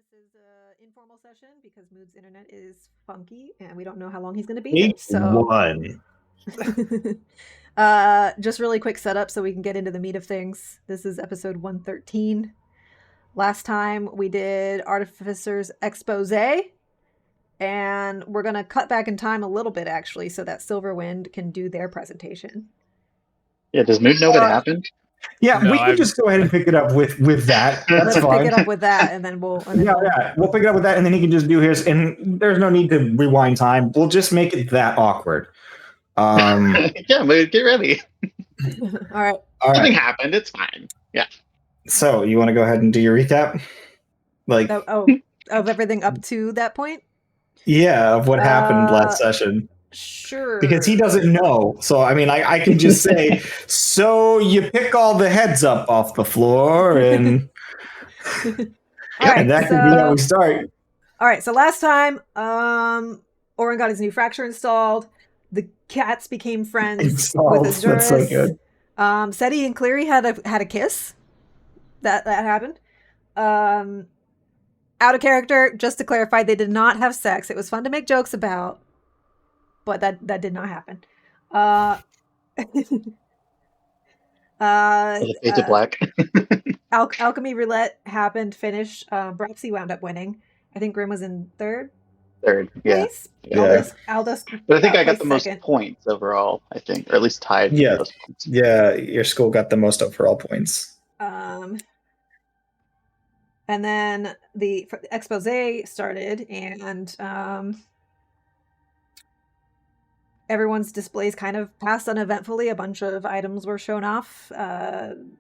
This is an informal session because Mood's internet is funky and we don't know how long he's going to be here. Eight So, one. just really quick setup so we can get into the meat of things. This is episode 113. Last time we did Artificer's Expose, and we're going to cut back in time a little bit actually so that Silverwind can do their presentation. Yeah, does Mood know what happened? Yeah, No, we can just go ahead and pick it up with that. That's Let's fine. pick it up with that, and then we'll. We'll pick it up with that, and then he can just do his. And there's no need to rewind time. We'll just make it that awkward. Yeah, Mood, get ready. All right. Something happened. It's fine. Yeah. So you want to go ahead and do your recap? Of everything up to that point? Yeah, of what happened last session. Sure. Because he doesn't know. So, I mean, I can just say, so you pick all the heads up off the floor, and, and that can be how we start. All right, so last time, Oren got his new fracture installed. The cats became friends with Azurus. That's so good. Seti and Cleary had a kiss. That happened. Out of character, just to clarify, they did not have sex. It was fun to make jokes about. But that did not happen. Fade to black. Alchemy Roulette happened, finished. Brapsy wound up winning. I think Grim was in third. Yeah. Place. Yeah. Aldous But I think I got the most second. points overall, I think. Or at least tied. Yeah. Most points. Yeah, your school got the most overall points. And then the expose started, and everyone's displays kind of passed uneventfully. A bunch of items were shown off.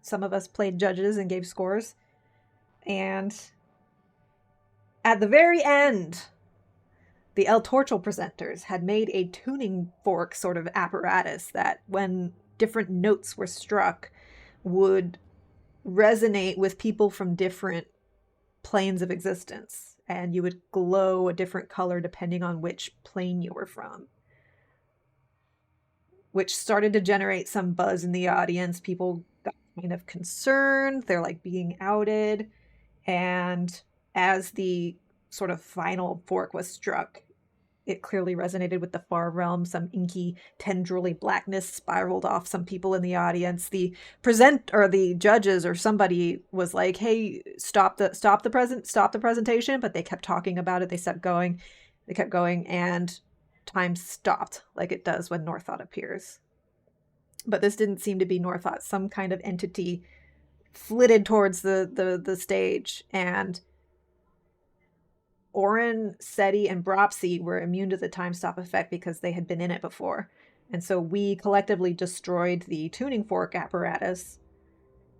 Some of us played judges and gave scores. And at the very end, the El Torchel presenters had made a tuning fork sort of apparatus that, when different notes were struck, would resonate with people from different planes of existence. And you would glow a different color depending on which plane you were from, which started to generate some buzz in the audience. People got kind of concerned. They're like being outed. And as the sort of final fork was struck, it clearly resonated with the far realm. Some inky, tendrily blackness spiraled off some people in the audience. The judges or somebody was like, "Hey, stop the presentation," but they kept talking about it. They kept going, and time stopped, like it does when Northought appears. But this didn't seem to be Northought. Some kind of entity flitted towards the stage, and Oren, Seti, and Brapsy were immune to the time stop effect because they had been in it before. And so we collectively destroyed the tuning fork apparatus,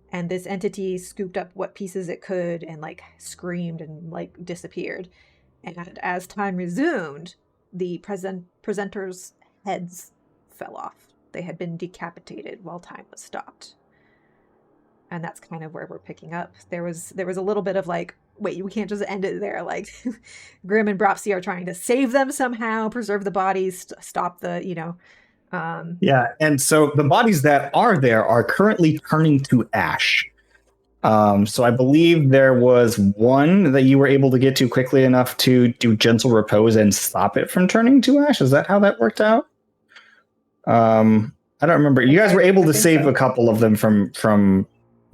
and this entity scooped up what pieces it could and like screamed and like disappeared. And as time resumed, the presenters' heads fell off. They had been decapitated while time was stopped. And that's kind of where we're picking up. There was a little bit of like, wait, we can't just end it there. Like, Grim and Brapsy are trying to save them somehow, preserve the bodies, stop the, Yeah, and so the bodies that are there are currently turning to ash. So I believe there was one that you were able to get to quickly enough to do gentle repose and stop it from turning to ash. Is that how that worked out? I don't remember. You guys were able to save a couple of them from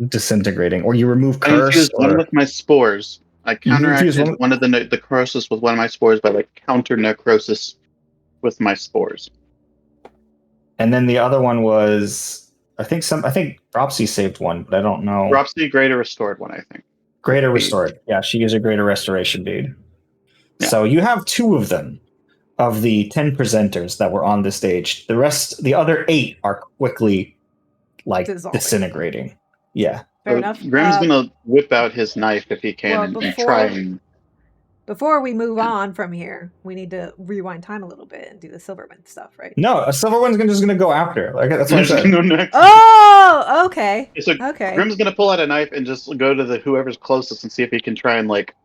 disintegrating, or you removed curse. I infused one with my spores. I counteracted one of the necrosis with one of my spores by like counter necrosis with my spores. And then the other one was, I think Brapsy saved one, but I don't know. Brapsy greater restored one, I think. Greater restored. Yeah, she is a greater restoration bead. Yeah. So you have 2 of them of the 10 presenters that were on the stage. The other 8 are quickly like disintegrating. Yeah. Fair enough. Grim's gonna whip out his knife if he can and try and... Before we move on from here, we need to rewind time a little bit and do the Silverwind stuff, right? No, a Silverwind's just going to go after. Like, that's what I said. Oh, okay. So Grim's going to pull out a knife and just go to whoever's closest and see if he can try and like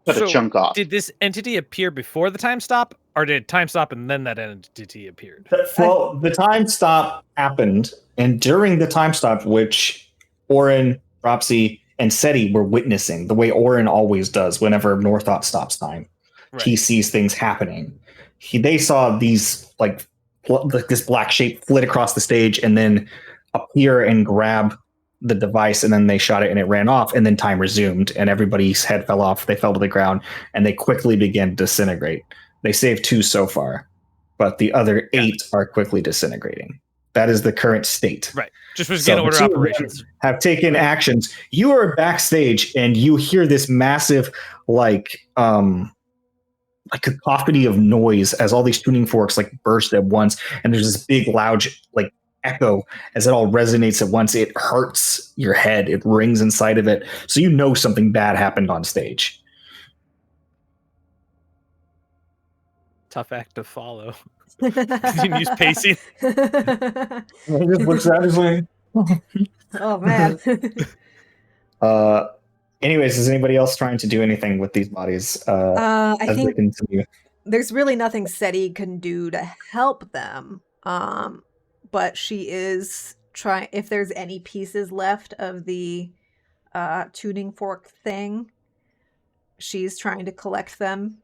cut a chunk off. Did this entity appear before the time stop, or did time stop and then that entity appeared? Well, the time stop happened, and during the time stop, which Oren, Brapsy, and Seti were witnessing the way Orin always does whenever Northot stops time. Right. He sees things happening. They saw these like this black shape flit across the stage and then appear and grab the device, and then they shot it and it ran off, and then time resumed and everybody's head fell off. They fell to the ground and they quickly began to disintegrate. They saved 2 so far, but the other 8 are quickly disintegrating. That is the current state. Right. Just was getting order operations. Have taken actions. You are backstage and you hear this massive like cacophony of noise as all these tuning forks like burst at once, and there's this big loud like echo as it all resonates at once. It hurts your head. It rings inside of it. So you know something bad happened on stage. Tough act to follow. Continues pacing. He just looks at his way. Oh man. Anyways, is anybody else trying to do anything with these bodies? I think there's really nothing Seti can do to help them. But she is trying, if there's any pieces left of the tuning fork thing, she's trying to collect them.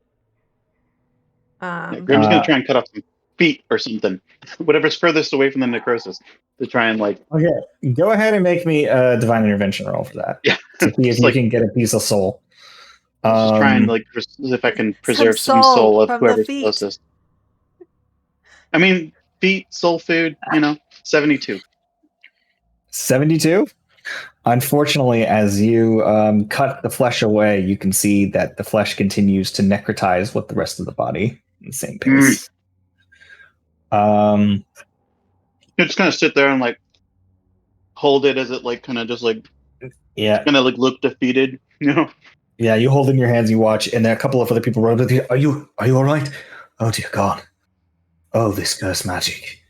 Graham's going to try and cut off some feet or something. Whatever's furthest away from the necrosis. To try and like... Okay, go ahead and make me a divine intervention roll for that. Yeah. To see if you can get a piece of soul. Just try and like, if I can preserve some soul of whoever's closest. I mean, feet, soul food, 72. 72? Unfortunately, as you cut the flesh away, you can see that the flesh continues to necrotize with the rest of the body in the same pace. You just kind of sit there and like hold it as it like kind of just like kind of like look defeated, Yeah, you hold it in your hands, you watch, and then a couple of other people run with you. Are you all right? Oh dear God! Oh, this cursed magic.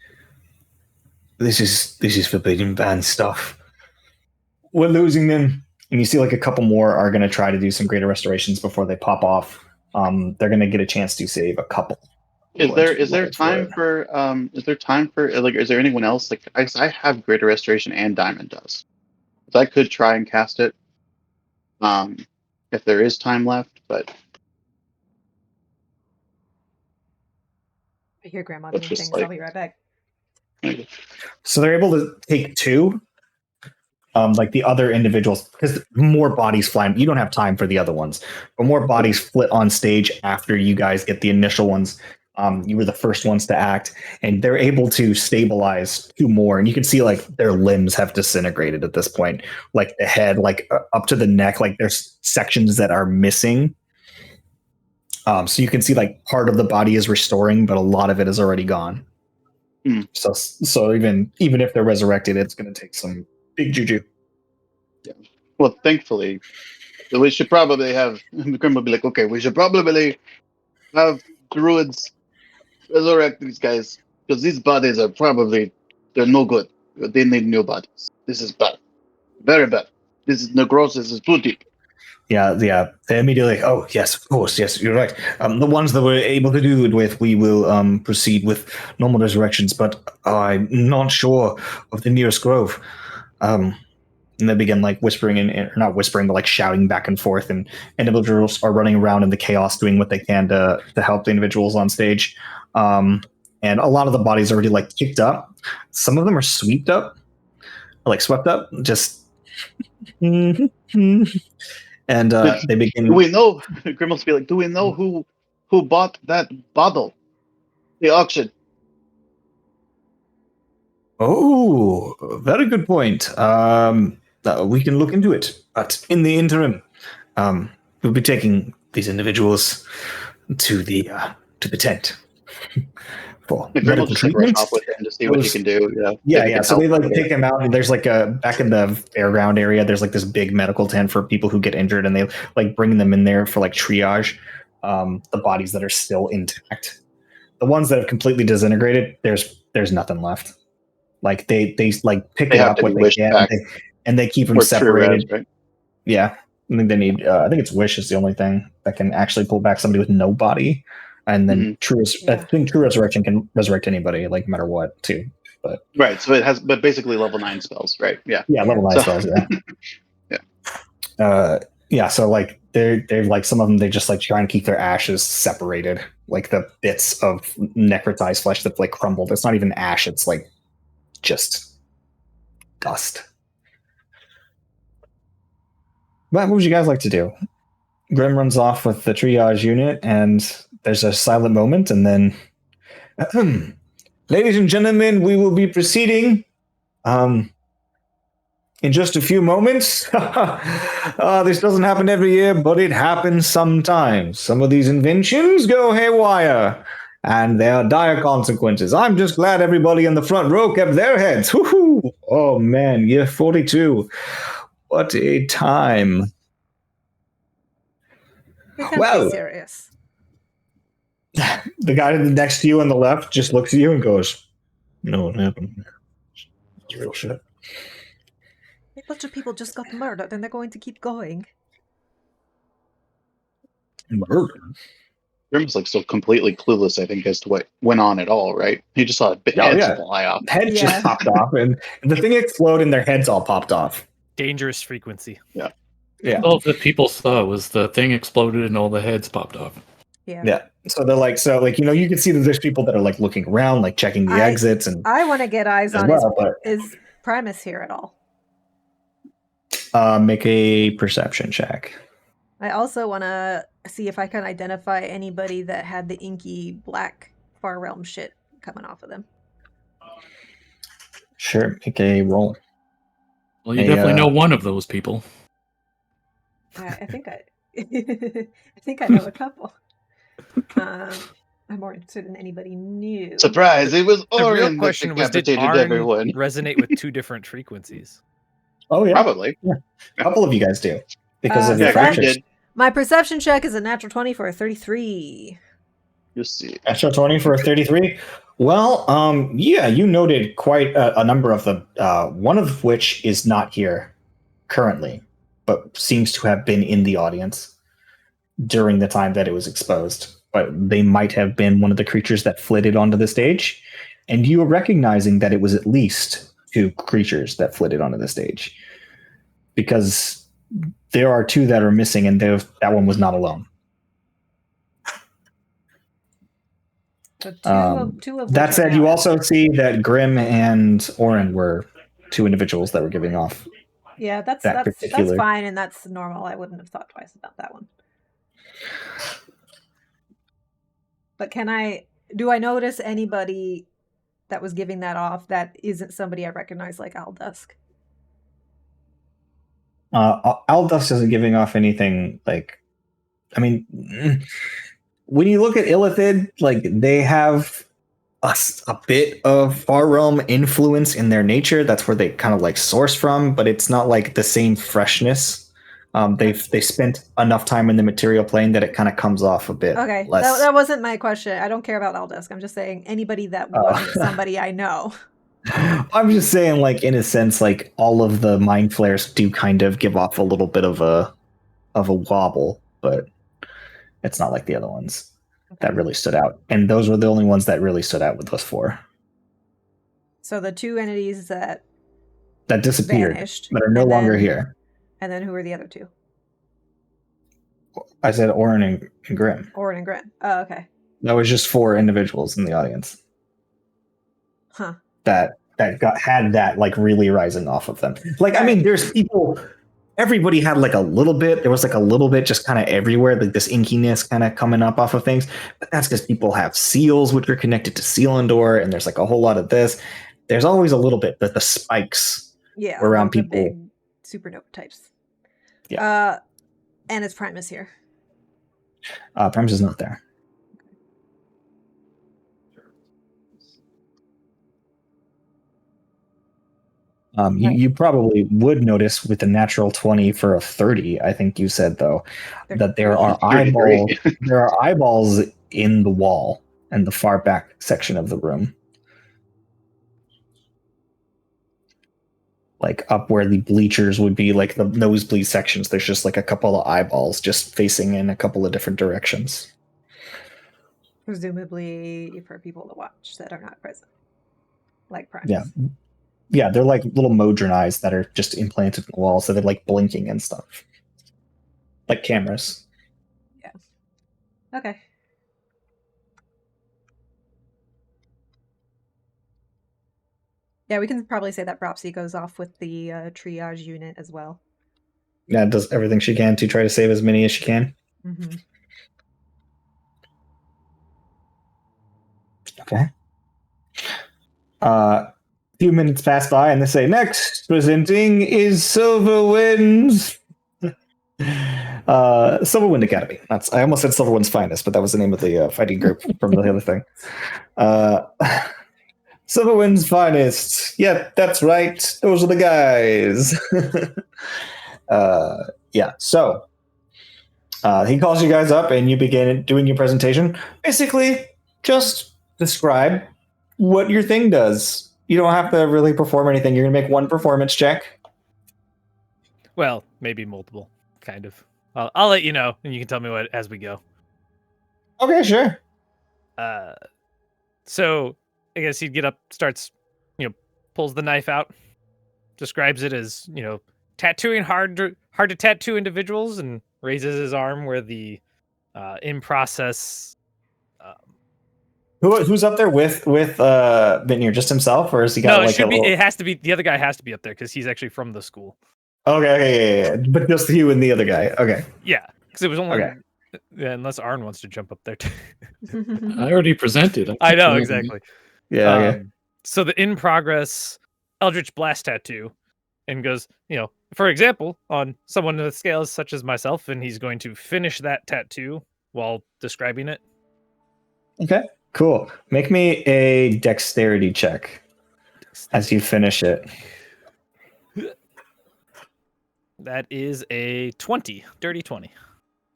This is forbidden banned stuff. We're losing them, and you see like a couple more are going to try to do some greater restorations before they pop off. They're going to get a chance to save a couple. Is there time for like, is there anyone else? Like, I have greater restoration and diamond dust. So I could try and cast it. If there is time left, but I hear Grandma doing things. I'll be right back. So they're able to take 2. Like the other individuals, because more bodies fly. You don't have time for the other ones, but more bodies flit on stage after you guys get the initial ones. You were the first ones to act, and they're able to stabilize 2 more. And you can see like their limbs have disintegrated at this point, like the head, like up to the neck, like there's sections that are missing. So you can see like part of the body is restoring, but a lot of it is already gone. So even if they're resurrected, it's going to take some big juju. Yeah. Well, thankfully, we should probably have. Grim will be like, okay, we should probably have druids resurrect these guys, because these bodies are they're no good. They need new bodies. This is bad. Very bad. This is necrosis is too deep. Yeah. They immediately, oh, yes, of course, yes, you're right. The ones that we're able to do it with, we will proceed with normal resurrections, but I'm not sure of the nearest grove. And they begin like whispering and not whispering, but like shouting back and forth, and individuals are running around in the chaos doing what they can to help the individuals on stage. And a lot of the bodies are already like kicked up. Some of them are swept up, just and they begin. Do we know? Grim will be like, do we know who bought that bottle? The auction. Oh, very good point. We can look into it, but in the interim, we'll be taking these individuals to the tent for medical treatment. With him to see what he can do. Yeah. So they like take him out, and there's like back in the fairground area. There's like this big medical tent for people who get injured, and they like bring them in there for like triage. The bodies that are still intact, the ones that have completely disintegrated, there's nothing left. Like they like pick it up what they can, and they keep them separated. Right? Yeah, I think they need. I think it's wish is the only thing that can actually pull back somebody with no body, and then I think true resurrection can resurrect anybody, like no matter what, too. But right, so it has, but basically level 9 spells, right? Yeah, level 9 spells. Yeah, yeah. Yeah, so like they're like some of them they just like try and keep their ashes separated, like the bits of necrotized flesh that like crumbled. It's not even ash; it's like just dust. But what would you guys like to do? Grim runs off with the triage unit, and there's a silent moment, and then, ladies and gentlemen, we will be proceeding. In just a few moments. This doesn't happen every year, but it happens sometimes. Some of these inventions go haywire, and there are dire consequences. I'm just glad everybody in the front row kept their heads. Woo-hoo! Oh man, year 42. What a time. We can't Well, be serious. the guy next to you on the left just looks at you and goes, "You know what happened? It's real shit." A bunch of people just got murdered and they're going to keep going. Murder? Grim's like so completely clueless, I think, as to what went on at all, right? He just saw heads fly off. Heads just popped off, and the thing exploded and their heads all popped off. Dangerous frequency. Yeah. All the people saw was the thing exploded and all the heads popped off. Yeah. So they're like, you can see that there's people that are like looking around, like checking the exits, and I want to get eyes on is Primus here at all? Make a perception check. I also want to see if I can identify anybody that had the inky black Far Realm shit coming off of them. Sure, make a roll. Well, you definitely know one of those people. I think I know a couple. I'm more interested in anybody new. Surprise! It was The Orin real question that was, did decapitated Arn everyone. resonate with two different frequencies? Oh yeah, Probably. Yeah. A couple of you guys do because of Yeah, your Grim fractures. did. My perception check is a natural 20 for a 33. You see. Extra 20 for a 33. Well, yeah, you noted quite a number of them. One of which is not here currently, but seems to have been in the audience during the time that it was exposed. But they might have been one of the creatures that flitted onto the stage, and you were recognizing that it was at least two creatures that flitted onto the stage, because there are two that are missing, and that one was not alone. So two of that which said, are you now also see that Grim and Orin were two individuals that were giving off. Yeah, that's particular. fine, and that's normal. I wouldn't have thought twice about that one. But do I notice anybody that was giving that off that isn't somebody I recognize, like Aldusk? Aldusk isn't giving off anything like, I mean, when you look at Illithid, like they have a bit of Far Realm influence in their nature. That's where they kind of like source from, but it's not like the same freshness. They spent enough time in the material plane that it kind of comes off a bit. Okay, less. that wasn't my question. I don't care about Aldusk. I'm just saying anybody that wasn't somebody I know. I'm just saying, like, in a sense, like all of the mind flares do kind of give off a little bit of a wobble, but it's not like the other ones that really stood out. And those were the only ones that really stood out with those four. So the two entities that disappeared, vanished, but are no longer here. And then who are the other two? I said Orin and Grim. Orin and Grim. Oh, okay. That was just four individuals in the audience. Huh. That had that like really rising off of them. Like, I mean, there's people. Everybody had like a little bit. There was like a little bit just kind of everywhere, like this inkiness kind of coming up off of things. But that's because people have seals, which are connected to Selindor, and there's like a whole lot of this. There's always a little bit, but the spikes around people. Big supernova types. Yeah. And it's Primus here. Primus is not there. You probably would notice with a natural 20 for a 30, I think you said, though, that there are eyeballs. There are eyeballs in the wall and the far back section of the room. Like up where the bleachers would be, like the nosebleed sections, there's just like a couple of eyeballs just facing in a couple of different directions. Presumably for people to watch that are not present. Like Primus. Yeah. Yeah, they're like little modron eyes that are just implanted in the wall, so they're like blinking and stuff. like cameras. Yeah. Okay. Yeah, we can probably say that Propsy goes off with the triage unit as well. Yeah, does everything she can to try to save as many as she can. Mm-hmm. Okay. A few minutes pass by, and they say, "Next presenting is Silverwind's." Silverwind Academy. I almost said Silverwind's Finest, but that was the name of the fighting group from the other thing. Silverwind's Finest. Yeah, that's right. Those are the guys. Yeah. So he calls you guys up, and you begin doing your presentation. Basically, just describe what your thing does. You don't have to really perform anything. You're gonna make one performance check. Well, maybe multiple, kind of. I'll let you know, and you can tell me what as we go. Okay, sure. So I guess he'd get up, starts, pulls the knife out, describes it as, tattooing hard to tattoo individuals, and raises his arm where the in process. Who's up there with Vineyard? Just himself, or has he got No, it like should a be. little... It has to be. The other guy has to be up there because he's actually from the school. Okay, yeah. But just you and the other guy. Okay. Yeah, because it was only. Okay. Yeah, unless Arn wants to jump up there too. I already presented. I know exactly. Yeah. Okay. So the in progress Eldritch Blast tattoo, and goes, for example, on someone with scales such as myself, and he's going to finish that tattoo while describing it. Okay. Cool. Make me a dexterity check as you finish it. That is a 20, dirty 20.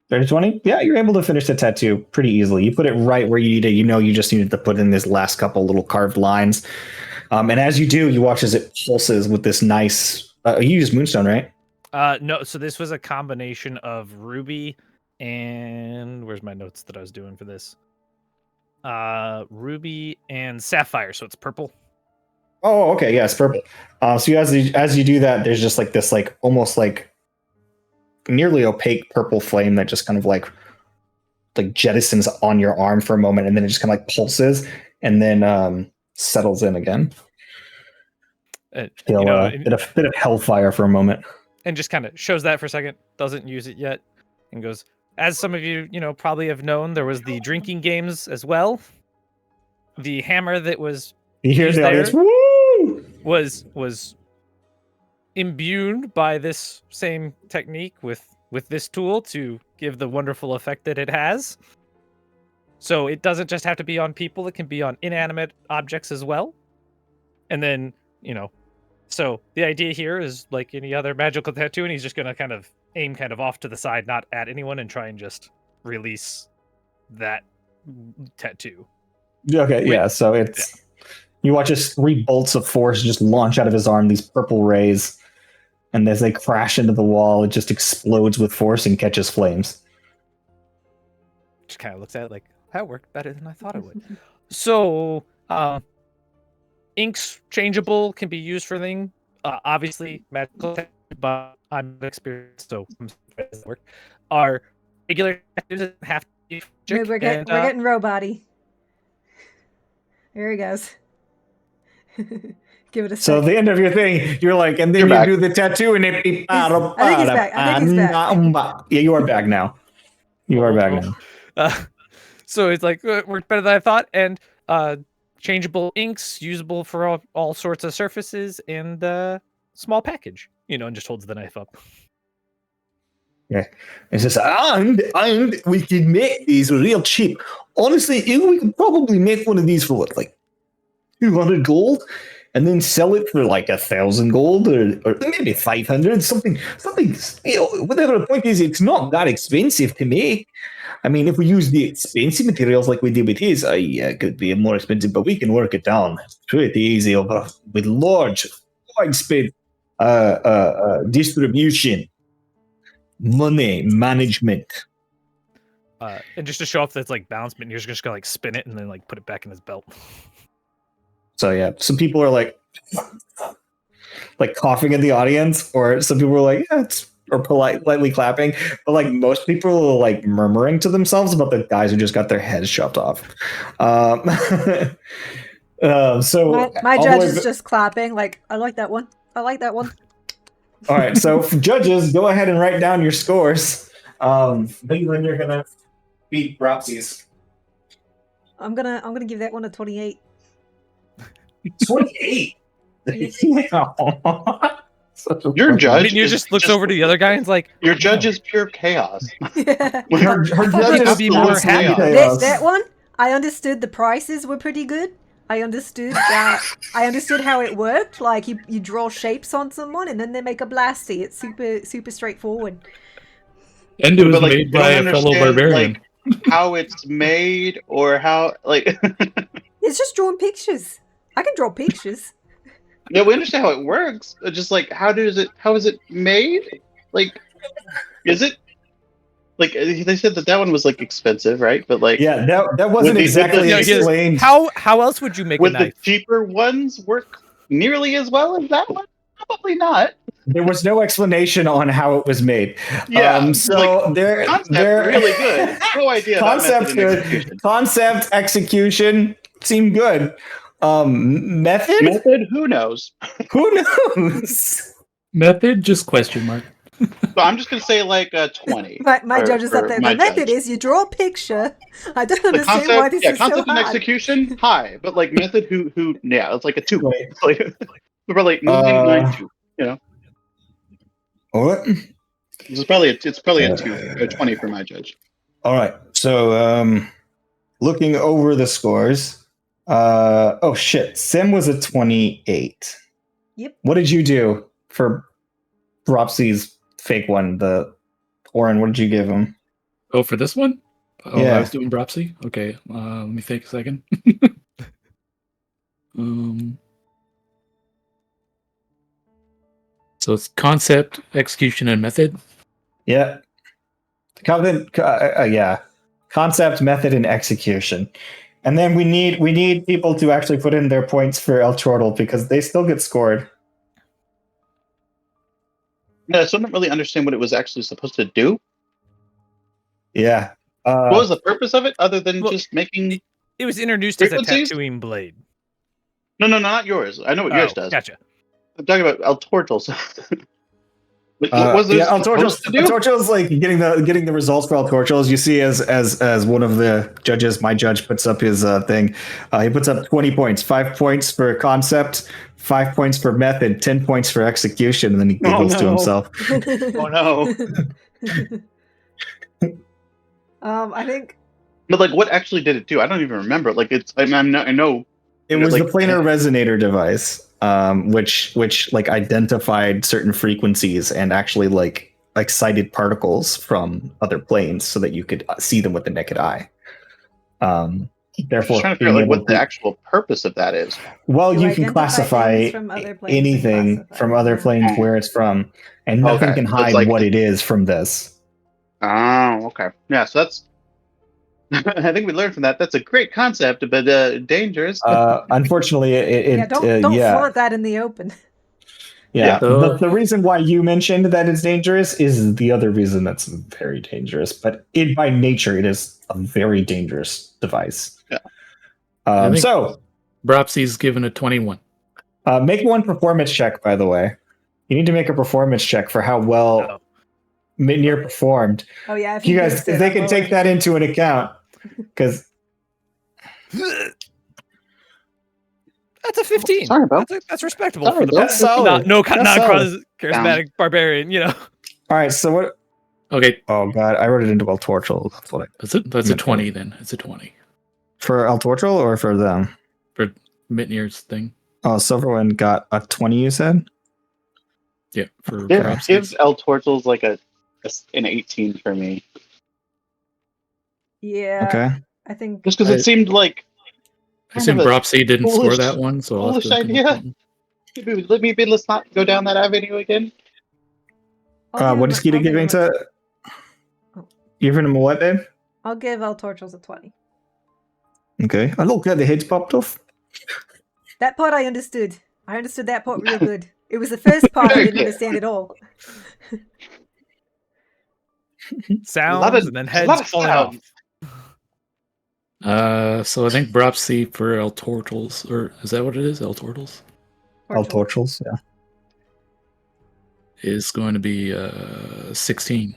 30-20? Yeah, you're able to finish the tattoo pretty easily. You put it right where you need it. You just needed to put in this last couple little carved lines. And as you do, you watch as it pulses with this nice... you use Moonstone, right? No, so this was a combination of ruby and... Where's my notes that I was doing for this? Ruby and sapphire, so it's purple. Oh, okay. Yeah, it's purple. So as you do that, there's just like this almost like nearly opaque purple flame that just kind of like jettisons on your arm for a moment, and then it just kind of like pulses and then settles in again. Feel a bit of hellfire for a moment. And just kind of shows that for a second, doesn't use it yet, and goes, as some of you, probably have known, there was the drinking games as well. The hammer that was you hear the audience, woo! was imbued by this same technique with this tool to give the wonderful effect that it has. So it doesn't just have to be on people, it can be on inanimate objects as well. And then, so the idea here is like any other magical tattoo, and he's just going to kind of aim kind of off to the side, not at anyone, and try and just release that tattoo. Okay, yeah, so it's... Yeah. You watch as 3 bolts of force just launch out of his arm, these purple rays, and as they crash into the wall, it just explodes with force and catches flames. Just kind of looks at it like, that worked better than I thought it would. So, inks changeable, can be used for things. Obviously, magical, but I'm experienced, so I'm surprised it doesn't work. Our regular tattoos have to be magic. We're getting robot-y. There he goes. Give it a So at the end of your thing, you're like, and then you do the tattoo, and it... I think he's back. Yeah, you are back now. You are back now. So it's like, it worked better than I thought, and changeable inks, usable for all sorts of surfaces, and small package, and just holds the knife up. Yeah, it says, and we can make these real cheap. Honestly, we could probably make one of these for what, like 200 gold, and then sell it for like 1,000 gold, or maybe 500, something. Whatever the point is, it's not that expensive to make. I mean, if we use the expensive materials like we did with his, it could be more expensive, but we can work it down pretty easy with large, widespread distribution, money management. And just to show off that it's like balanced, but you're just gonna like spin it and then like put it back in his belt. So yeah, some people are like coughing in the audience, or some people are like, yeah, or politely clapping, but like most people are like murmuring to themselves about the guys who just got their heads chopped off. So My all the judge way is just clapping, like, I like that one. I like that one. all right, so for judges, go ahead and write down your scores. Leland, you're gonna beat Bropsies. I'm gonna give that one a 28. 28. Your judge Minier just looks over to the other guy and's like, Your judge is pure chaos. Yeah. Her judge could be more happy. That one, I understood the prices were pretty good. I understood how it worked. Like you draw shapes on someone and then they make a blasty. It's super straightforward. And it was But, like, made you by don't a fellow understand, barbarian. like, how it's made or how like It's just drawing pictures. I can draw pictures. yeah, we understand how it works. But just like how is it made? Like, is it like they said that one was like expensive, right? But like Yeah, that wasn't With the- exactly with the- explained. how else would you make a would the knife? cheaper ones work nearly as well as that one? Probably not. There was no explanation on how it was made. Yeah, So like, they're Concept really good. No idea about Concept method and good. execution. Concept execution seemed good. Method? Method? Who knows? Who knows? Method? Just question mark. So I'm just gonna say like 20. My judge is up there. my The method judge. is you draw a picture. I don't The understand concept, why this is so concept and hard. execution, high, but like method, yeah, it's like a 2. Right. It's like, probably 9.92. You know, What? it's probably a 2, a 20 for my judge. All right. So, looking over the scores. Oh shit! Sim was a 28. Yep. What did you do for Bropsy's fake one? The Oren. What did you give him? Oh, for this one? Oh, Yeah. I was doing Bropsy? Okay, let me think a second. So it's concept, execution, and method. Yeah. Yeah. Concept, method, and execution. And then we need people to actually put in their points for El Chortle because they still get scored. Yeah, so I don't really understand what it was actually supposed to do. Yeah. What was the purpose of it other than Well, just making? It was introduced as a Frequencies? tattooing blade. No, not yours. I know what yours does. Gotcha. I'm talking about El Tortles. What was yeah, this El supposed to do? Torto's like getting the results for El Torto's. You see, as one of the judges, my judge puts up his thing. He puts up 20 points, 5 points for concept, 5 points for method, 10 points for execution, and then he giggles to no. himself. Oh no! I think But like, what actually did it do? I don't even remember. Like, it's I know. It was like, the planar resonator device, which like identified certain frequencies and actually like excited particles from other planes so that you could see them with the naked eye. Therefore, I'm trying to figure out like what the actual purpose of that is. well, You you can identify classify things from other planes and anything classify from them, other yeah. planes where it's from, and nothing Okay, can so it's hide like- what it is from this. Oh, okay. Yeah, so that's. I think we learned from that. That's a great concept, but dangerous. Unfortunately, don't flaunt that in the open. Yeah, So- the reason why you mentioned that it's dangerous is the other reason that's very dangerous. But by nature, it is a very dangerous device. Yeah. I think- So, Bropsy's given a 21. make one performance check, by the way. You need to make a performance check for how well Minier performed. Oh yeah, if You he guys, gets if it, they I'm can take rolling. that into an account, because That's a 15. Sorry, bro. That's respectable Sorry, for the bro. that's solid. not That's solid. charismatic barbarian, you know. All right, so what? Okay, Oh god, I wrote it into El Torchel. That's what that's a 20 then. It's a 20 for El Torchel or for them. for Mitnier's thing. Oh, Silverwind got a 20. You said. Yeah, for Give Bropsy's. El Tortles like an 18 for me, Yeah, Okay. I think just because it seemed like I assume kind of a Bropsy didn't score foolish- that one, so I'll have to foolish come up idea. with- Let's not go down that avenue again. I'll give What him- is Keita I'll give giving him a- to? You giving him a what, babe? I'll give El Torchels a 20. Okay. Oh, look, the head's popped off. That part I understood. I understood that part real good. It was the first part I Very didn't good. understand at all. sounds and then a lot heads of falling off. So I think Brop C for El Tortles, or is that what it is? El Tortles El Torchels, yeah. is going to be 16.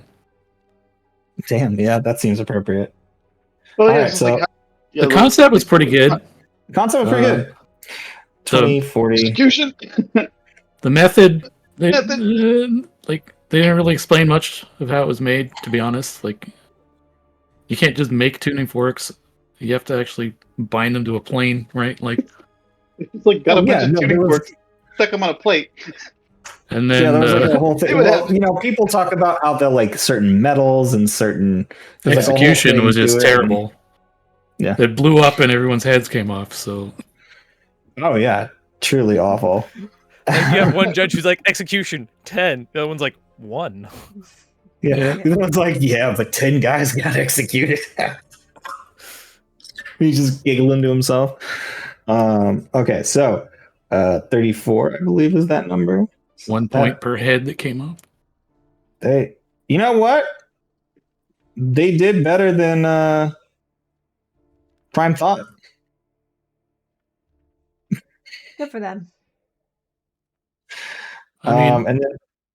Damn, yeah, that seems appropriate. Well, All yeah, right, it's just so like, The concept was pretty good. the concept was pretty good. 20, 40. Execution. The method, they Method. they didn't really explain much of how it was made. To be honest, like you can't just make tuning forks. You have to actually bind them to a plane, right? Like, It's like got a bunch of there tuning was- forks, stuck them on a plate. and then Yeah, there was like a whole thing. See what Well, happens. you know, people talk about how they're like certain metals and certain there's, like, a whole execution thing was just to it, and- terrible. Yeah. It blew up and everyone's heads came off. So Oh yeah, truly awful. Like you have one judge who's like execution 10, the other one's like 1. Yeah, the other one's like, yeah, but 10 guys got executed. He's just giggling to himself. Okay, so 34, I believe, is that number. 1 point per head that came up. You know what? They did better than Prime thought. Good for them. I mean, And then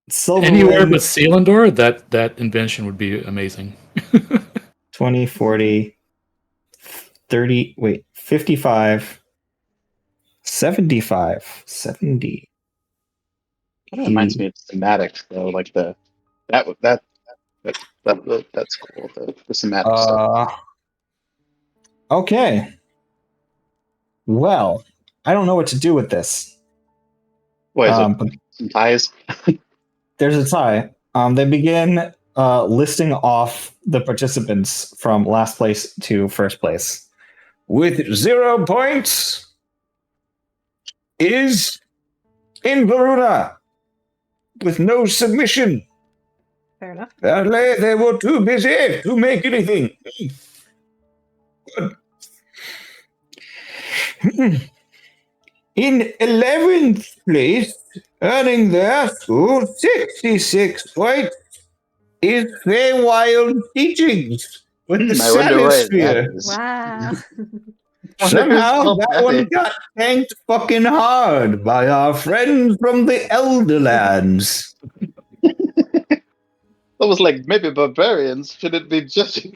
Silver anywhere Wind, but Selindor, that invention would be amazing. 20, 40, 30, wait, 55, 75, 70. That reminds me of schematics, though. Like that's cool. The schematics stuff. Okay. Well, I don't know what to do with this. What is but it? Some ties? there's a tie. They begin listing off the participants from last place to first place. With 0 points is in Varuna with no submission. Fair enough. Apparently, they were too busy to make anything. Good. In 11th place, earning their full 66 points, is Feywild Teachings with the I wonder why Sanisphere. that is. Wow. Somehow Wonder that who's one got tanked fucking hard by our friends from the Elderlands. That was like, maybe barbarians shouldn't be judging.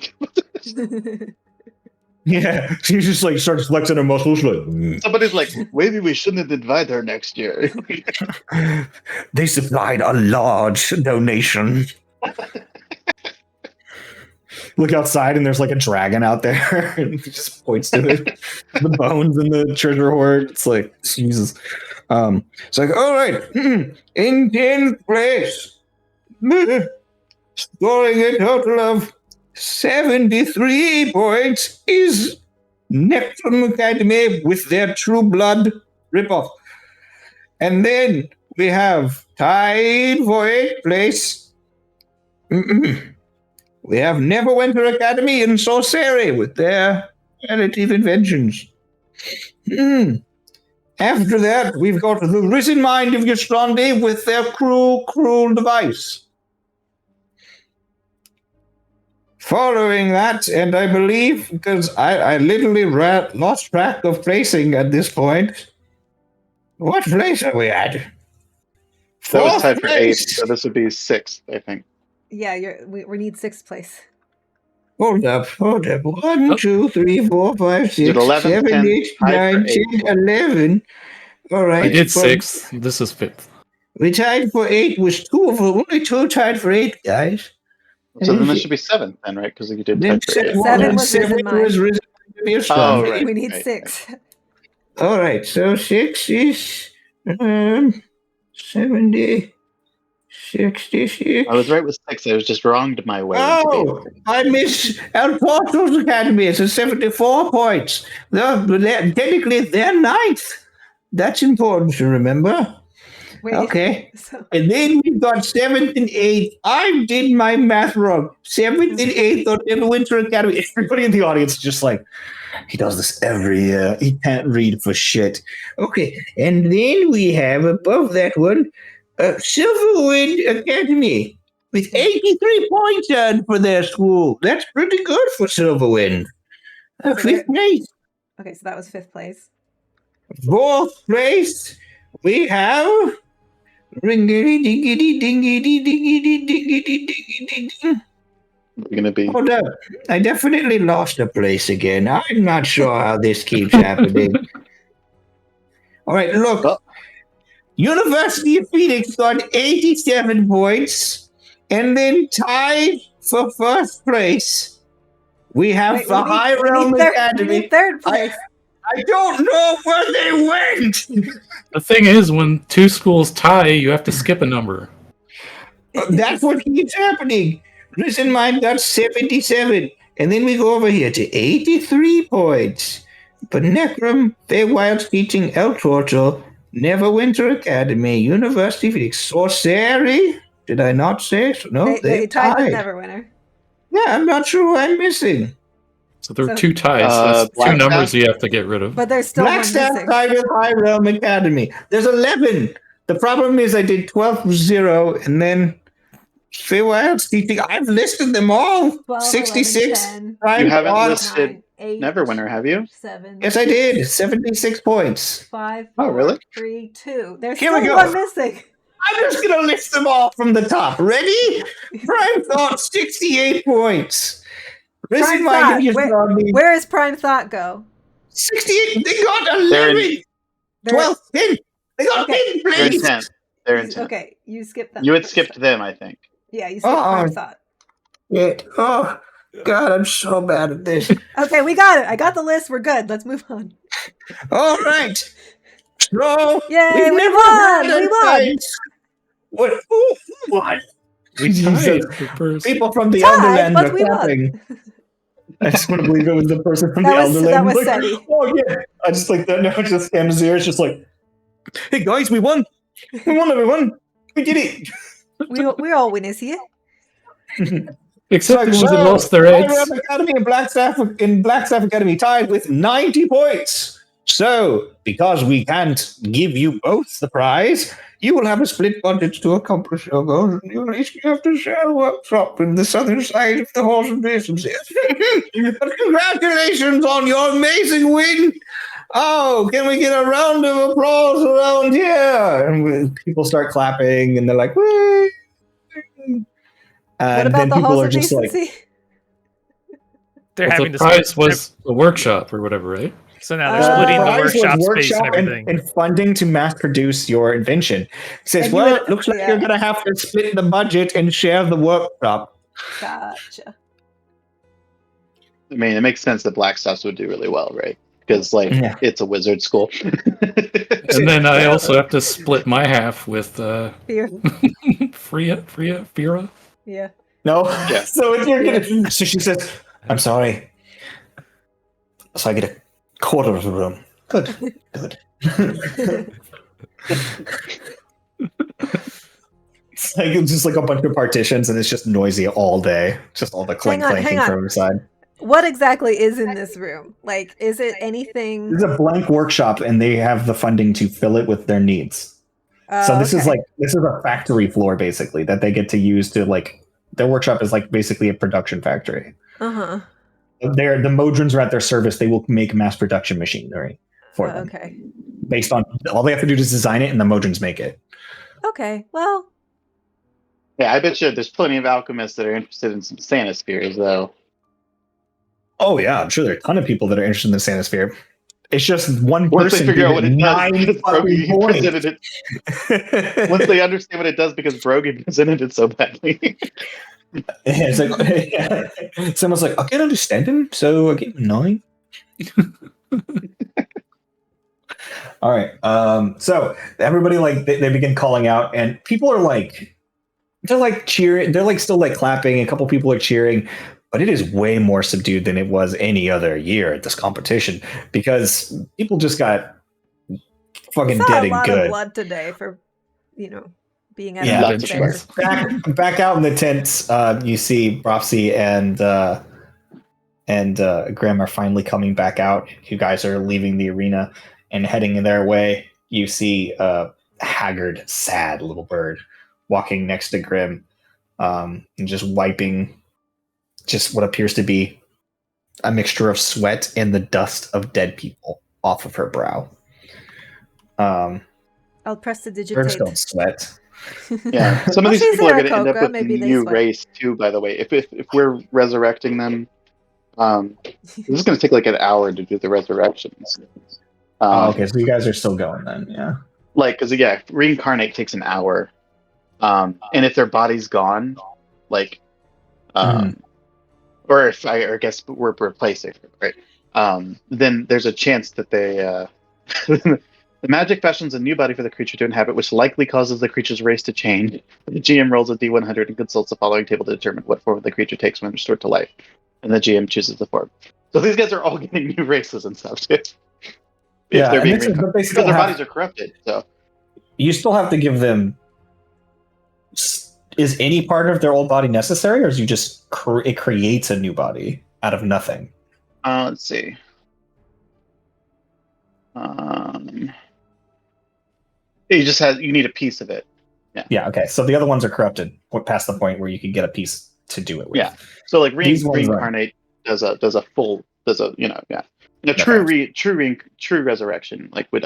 Yeah, she just like starts flexing her muscles like. Somebody's like, maybe we shouldn't invite her next year. They supplied a large donation. Look outside and there's like a dragon out there and he just points to it. The bones in the treasure hoard. It's like, Jesus. It's like, all right, in 10th place, scoring a total of 73 points is Necton Academy with their True Blood ripoff. And then we have tied for 8th place. We have Neverwinter Academy in Sorcery with their relative inventions. After that, we've got the Risen Mind of Ystrandi with their cruel device. Following that, and I believe, because I literally lost track of placing at this point. What place are we at? That was Fourth tied for 8th, place. so this would be 6th, I think. Yeah, we need 6th place. Hold up. 1, 2, 3, 4, 5, 6, Did 11, 7, 10, 8, tied 9, for 10, 8. 11. All right. I did well, 6th. This is 5th. We tied for 8. Was only 2 tied for 8, guys. So then this should be 7th, then, right? Because you did Then tie for 8. 7 was Risen Mind. was Risen Mind. Oh, right. We need right, 6. All right. So 6 is 70, 66. I was right with 6. I was just wronged my way. Oh, I miss El Porto's Academy. It's a 74 points. Technically, they're 9th. That's important to remember. Wait, Okay. So, And then we've got 7th and 8th. I did my math wrong. 7th and 8th on Neverwinter Academy. Everybody in the audience is just like, he does this every year. He can't read for shit. Okay. And then we have above that one, Silverwind Academy. with 83 points earned for their school. That's pretty good for Silverwind. So Fifth place. Okay, so that was 5th place. Fourth place, we have ringity dingity dingity dingity dingity dingity ding. We're gonna be. Hold up. I definitely lost a place again. I'm not sure how this keeps happening. All right, look. Well- University of Phoenix got 87 points, and then tied for first place. We have Wait, the High Realm we Academy. need 3rd place. I don't know where they went. The thing is, when two schools tie, you have to skip a number. That's what keeps happening. Listen, mine got 77. And then we go over here to 83 points. But Necrum, Feywild's teaching El Torto, Neverwinter Academy, University of Phoenix, Sorcery. Did I not say so? No, They tied with Neverwinter. Yeah, I'm not sure who I'm missing. So there are two ties. So that's two Blackstaff? numbers you have to get rid of. But there's still one Blackstaff missing. tied with High Realm Academy. There's 11. The problem is I did 12-0, and then Feywild's teaching. I've listed them all. 12, 66. 11, 10, You haven't 9, listed 8, Neverwinter, have you? 7. Yes, I did. 76 points. 5. Oh, 4, really? 3, 2. There's Here we still go. one missing. I'm just going to list them all from the top. Ready? Prime Thought, 68 points. Prime Mind Thought. Where does Prime Thought go? 68. They got 11. They're- 12, 10. They got Okay. 10 They're in plays. 10. They're in 10. Okay, you skipped them. You had skipped them, I think. Yeah, you skipped Prime Thought. Shit. Oh, God, I'm so bad at this. Okay, we got it. I got the list. We're good. Let's move on. All right. So, Yay, we've we never won! had a We won! fight. What? Who won? We tied for first. People from the Tied, Elderland but are we won. clapping. I just want to believe it was the person from That the was- Elderland. that was Like, Seti. oh, yeah. I just like that. Now it's just Cam's ear. It's just like, hey, guys, we won. We won, everyone. We did it. We're all winners here. Except the ones that lost their High eggs. Realm Academy and Blackstaff Academy tied with 90 points. So, because we can't give you both the prize, you will have a split budget to accomplish your goals, and you'll each have to share a workshop in the southern side of the Halls of Business. But congratulations on your amazing win! Oh, can we get a round of applause around here? And people start clapping, and they're like, woo! What And about then the people halls are of just like, decency? They're Well, having the to prize split. was the workshop or whatever, right? So now they're splitting the prize was workshop space and workshop everything. and funding to mass produce your invention. It says, And you well, would- it looks like yeah. you're going to have to split the budget and share the workshop. Gotcha. I mean, it makes sense that Blackstaffs would do really well, right? Because, like, Yeah. it's a wizard school. And then I also have to split my half with Fear. Fira. Yeah. No? Yeah. So if you're going to... So she says, I'm sorry. So I get a quarter of the room. Good. Good. It's just like a bunch of partitions, and it's just noisy all day. Just all the Hang on, clanking from inside. What exactly is in this room? Like, is it anything? It's a blank workshop, and they have the funding to fill it with their needs. So this is a factory floor basically that they get to use to like their workshop is like basically a production factory. Uh-huh. The Modrons are at their service. They will make mass production machinery for them. Okay. Based on all they have to do is design it, and the Modrons make it. Okay. Well, Yeah, I bet you there's plenty of alchemists that are interested in some Sanispheres, though. Oh yeah, I'm sure there are a ton of people that are interested in the Sanisphere. It's just one Once they person figure out what gave it does, 9 because fucking Brogy points. presented it. Once they understand what it does, because Brogy presented it so badly. It's like someone's like, I can't understand him, so I give him 9. All right. So everybody like they begin calling out, and people are like, they're like cheering, they're like still like clapping. A couple people are cheering, but it is way more subdued than it was any other year at this competition because people just got fucking saw dead a lot and of good. blood today for, being at Yeah, a lots of fair. Back out in the tents, you see Brofsy and Graham are finally coming back out. You guys are leaving the arena and heading their way. You see a haggard, sad little bird walking next to Grim. and just wiping just what appears to be a mixture of sweat and the dust of dead people off of her brow. I'll press the Birds digitate. don't sweat. Yeah, some of Well, these she's people are going to end up Aarakocra, with a maybe they new sweat. race too. By the way, if we're resurrecting them, this is going to take like an hour to do the resurrections. Okay, so you guys are still going then, yeah. Like, because yeah, reincarnate takes an hour, and if their body's gone, like, or if I guess we're replacing it, right? Then there's a chance that they the magic fashions a new body for the creature to inhabit, which likely causes the creature's race to change. The GM rolls a D100 and consults the following table to determine what form the creature takes when restored to life, and the GM chooses the form. So these guys are all getting new races and stuff too. If they're being reincarnated, because their bodies are corrupted. So you still have to give them. Is any part of their old body necessary, or is you just it creates a new body out of nothing? Let's see. You need a piece of it. Yeah. Okay. So the other ones are corrupted past the point where you can get a piece to do it with. Yeah. So like reincarnate does a true resurrection would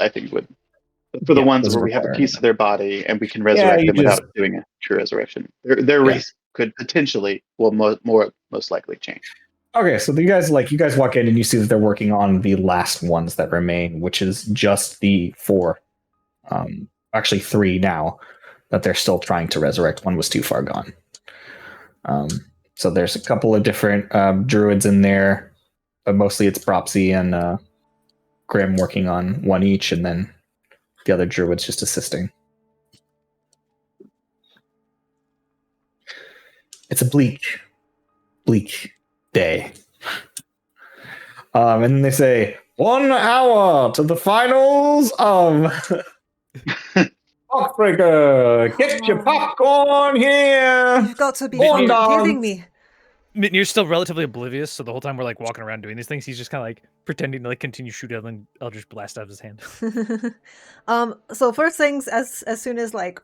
for the ones where we have a piece of their body and we can resurrect them without doing a true resurrection. Their race could potentially most likely change. Okay, so you guys walk in and you see that they're working on the last ones that remain, which is just the 4, actually 3 now that they're still trying to resurrect. One was too far gone. So there's a couple of different druids in there, but mostly it's Propsy and Grim working on one each, and then the other druids just assisting. It's a bleak day. And then they say, 1 hour to the finals of Popbreaker. Get your popcorn here. You've got to be kidding me. You're still relatively oblivious, so the whole time we're like walking around doing these things, he's just kind of like pretending to like continue shooting and Eldritch Blast out of his hand. So first things, as soon as like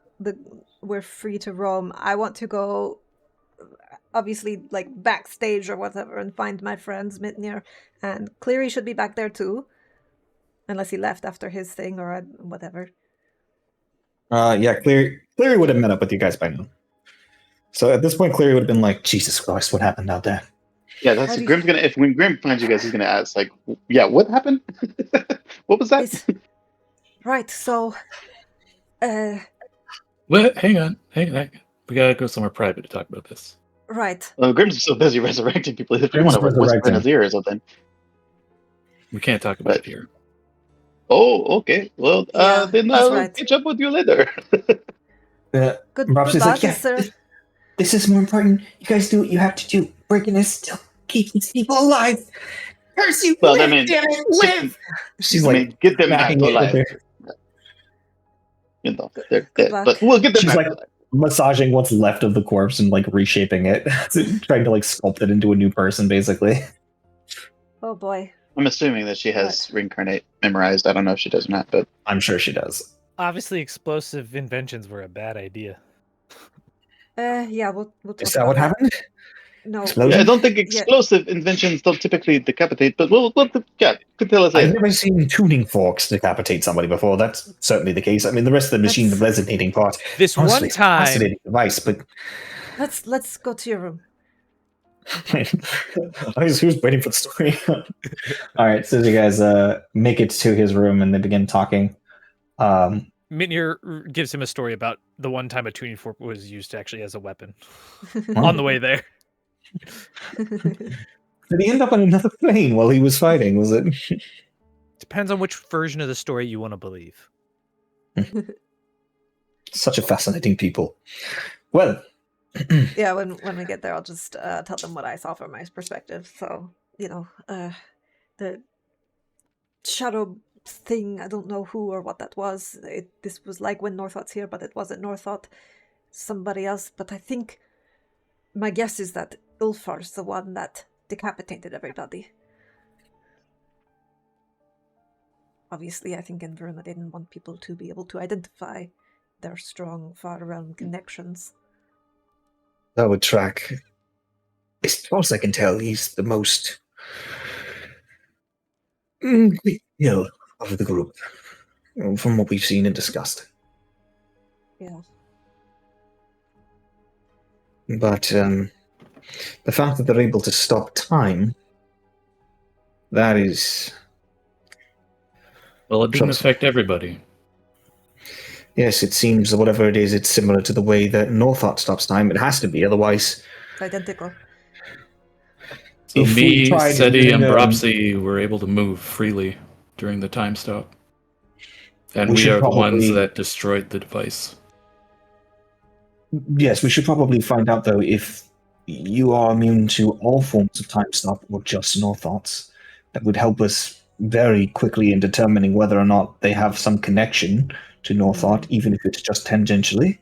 we're free to roam, I want to go, obviously like backstage or whatever, and find my friends Mitnir, and Cleary should be back there too, unless he left after his thing or whatever. Yeah, Cleary would have met up with you guys by now. So at this point, Cleary would have been like, Jesus Christ, what happened out there? Yeah, that's Grim's gonna. When Grim finds you guys, he's gonna ask, like, yeah, what happened? What was that? Right. So, What? Hang on. We gotta go somewhere private to talk about this. Right. Well, Grim's so busy resurrecting people. If you want to whisper in his ear or something, we can't talk about it here. Oh, okay. Well, then I'll catch up with you later. Good luck, sir. This is more important. You guys do what you have to do. Breaking this still keep these people alive. Curse you! Well, live, damn it, live! She's like, get them back to life. You know, they're dead, but we'll get them back to life. Massaging what's left of the corpse and like reshaping it, trying to like sculpt it into a new person, basically. Oh boy. I'm assuming that she has reincarnate memorized. I don't know if she does or not, but I'm sure she does. Obviously, explosive inventions were a bad idea. Yeah, we'll talk Is that what happened? No. Yeah, I don't think explosive inventions don't typically decapitate, but we'll could tell us later. I've never seen tuning forks decapitate somebody before. That's certainly the case. I mean, the rest of the machine, the resonating part. This honestly, one time, fascinating device, but let's go to your room. Who's waiting for the story? All right, so you guys make it to his room and they begin talking. Mitnir gives him a story about the one time a tuning fork was used actually as a weapon on the way there. Did he end up on another plane while he was fighting? Was it? Depends on which version of the story you want to believe. Such a fascinating people. Well, yeah. When we get there, I'll just tell them what I saw from my perspective. So the shadow thing, I don't know who or what that was. This was like when Northot's here, but it wasn't Northot. Somebody else. But I think my guess is that Ulfar's the one that decapitated everybody. Obviously, I think in Verna they didn't want people to be able to identify their strong far realm connections. That would track. As far as I can tell, he's the most ill of the group, from what we've seen and discussed. Yeah. But the fact that they're able to stop time, that is... Well, it didn't troublesome. affect everybody. Yes, it seems that whatever it is, it's similar to the way that Northot stops time. It has to be, otherwise... It's identical. So If we me, tried Seti, and no, Bropsy were able to move freely during the time stop. And We we should are the ones probably- that destroyed the device. Yes, we should probably find out, though, if you are immune to all forms of time stop or just Northots. That would help us very quickly in determining whether or not they have some connection to Northot, even if it's just tangentially.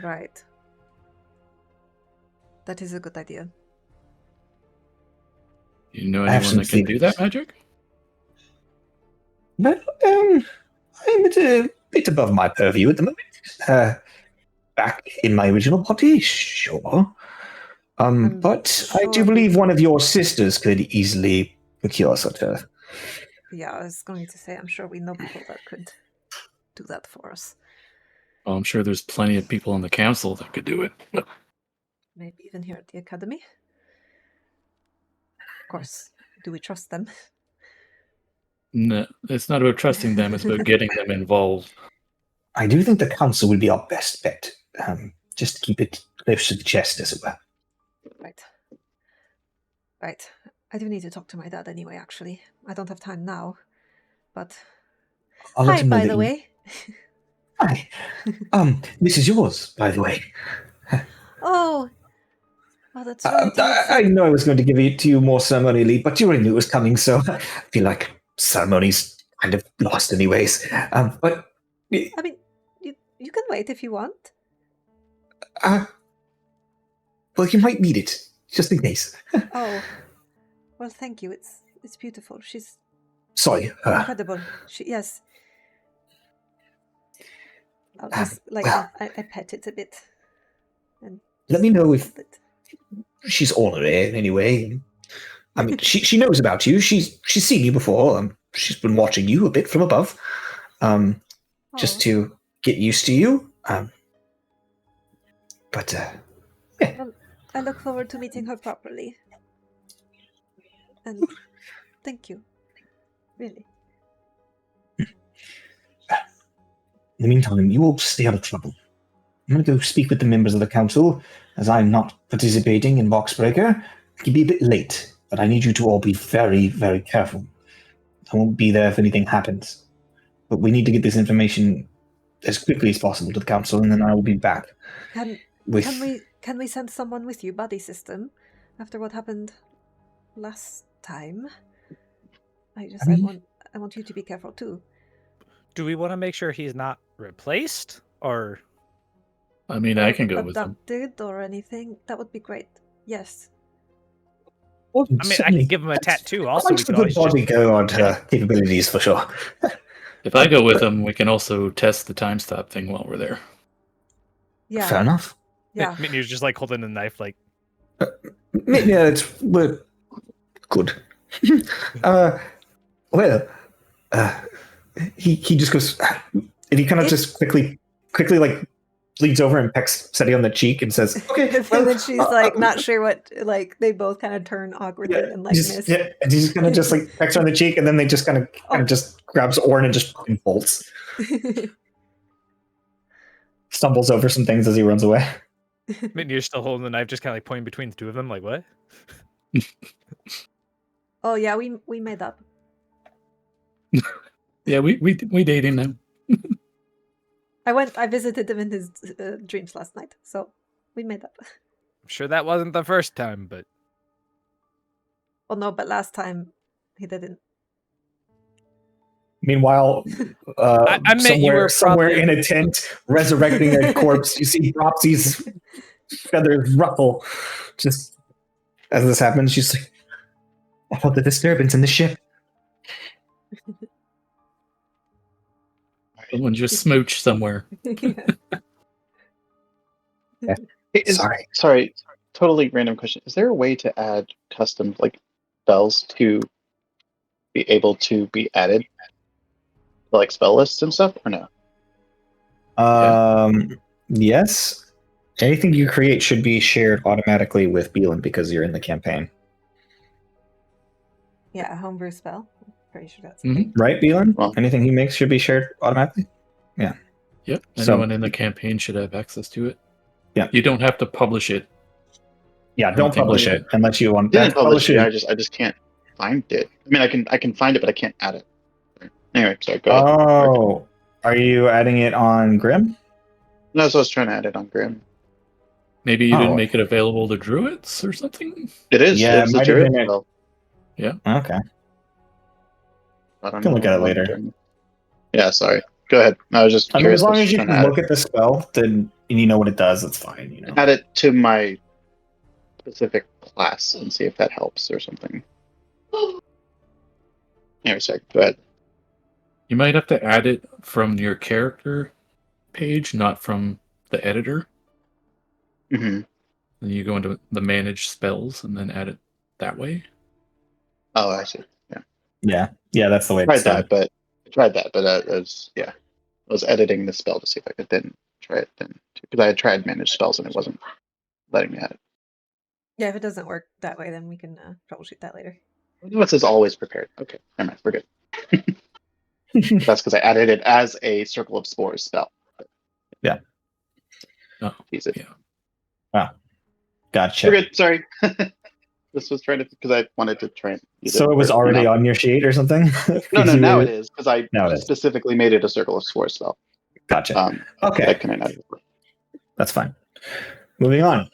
Right. That is a good idea. You know I have anyone some that can do that theories. magic? But, I'm at a bit above my purview at the moment. Back in my original body, sure. But I do sure believe we- one of your sisters could easily procure such a... Yeah, I was going to say, I'm sure we know people that could do that for us. Well, I'm sure there's plenty of people on the council that could do it. Maybe even here at the academy. Of course, do we trust them? No, it's not about trusting them, it's about getting them involved. I do think the council would be our best bet. Just to keep it close to the chest, as it were. Right. Right. I do need to talk to my dad anyway, actually. I don't have time now. But I'll let hi, him know by that the you- way. Hi. This is yours, by the way. Oh, that's right. you had I said- know I was going to give it to you more ceremonially, but you already knew it was coming, so I feel like ceremony's kind of lost anyways. But... I mean, you can wait if you want. Well, you might need it, just in case. Oh, well, thank you. It's beautiful. She's Sorry. incredible. Yes. I'll just well- I pet it a bit. And Let me know if hold it. she's ornery anyway. I mean, she knows about you. She's seen you before. She's been watching you a bit from above, just Oh, to get used to you. But well, I look forward to meeting her properly. And thank you. Really. in the meantime, you all stay out of trouble. I'm going to go speak with the members of the council, as I'm not participating in Boxbreaker. It can be a bit late, but I need you to all be very, very careful. I won't be there if anything happens. But we need to get this information as quickly as possible to the council, and then I will be back. Can we send someone with you, buddy system, after what happened last time? I want you to be careful too. Do we want to make sure he's not replaced, or I mean, I can go with them. Abducted or anything? That would be great. Yes. I mean, I can give him a tattoo. Also, we Quite can a good always bodyguard capabilities for sure. If I go with them, we can also test the time stop thing while we're there. Yeah. Fair enough. Yeah. Minnie's just like holding the knife, like Yeah, we're good. He just goes, and he kind of just quickly like leans over and pecks Seti on the cheek and says, "Okay." And then she's like not sure what. Like they both kind of turn awkwardly and like miss. Yeah, and he's kind of just like pecks her on the cheek, and then they just kind of just grabs Orin and just fucking bolts, stumbles over some things as he runs away. Minnie's still holding the knife, just kind of like pointing between the two of them, like what? Oh yeah, we made up. Yeah, we dating now. I visited him in his dreams last night, so we made up. I'm sure that wasn't the first time, but Well, no, but last time he didn't. Meanwhile, I meant you were somewhere probably- in a tent, resurrecting a corpse, you see Dropsy's feathers ruffle. Just as this happens, she's like, "I felt the disturbance in the ship." Someone just smooch somewhere. Hey, Sorry, totally random question. Is there a way to add custom like spells to be able to be added to like spell lists and stuff, or no? Yes. Anything you create should be shared automatically with Beelan because you're in the campaign. Yeah, a homebrew spell. I'm pretty sure that's Right, Beelan? Well- Anything he makes should be shared automatically? Yeah. Yep. So- Anyone in the campaign should have access to it. Yeah. You don't have to publish it. Yeah, don't Anything publish like it unless you want Didn't to publish it. I just can't find it. I mean, I can find it, but I can't add it. Anyway, sorry. Go ahead. Oh, are you adding it on Grim? No, so I was trying to add it on Grim. Maybe you didn't Oh. make it available to druids or something? It is. Yeah, it's it a might have druid been spell. Okay. I don't Can know look at it what I'm later. doing. Yeah, sorry. Go ahead. I was just I mean, curious. as long I was as you trying to can add look at the spell, then and you know what it does, it's fine. You know. add it to my specific class and see if that helps or something. Anyway, sorry. Go ahead. You might have to add it from your character page, not from the editor. Mm-hmm. And you go into the manage spells and then add it that way. Oh, I see. Yeah. Yeah, that's the way I it's done. tried that, but I was editing the spell to see if I could then try it then because I had tried manage spells and it wasn't letting me add it. Yeah, if it doesn't work that way, then we can troubleshoot that later. No, it says always prepared. Okay, never mind. We're good. That's because I added it as a Circle of Spores spell. Yeah. Oh, Tease it. yeah. Gotcha. We're good. Sorry. This was trying to because I wanted to try and use So it was or already not. on your sheet or something? No, You now were- it is because I Now it is. specifically made it a Circle of Spores spell. Gotcha. Okay. That can I not? That's fine. Moving on.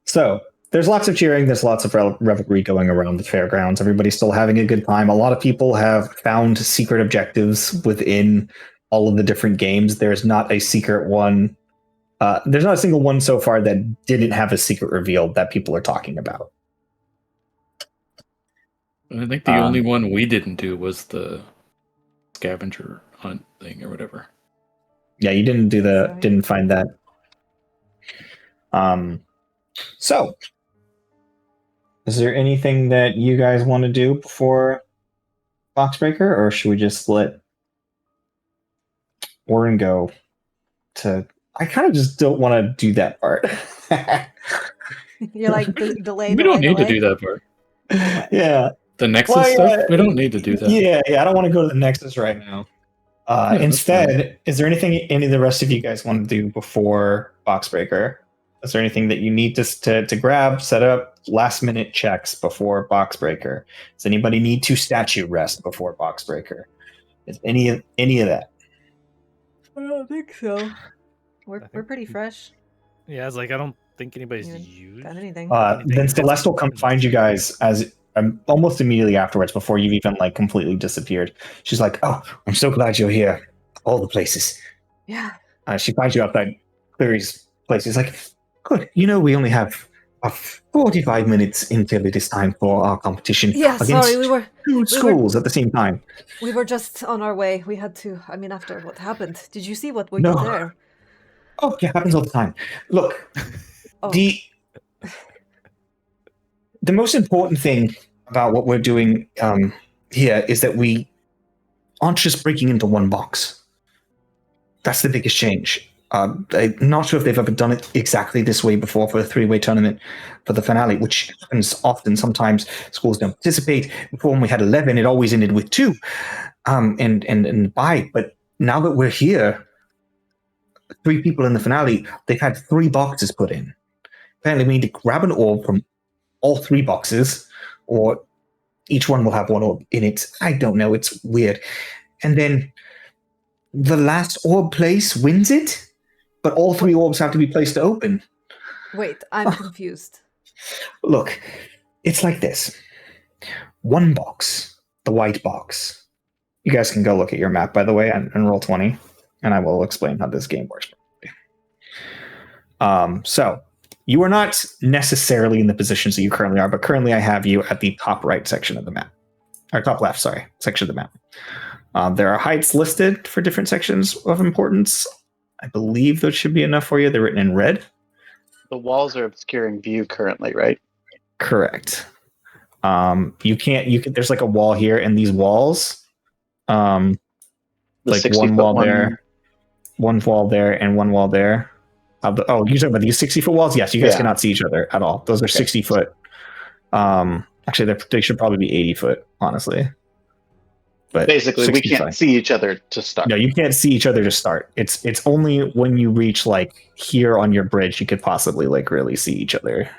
So there's lots of cheering. There's lots of revelry going around the fairgrounds. Everybody's still having a good time. A lot of people have found secret objectives within all of the different games. There's not a secret one. There's not a single one so far that didn't have a secret reveal that people are talking about. I think the only one we didn't do was the scavenger hunt thing or whatever. Yeah, you didn't do Sorry. didn't find that. So is there anything that you guys want to do before Boxbreaker, or should we just let Warren go to I kind of just don't want to do that part. You're like delay. We don't need to do that part. Yeah. The Nexus Well, stuff, yeah. we don't need to do that. Yeah, I don't want to go to the Nexus right now. that's Instead, is there anything any of the rest of you guys want to do before Boxbreaker? Is there anything that you need to grab, set up, last minute checks before Boxbreaker? Does anybody need to statue rest before Boxbreaker? Is any of that? I don't think so. We're think pretty fresh. Yeah, it's like I don't think anybody's Even used. Done anything? Then Celeste will come find you guys as almost immediately afterwards, before you've even like completely disappeared. She's like, "Oh, I'm so glad you're here. All the places." Yeah. She finds you outside Clary's place. He's like, "Good. You know, we only have 45 minutes until it is time for our competition Yeah. against Sorry, we were two schools at the same time." just on our way. We had to. I mean, after what happened, did you see what we No. did there? Oh, yeah, happens all the time. Look, Oh. the most important thing about what we're doing here is that we aren't just breaking into one box. That's the biggest change. I'm not sure if they've ever done it exactly this way before for a three-way tournament for the finale, which happens often. Sometimes schools don't participate. Before, when we had 11, it always ended with 2 and bye. But now that we're here, 3 people in the finale, they've had 3 boxes put in. Apparently, we need to grab an orb from all 3 boxes, or each one will have 1 orb in it. I don't know. It's weird. And then the last orb place wins it, but all 3 orbs have to be placed to open. Wait, I'm confused. Look, it's like this. 1 box, the white box. You guys can go look at your map, by the way, and roll 20, and I will explain how this game works. So, you are not necessarily in the positions that you currently are, but currently I have you at the top right section of the map. Or top left, sorry, section of the map. There are heights listed for different sections of importance. I believe those should be enough for you. They're written in red. The walls are obscuring view currently, right? Correct. You can there's like a wall here, and these walls, The like 60 one foot wall one. there, one wall there, and one wall there. You're talking about these 60-foot walls? Yes, you guys cannot see each other at all. Those are 60 foot. Actually, they should probably be 80 foot, honestly. But basically, we can't see each other to start. No, you can't see each other to start. It's only when you reach like here on your bridge you could possibly like really see each other.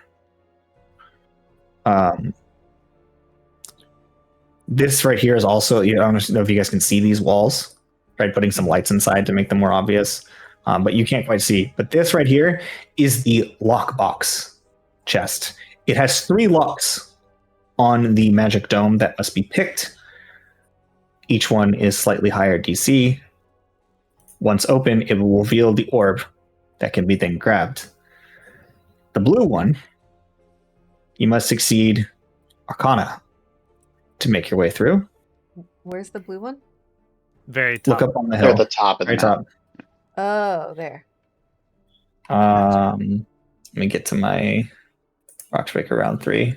This right here is also, I don't know if you guys can see these walls. Tried putting some lights inside to make them more obvious, but you can't quite see. But this right here is the lockbox chest. It has 3 locks on the magic dome that must be picked. Each one is slightly higher DC. Once open, it will reveal the orb that can be then grabbed. The blue one, you must succeed Arcana to make your way through. Where's the blue one? Very top. Look up on the They're hill. at the top of the Very top. Oh, there. Let me get to my Rocksbreaker round 3.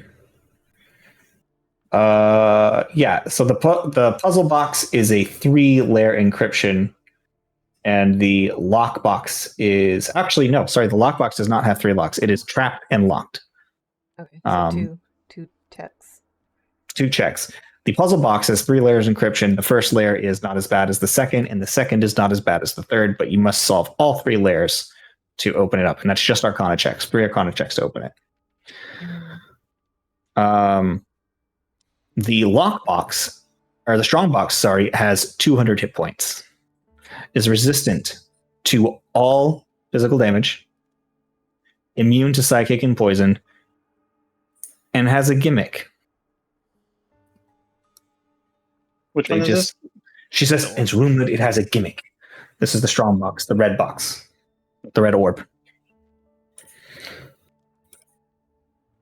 So the puzzle box is a 3-layer encryption, and the lockbox is the lockbox does not have 3 locks. It is trapped and locked. Okay, so two checks. 2 checks. The puzzle box has 3 layers encryption. The first layer is not as bad as the second, and the second is not as bad as the third, but you must solve all 3 layers to open it up, and that's just Arcana checks. 3 Arcana checks to open it. The lockbox, or the strongbox, has 200 hit points. Is resistant to all physical damage, immune to psychic and poison, and has a gimmick. Which one is this? She says it's rumored it has a gimmick. This is the strong box, the red box, the red orb.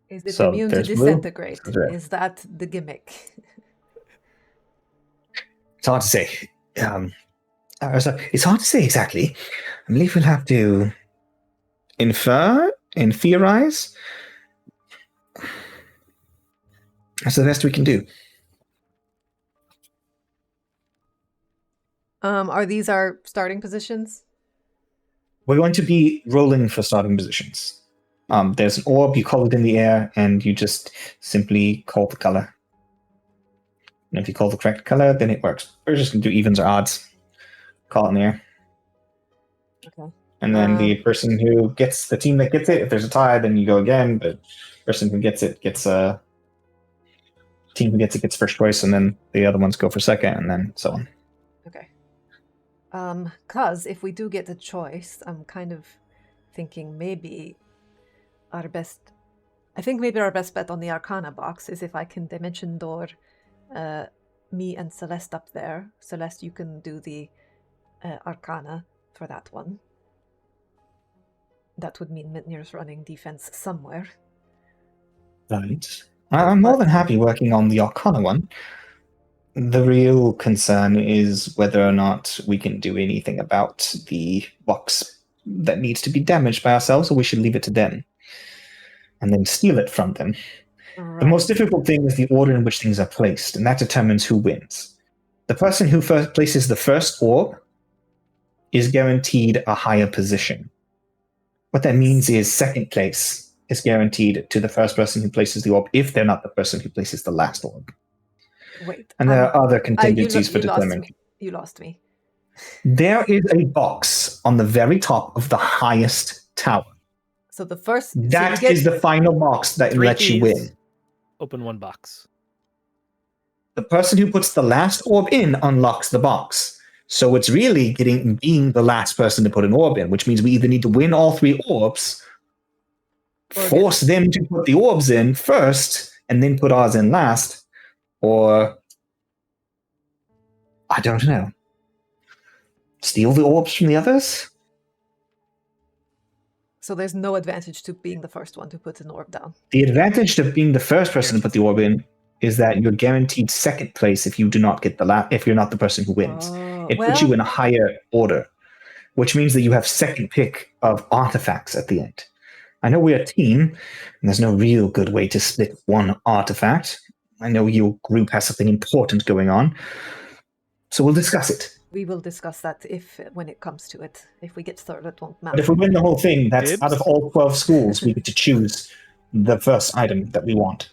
Is it immune to disintegrate? Is that the gimmick? It's hard to say. It's hard to say exactly. I believe we'll have to infer and theorize. That's the best we can do. Are these our starting positions? We're going to be rolling for starting positions. There's an orb, you call it in the air, and you just simply call the color. And if you call the correct color, then it works. We're just going to do evens or odds. Call it in the air. Okay. And then the person who gets, the team that gets it, if there's a tie, then you go again. But person who gets it gets team who gets it gets first choice, and then the other ones go for second, and then so on. Okay. Cause if we do get a choice, I'm kind of thinking maybe our best bet on the Arcana box is if I can dimension door me and Celeste up there. Celeste, you can do the Arcana for that one. That would mean Mitnir's running defense somewhere. Right. I'm more than happy working on the Arcana one. The real concern is whether or not we can do anything about the box that needs to be damaged by ourselves, or we should leave it to them and then steal it from them. Right. The most difficult thing is the order in which things are placed, and that determines who wins. The person who first places the first orb is guaranteed a higher position. What that means is second place is guaranteed to the first person who places the orb if they're not the person who places the last orb. Wait. And there are other contingencies for determining. You lost me. There is a box on the very top of the highest tower. So the first... That is the final box that lets you win. Open one box. The person who puts the last orb in unlocks the box. So it's really being the last person to put an orb in, which means we either need to win all 3 orbs, force them to put the orbs in first, and then put ours in last, or I don't know. Steal the orbs from the others? So there's no advantage to being the first one to put an orb down. The advantage to being the first person to put the orb in is that you're guaranteed second place if you do not get if you're not the person who wins. It puts you in a higher order, which means that you have second pick of artifacts at the end. I know we're a team, and there's no real good way to split one artifact. I know your group has something important going on, so we'll discuss it. We will discuss that when it comes to it. If we get third, it won't matter. But if we win the whole thing, that's Dibs? out of all 12 schools, we get to choose the first item that we want.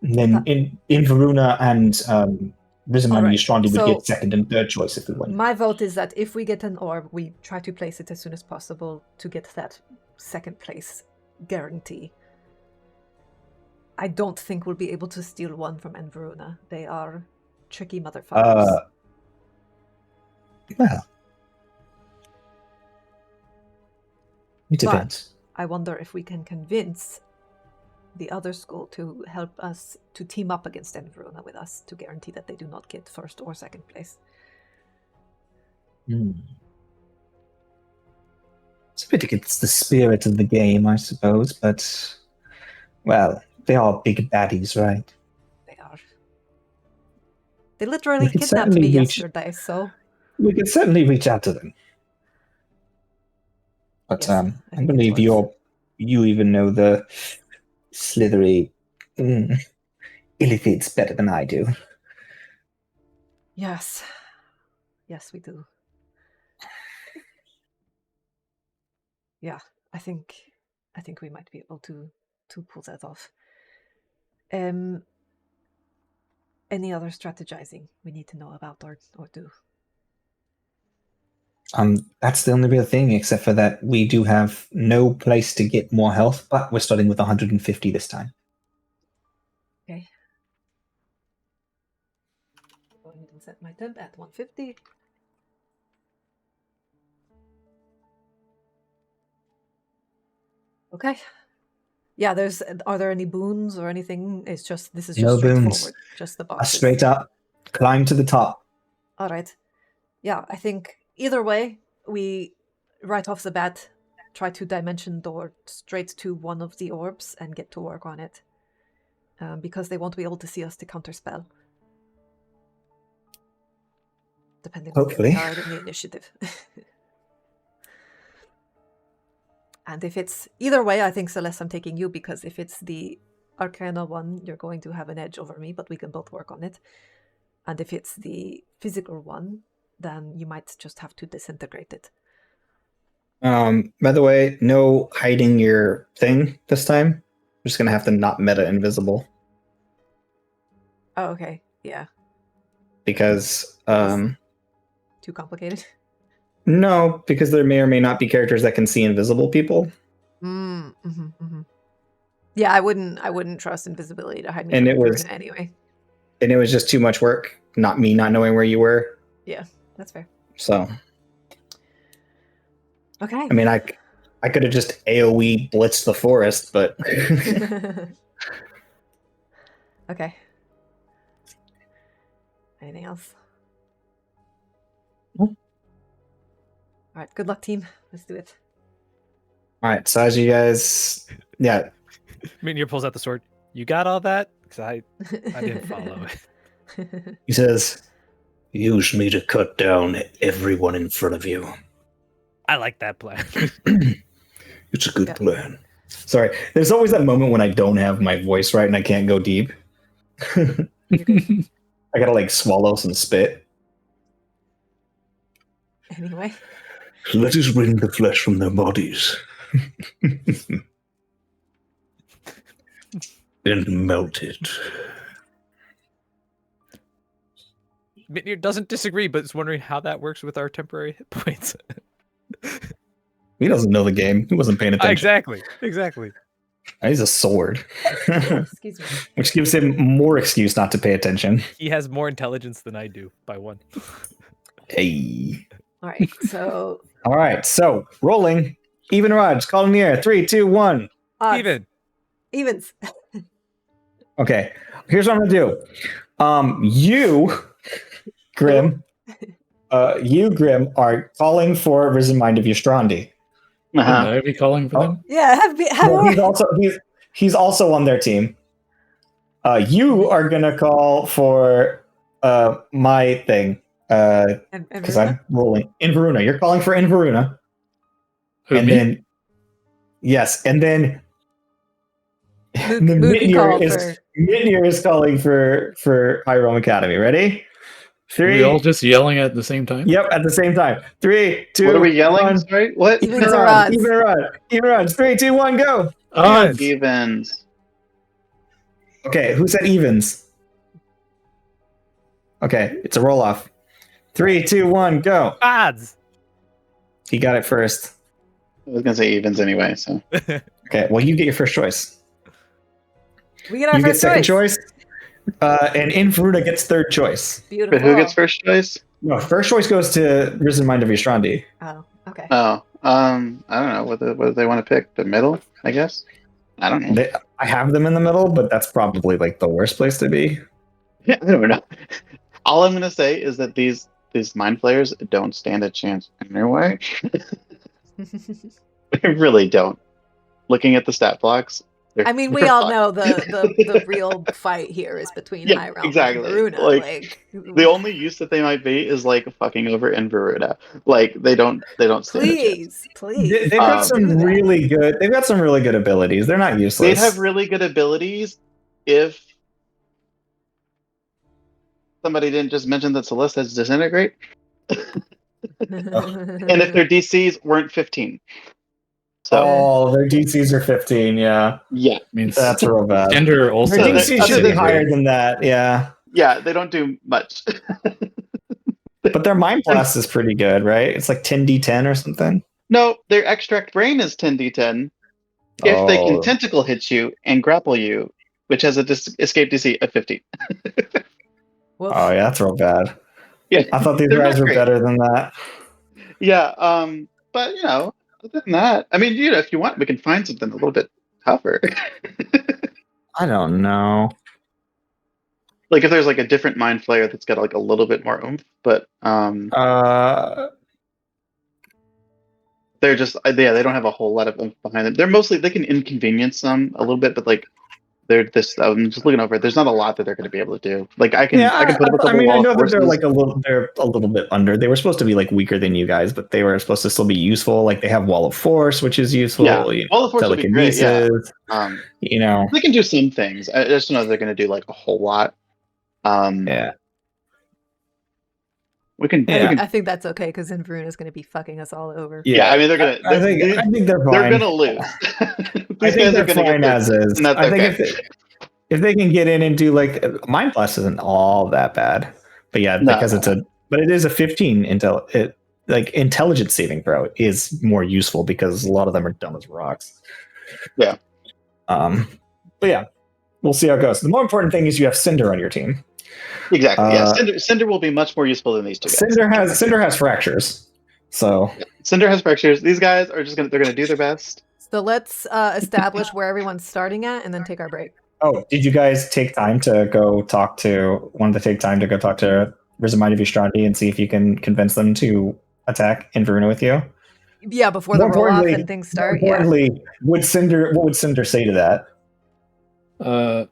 And then in Varuna and Rizamani Alright, Ystrandi would so get second and third choice if we win. my vote is that if we get an orb, we try to place it as soon as possible to get that second place guarantee. I don't think we'll be able to steal one from Enveruna. They are tricky motherfuckers. Well, it depends. I wonder if we can convince the other school to help us to team up against Enveruna with us to guarantee that they do not get first or second place. It's a bit against the spirit of the game, I suppose, but, well, they are big baddies, right? They are. They literally could kidnapped me certainly reach- yesterday, so... We could certainly reach out to them. But Yes, I I think believe it was. you even know the slithery illithids better than I do. Yes. Yes, we do. Yeah, I think we might be able to pull that off. Any other strategizing we need to know about or do? That's the only real thing, except for that we do have no place to get more health, but we're starting with 150 this time. Okay. Go ahead and set my temp at 150. Okay. Yeah, are there any boons or anything? This is just No straightforward. boons. Just the boxes. Straight up, climb to the top. All right. Yeah, I think either way, we right off the bat try to dimension door straight to one of the orbs and get to work on it. Because they won't be able to see us to counterspell. Depending on where we are in the initiative. And if it's either way, I think Celeste, I'm taking you, because if it's the Arcana one, you're going to have an edge over me, but we can both work on it. And if it's the physical one, then you might just have to disintegrate it. By the way, no hiding your thing this time. We're just gonna have to not meta invisible. Oh, okay. Yeah. Because Too complicated? no, because there may or may not be characters that can see invisible people. Yeah, I wouldn't trust invisibility to hide me And from it was anyway. And it was just too much work. Not me not knowing where you were. Yeah, that's fair. So Okay. I mean, I could have just AoE blitzed the forest, but Okay. Anything else? Nope. All right. Good luck, team. Let's do it. all right. So as you guys, yeah, Minior pulls out the sword. You got all that? Because I didn't follow it. he says, "Use me to cut down everyone in front of you." I like that plan. It's a good plan. Sorry, there's always that moment when I don't have my voice right and I can't go deep. I gotta like swallow some spit. Anyway. Let us bring the flesh from their bodies and melt it. Minior doesn't disagree, but is wondering how that works with our temporary hit points. He doesn't know the game. He wasn't paying attention. Exactly. He's a sword. Excuse me. Which gives him more excuse not to pay attention. He has more intelligence than I do by one. Hey. All right. So. All right. So rolling. Even odds. Call in the air. 3, 2, 1. Even. Evens. Okay. Here's what I'm gonna do. You, Grim, are calling for Risen Mind of Ystrandi. Would I be calling for them? Yeah. Well, he's also on their team. You are gonna call for my thing. Because I'm rolling. Inveruna. You're calling for Inveruna. Who, and me? then Yes, and then Mook the called Mitnir is calling for High Rome Academy. Ready? Are we all 3. just yelling at the same time? Yep, at the same time. 3, 2, What are we yelling? 1. Sorry, what? Evens Even or odds. odds? Even or odds. Even or odds. 3, 2, 1, go. Odds. Evens. Okay, who said evens? Okay, it's a roll off. 3, 2, 1, go. Odds. He got it first. I was gonna say evens anyway. So Okay, well, you get your first choice. We get our You get first second choice. And Inveruna gets third choice. Beautiful. but who gets first choice? No, first choice goes to Risen Mind of Ystrandi. Oh, okay. Oh, I don't know. What do they want to pick? The middle, I guess. I don't know. I have them in the middle, but that's probably like the worst place to be. Yeah, I don't know. All I'm gonna say is that these mind flayers don't stand a chance anyway. They really don't. Looking at the stat blocks, I mean, we all know the real fight here is between High Realm exactly. and Varuna. Like the only use that they might be is like fucking over in Varuna. Like they don't stand a chance. please. They've got some really good. They've got some really good abilities. They're not useless. They'd have really good abilities if somebody didn't just mention that Celeste has disintegrate, and if their DCs weren't 15. So their DCs are 15. Yeah, yeah, I mean, that's real bad. Cinder also. Their So DCs should be higher than that. Yeah, yeah, they don't do much. but their Mind Blast is pretty good, right? It's like 10d10 or something. No, their Extract Brain is 10d10 if they can tentacle hit you and grapple you, which has a escape DC of 15. Oh yeah, that's real bad. Yeah, I thought these guys were better than that. Yeah, but you know, other than that, I mean, you know, if you want, we can find something a little bit tougher. I don't know. Like if there's like a different mind flayer that's got like a little bit more oomph, but they're just they don't have a whole lot of oomph behind them. They're mostly they can inconvenience them a little bit, but like they're this. I'm just looking over it. There's not a lot that they're going to be able to do. Like I can put up a couple. I mean, I know that they're like they're a little bit under. They were supposed to be like weaker than you guys, but they were supposed to still be useful. Like they have Wall of Force, which is useful. Yeah, Wall of Force would be great. Yeah, you know, they can do some things. I just don't know if they're going to do like a whole lot. Yeah. We can. I think that's okay because Inveruna is going to be fucking us all over. Yeah, I mean they're gonna. I think they're fine. They're gonna lose. I think they're fine as is. I think if they can get in and do like Mind Blast isn't all that bad, but yeah, because it is a 15 intelligence saving throw is more useful because a lot of them are dumb as rocks. Yeah. But yeah, we'll see how it goes. The more important thing is you have Cinder on your team. Exactly. Yeah, Cinder will be much more useful than these two guys. Cinder has fractures, so Cinder has fractures. These guys are just they're gonna do their best. So let's establish where everyone's starting at, and then take our break. Oh, did you guys take time to go talk to Risen Mind of Ystrandi and see if you can convince them to attack Inveruna with you? Yeah, before the roll off and things start. Importantly, what would Cinder say to that?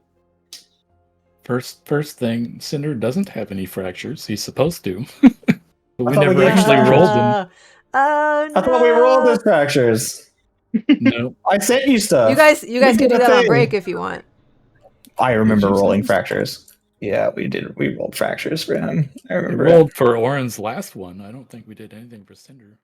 First thing, Cinder doesn't have any fractures. He's supposed to. But we never actually rolled them. Oh no! I thought we rolled his fractures. No, I sent you stuff. You guys can do that on break if you want. I remember rolling fractures. Yeah, we did. We rolled fractures for him. I remember. We rolled for Oren's last one. I don't think we did anything for Cinder.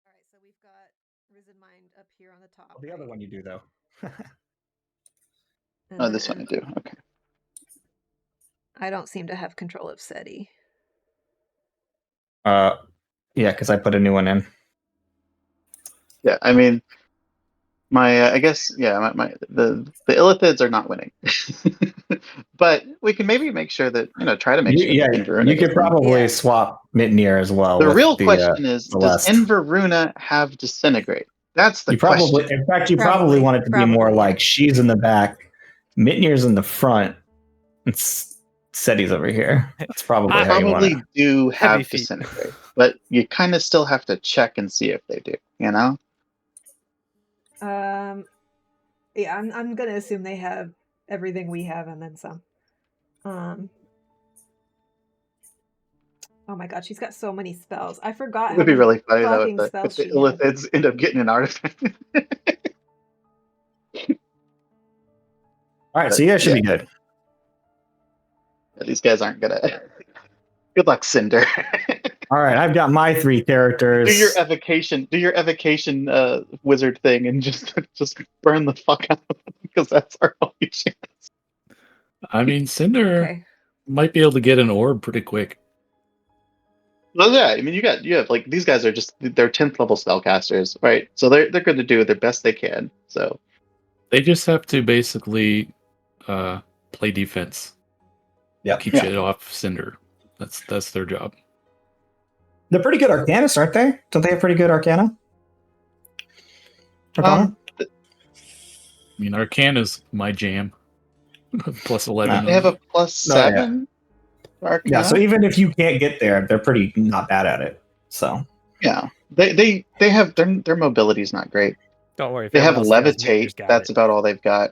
All right, so we've got Risen Mind up here on the top. The other one you do though. Oh, this one I do. Okay. I don't seem to have control of SETI. Yeah, because I put a new one in. Yeah, I mean, I guess the Illithids are not winning, but we can maybe make sure that try to make sure. You could probably swap Mitnir as well. The real question is, does Inveruna have disintegrate? That's the question. In fact, you probably want it to be more like she's in the back, Mitnir's in the front, and SETI's over here. That's probably how you want it. Do have disintegrate, but you kind of still have to check and see if they do. Yeah, I'm gonna assume they have everything we have and then some. Oh my god, she's got so many spells. I forgot It how would be many really funny though fucking if spells the she had. illithids end up getting an artifact. All right, so you guys should be good. These guys aren't gonna. Good luck, Cinder. All right, I've got my 3 characters. Do your evocation wizard thing and just burn the fuck out of them because that's our only chance. I mean, Cinder Okay. might be able to get an orb pretty quick. Well, yeah, I mean, you have like these guys are just they're 10th level spellcasters, right? So they're going to do their best they can. So They just have to basically play defense. Yep. Keep shit off Cinder. That's their job. They're pretty good Arcanists, aren't they? Don't they have pretty good Arcana? Arcana? I mean, Arcana is my jam. Plus 11. they have a +7. Yeah, so even if you can't get there, they're pretty not bad at it. So yeah, they have their mobility is not great. Don't worry. If They have everyone else does, Ninja's levitate. got That's it. about all they've got.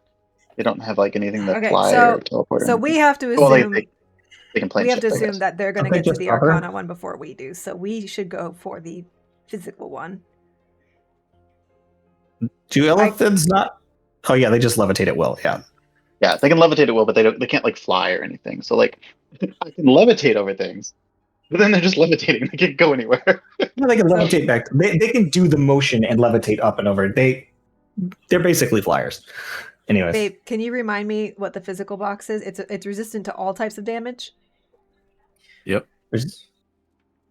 They don't have like anything that Okay, fly so- or teleport. or So we anything. have to Well, assume they can play. we have to shift, I assume guess. that they're going to Okay, get to just the cover. Arcana one before we do. So we should go for the physical one. do illithids not? Oh yeah, they just levitate at will. Yeah, Yeah, they can levitate at will, but they can't like fly or anything. So like, I can levitate over things, but then they're just levitating. They can't go anywhere. no, they can levitate back. They can do the motion and levitate up and over. They're basically flyers. Anyways, Babe, can you remind me what the physical box is? It's resistant to all types of damage. Yep.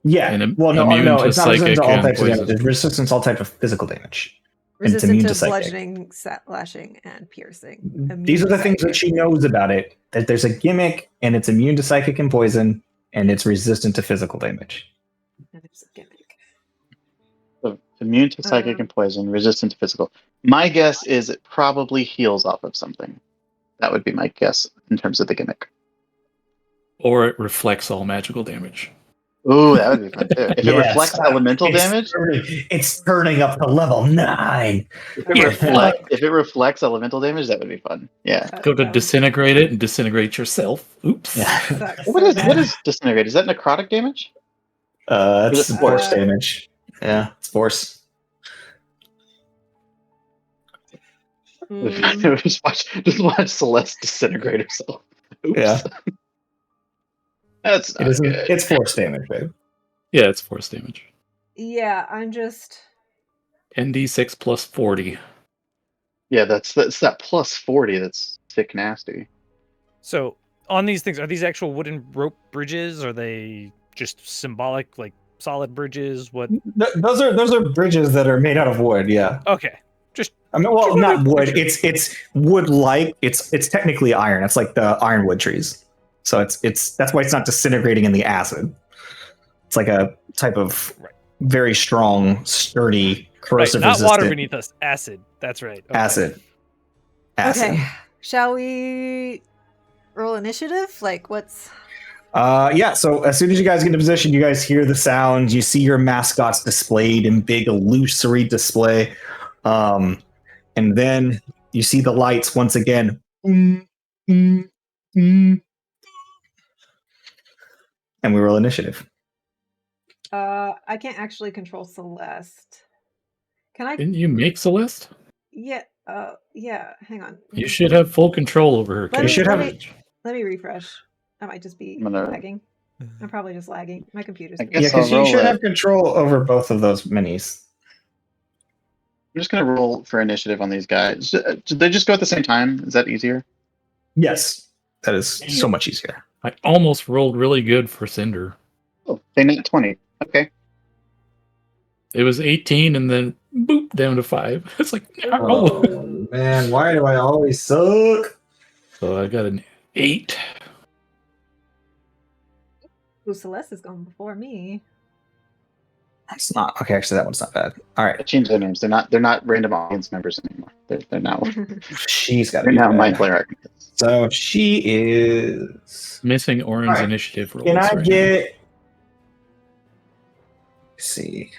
yeah. And Well, no, immune to it's not resistant to all psychic types of and damage. It's resistant to all types of physical damage. And it's Resistant immune to to psychic. bludgeoning, slashing, and piercing. Immune These are to the things that psychic. she knows about it. That there's a gimmick, and it's immune to psychic and poison, and it's resistant to physical damage. And it's a gimmick. So, immune to psychic and poison, resistant to physical. My guess is it probably heals off of something. That would be my guess in terms of the gimmick. Or it reflects all magical damage. Ooh, that would be fun too. If it Yes. reflects elemental damage, It's turning up to level 9. if it reflects elemental damage, that would be fun. Yeah. Go to disintegrate it and disintegrate yourself. Oops. Sucks What so is bad. disintegrate? Is that necrotic damage? It's Is it force force? damage. Yeah, it's force. Mm, just watch Celeste disintegrate herself. Oops. Yeah. That's It not isn't. good. It's force damage, babe. Yeah, it's force damage. yeah, I'm just. ND6 plus 40. Yeah, that's that +40. That's sick nasty. So on these things, are these actual wooden rope bridges? Are they just symbolic, like solid bridges? What? Those are bridges that are made out of wood. Yeah. Okay, just I mean, well, Just not wanted to wood. make sure. It's wood like. It's technically iron. It's like the ironwood trees. So it's that's why it's not disintegrating in the acid. It's like a type of Right. very strong, sturdy, right, corrosive not resistant water beneath us. Acid. That's right. Okay. acid. Okay. Shall we roll initiative? Like, what's. Yeah, so as soon as you guys get into position, you guys hear the sound. You see your mascots displayed in big illusory display. And then you see the lights once again. And we roll initiative. I can't actually control Celeste. Can I? Didn't you make Celeste? Yeah. Yeah. Hang on. You should have full control over her. Let me- should have- Let me refresh. I might just be I'm gonna- lagging. I'm probably just lagging. My computer's. I doing guess Yeah, it. because I'll you roll should it. have control over both of those minis. I'm just gonna roll for initiative on these guys. Did they just go at the same time? Is that easier? Yes, that is so much easier. I almost rolled really good for Cinder. Oh, they net 20. Okay. It was 18 and then boop down to 5. It's like, no. Oh, man, why do I always suck? So I got an 8. Ooh, Celeste is going before me. That's not okay. Actually, that one's not bad. All I right, changed their names. They're not random audience members anymore. They're now she's got they're to be now bad. Mind Flayer Architects. So she is. Missing Oran's All right. initiative rolls. Can I right now. get? Let's see.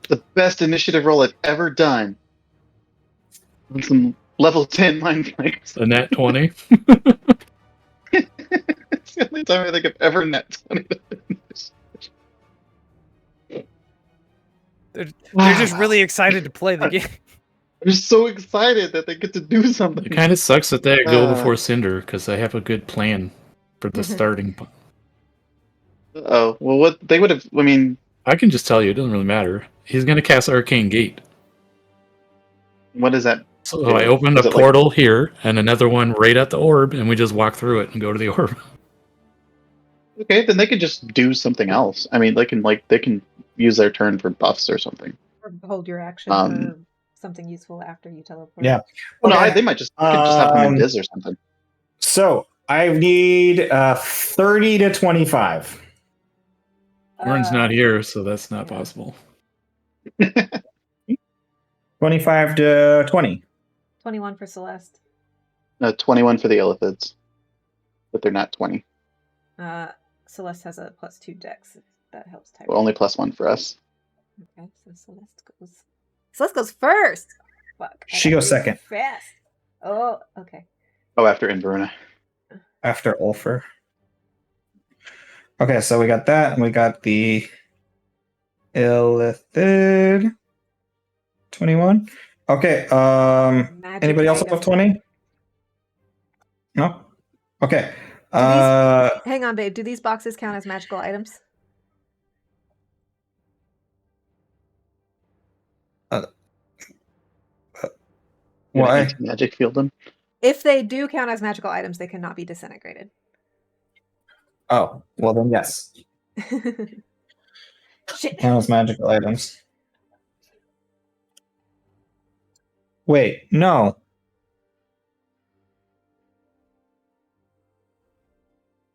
The best initiative roll I've ever done. With some level 10 Mind Flayers. a nat 20? It's the only time I think I've ever net 20. They're just really excited to play the game. I'm so excited that they get to do something. It kind of sucks that they go before Cinder because I have a good plan for the starting. Oh, well, what they would have, I mean... I can just tell you, it doesn't really matter. He's going to cast Arcane Gate. What is that? So I opened a portal here and another one right at the orb, and we just walk through it and go to the orb. Okay, then they could just do something else. I mean, they can use their turn for buffs or something. Or hold your action for something useful after you teleport. Yeah. Well, no, they might just could just have them in Diz or something. So I need 30 to 25. Warren's not here, so that's not possible. 25 to 20. 21 for Celeste. No, 21 for the Illithids. But they're not 20. Celeste has a +2 dex, if that helps. Type. Well, only +1 for us. Okay, so Celeste goes first. Fuck. She goes second. Fast. Oh, okay. Oh, after Inverna. After Ulfer. Okay, so we got that, and we got the Illithid. 21. Okay, anybody else above 20? No? Okay. Hang on, babe. Do these boxes count as magical items? Why? Magic field them. If they do count as magical items, they cannot be disintegrated. Oh, well then yes. Shit. Count as magical items. Wait, no.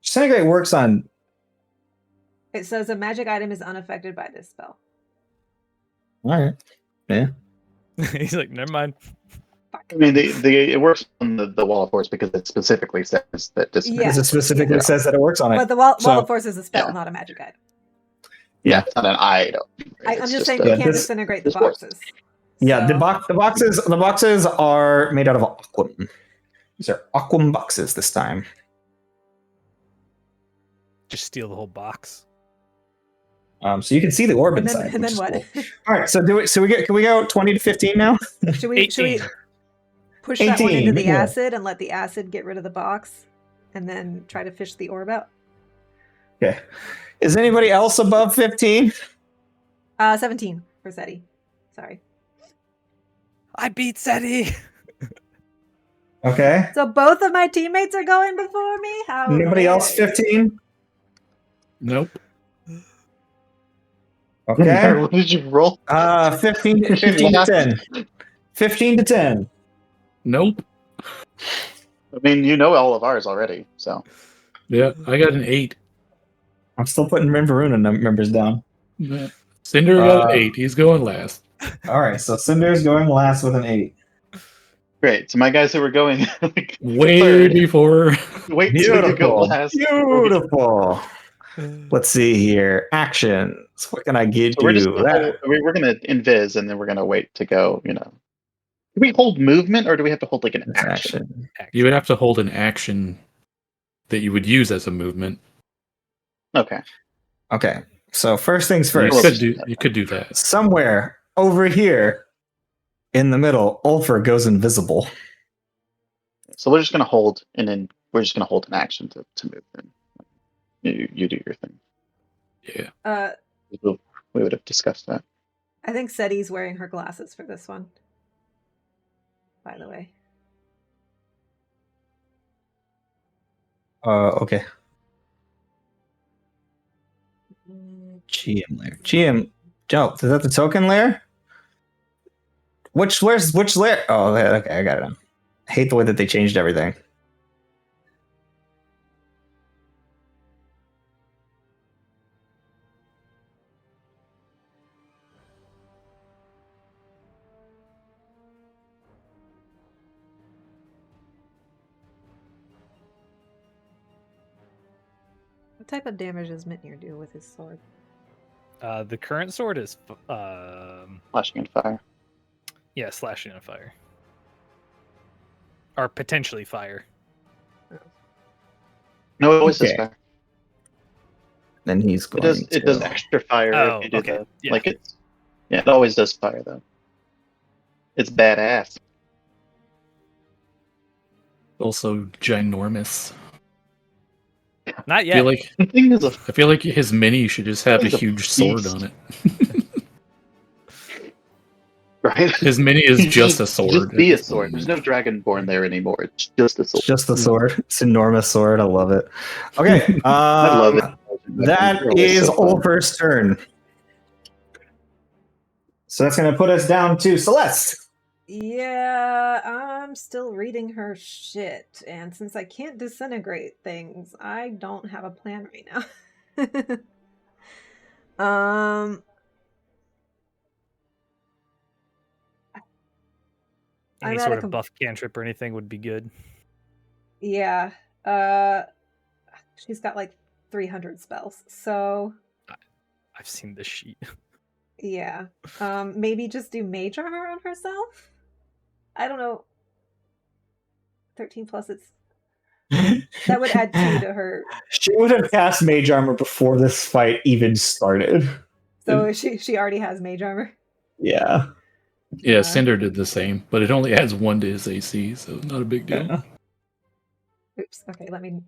Disintegrate works on... It says a magic item is unaffected by this spell. Alright. Yeah. He's like, never mind. I mean, it works on the Wall of Force because it specifically says that disintegrate. Yeah. Because it specifically says that it works on it. But the wall of Force is a spell, not a magic item. Yeah, it's not an item. I'm just saying you can't disintegrate the boxes. Yeah, so... the boxes are made out of aquam. These are aquam boxes this time. Just steal the whole box. So you can see the orb inside. And then what? Cool. All right, so can we go 20 to 15 now? Should we push 18, that one into the acid and let the acid get rid of the box, and then try to fish the orb out? Okay. Is anybody else above 15? 17 for Seti. Sorry. I beat Seti. Okay. So both of my teammates are going before me? How Anybody else 15? Nope. Okay. What did you roll? 15 to 10. 15 to 10. Nope. I mean, you know all of ours already, so. Yeah, I got an 8. I'm still putting Rinvaruna members down. Yeah. Cinder got an 8. He's going last. All right, so Cinder's going last with an 8. Great. So my guys who were going way third. Before. Wait till you go last. Beautiful. Let's see here. Actions. What can I give so you? We're going to invis, and then we're going to wait to go, Do we hold movement, or do we have to hold like an action? You would have to hold an action that you would use as a movement. Okay. Okay. So first things first. You could do that. Somewhere over here in the middle, Ulfer goes invisible. So we're just going to hold, and then we're just going to hold an action to move. Then you do your thing. Yeah. We would have discussed that. I think Seti's wearing her glasses for this one. By the way. Okay. GM layer. GM. Oh, is that the token layer? Which layer? Oh, okay, I got it. I hate the way that they changed everything. What type of damage does Mitnir do with his sword? The current sword is Slashing and fire. Yeah, slashing and fire. Or potentially fire. No, it always says fire. Then he's going It does extra fire if you do okay. that. Yeah. Like it's Yeah, it always does fire though. It's badass. Also ginormous. Not I yet. feel like The thing is, I feel like his mini should just have a He's a huge sword beast. on it. right? His mini is You just a should sword. just at be a this sword. point. There's no dragonborn there anymore. It's just a It's sword. just the sword. It's an enormous sword. I love it. Okay. I love it. That They're always is so fun. Ulfer's turn. So that's going to put us down to Celeste. Yeah, I'm still reading her shit, and since I can't disintegrate things, I don't have a plan right now. Any I'm sort at a of buff cantrip or anything would be good. Yeah. She's got like 300 spells, so I've seen this sheet. yeah. Maybe just do Mage Armor on herself? I don't know. 13 plus, it's that would add 2 to her. She would have cast Mage Armor before this fight even started. So she already has Mage Armor. Yeah. Yeah, Cinder did the same, but it only adds 1 to his AC, so not a big deal. Yeah. Oops. Okay, let me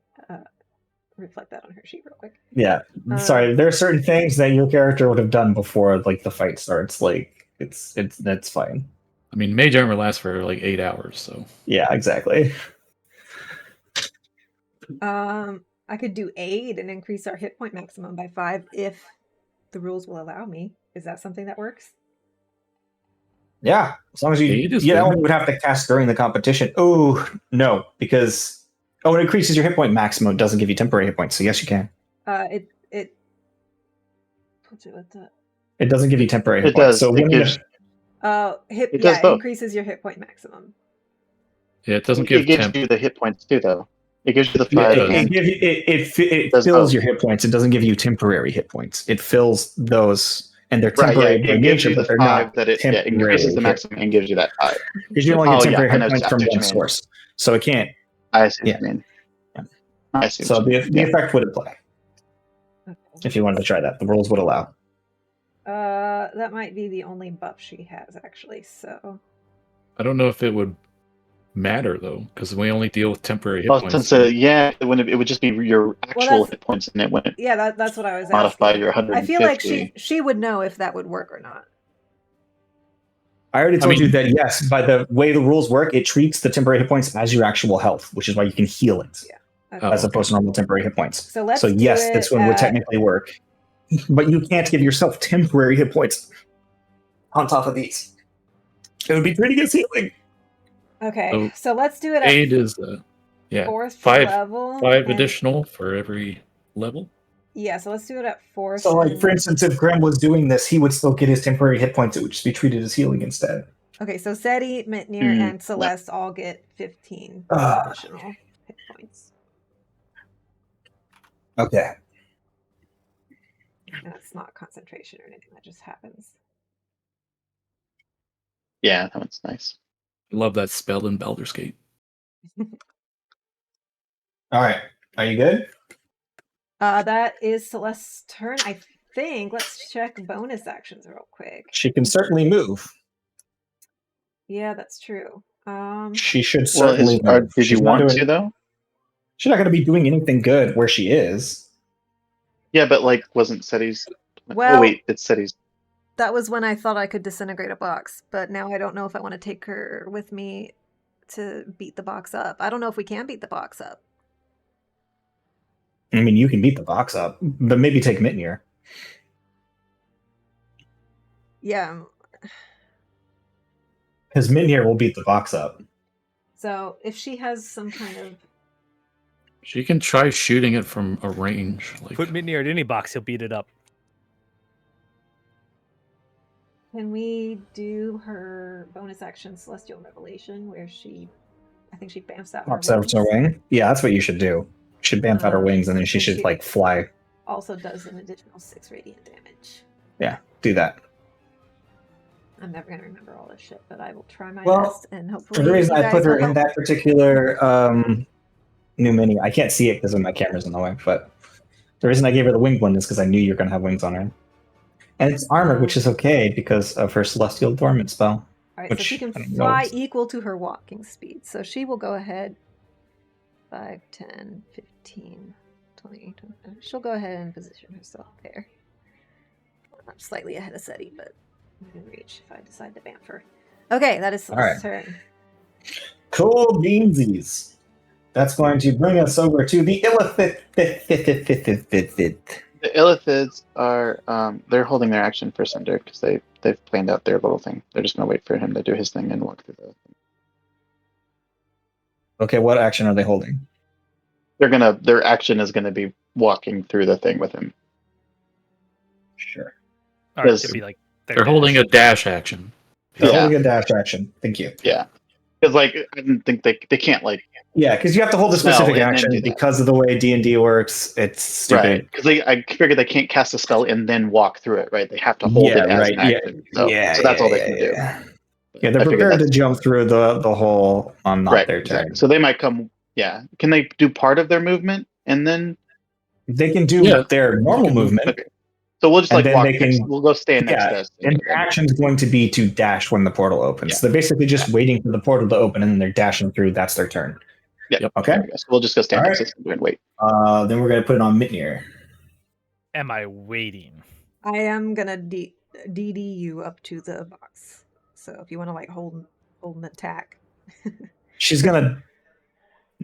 reflect that on her sheet real quick. Yeah. Sorry, there are certain things that your character would have done before like the fight starts. Like that's fine. I mean, Mage Armor lasts for like 8 hours, so Yeah, exactly. I could do Aid and increase our hit point maximum by 5 if the rules will allow me. Is that something that works? Yeah, as long as you Aid is that good. one you would have to cast during the competition. Oh no, because it increases your hit point maximum. It doesn't give you temporary hit points. So yes, you can. It puts it with the. It doesn't give you temporary hit It points. does. So It when gives. It does it both. increases your hit point maximum. yeah, it doesn't It give gives temp. you the hit points too, though. It gives you the Yeah, 5 does. and it does fills both. your hit points. It doesn't give you temporary hit points. It fills those, and they're Right, yeah, temporary by it gives nature, you but the they're 5 not that it temporary. increases the maximum and gives you that 5. Because you only get Oh, yeah, temporary I hit know points from exactly what one you mean. source, so it can't. I see what Yeah. you mean. Yeah. I see. So What you the mean. Yeah. effect would apply Okay. if you wanted to try that. The rules would allow. That might be the only buff she has, actually. So I don't know if it would matter though, because we only deal with temporary hit Well, points. since yeah, when it would just be your actual hit points, and it wouldn't yeah, that's what I was modify asking. your 150. I feel like she would know if that would work or not. I already told mean- you that yes, by the way the rules work, it treats the temporary hit points as your actual health, which is why you can heal it Okay. Oh, as okay. opposed to normal temporary hit points. So let's So do yes, it this one would at- technically work, but you can't give yourself temporary hit points on top of these. It would be pretty good healing. Okay, so let's do it at 8 is 4th 5 level. 5 and- additional for every level. Yeah, so let's do it at 4th. So, like for instance, if Grim was doing this, he would still get his temporary hit points. It would just be treated as healing instead. Okay, so Seti, Mitnir, and Celeste all get 15 additional hit points. Okay. And it's not concentration or anything, that just happens. Yeah, that one's nice. I love that spell in Baldur's Gate. All right. Are you good? That is Celeste's turn, I think. Let's check bonus actions real quick. She can certainly move. Yeah, that's true. She should Well, certainly move. did you She's not want doing- to though? She's not going to be doing anything good where she is. Yeah, but like, wasn't Seti's? Well- oh wait, it's Seti's. That was when I thought I could disintegrate a box, but now I don't know if I want to take her with me to beat the box up. I don't know if we can beat the box up. I mean, you can beat the box up, but maybe take Mitnir. Yeah. Because Mitnir will beat the box up. So if she has some kind of She can try shooting it from a range. Like, Put Mitnir at any box, he'll beat it up. Can we do her bonus action Celestial Revelation where I think she bamfs out her Pops out wings. her wing. Yeah, that's what you should do. She should bamf out her wings, and then she and should she- like fly. Also does an additional 6 radiant damage. Yeah, do that. I'm never going to remember all this shit, but I will try my Well, best and hopefully The reason you I put guys her will in help. that particular new mini, I can't see it because my camera's in the way, but the reason I gave her the winged one is because I knew you were going to have wings on her. And it's armored, which is okay because of her Celestial Dormant spell. All right, so Which, she can I don't know. fly equal to her walking speed. So she will go ahead 5, 10, 15, 20, 25. She'll go ahead and position herself there. I'm slightly ahead of SETI, but within reach if I decide to bamf her. Okay, that is Celeste's turn. Cool beansies. That's going to bring us over to the Illithid. The Illithids are they're holding their action for Cinder because they've planned out their little thing. They're just gonna wait for him to do his thing and walk through the thing. Okay, what action are they holding? Their action is gonna be walking through the thing with him. Sure. All right, Yes. it'd be like They're holding a dash action. They're Yeah. holding a dash action. Thank you. Yeah. Because like I didn't think they can't like Yeah, because you have to hold a Spell specific and then action do that. because of the way D&D works. It's stupid. right. Because I figure they can't cast a spell and then walk through it, right? They have to hold it as an action. So that's all they can do. Yeah, But they're I figured prepared to that's- jump through the hole on not right, their turn. exactly. So they might come. Yeah. Can they do part of their movement and then? They can do Yeah. their normal movement. Okay. So we'll just And like then walk. they can- We'll go stand next to us. And their action's going to be to dash when the portal opens. Yeah. So they're basically just waiting for the portal to open and then they're dashing through. That's their turn. Yeah. Yep. Okay. So we'll just go stand All next to us and wait. Then we're going to put it on Mitnir. Am I waiting? I am gonna DD you up to the box. So if you want to like hold an attack. She's going to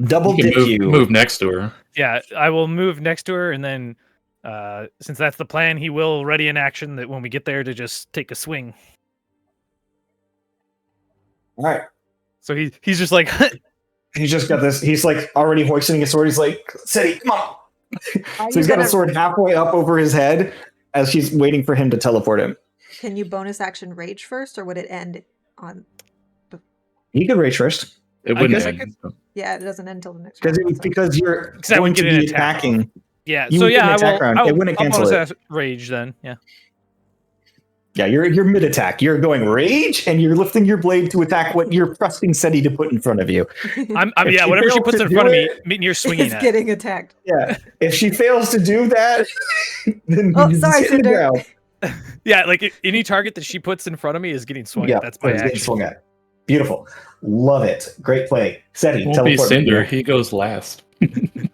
double You dip can you. move next to her. Yeah, I will move next to her, and then since that's the plan, he will ready an action that when we get there to just take a swing. All right. So he's just like, He's just got this. He's like already hoisting his sword. He's like, Seti, come on. Are So he's you got gonna- a sword halfway up over his head as she's waiting for him to teleport him. Can you bonus action rage first, or would it end on? He could rage first. It I wouldn't guess I end. Yeah, it doesn't end until the next Because round. so- because you're 'Cause I would going to get an be attack attacking. yeah. You So would get yeah, an I attack will. round. I It will wouldn't I'll cancel bonus it. rage then. Yeah. Yeah, you're mid attack. You're going rage, and you're lifting your blade to attack what you're pressing Seti to put in front of you. I'm If yeah. she Whatever she fails puts to in do front of me, it- you're swinging it's at. getting attacked. Yeah, if she fails to do that, then Oh, you sorry, just hit the Cinder. ground. Yeah, like any target that she puts in front of me is getting swung Yeah, at. That's my it's getting action. swung at. Beautiful, love it. Great play, Seti. Won't be Teleport Cinder. me. He goes last.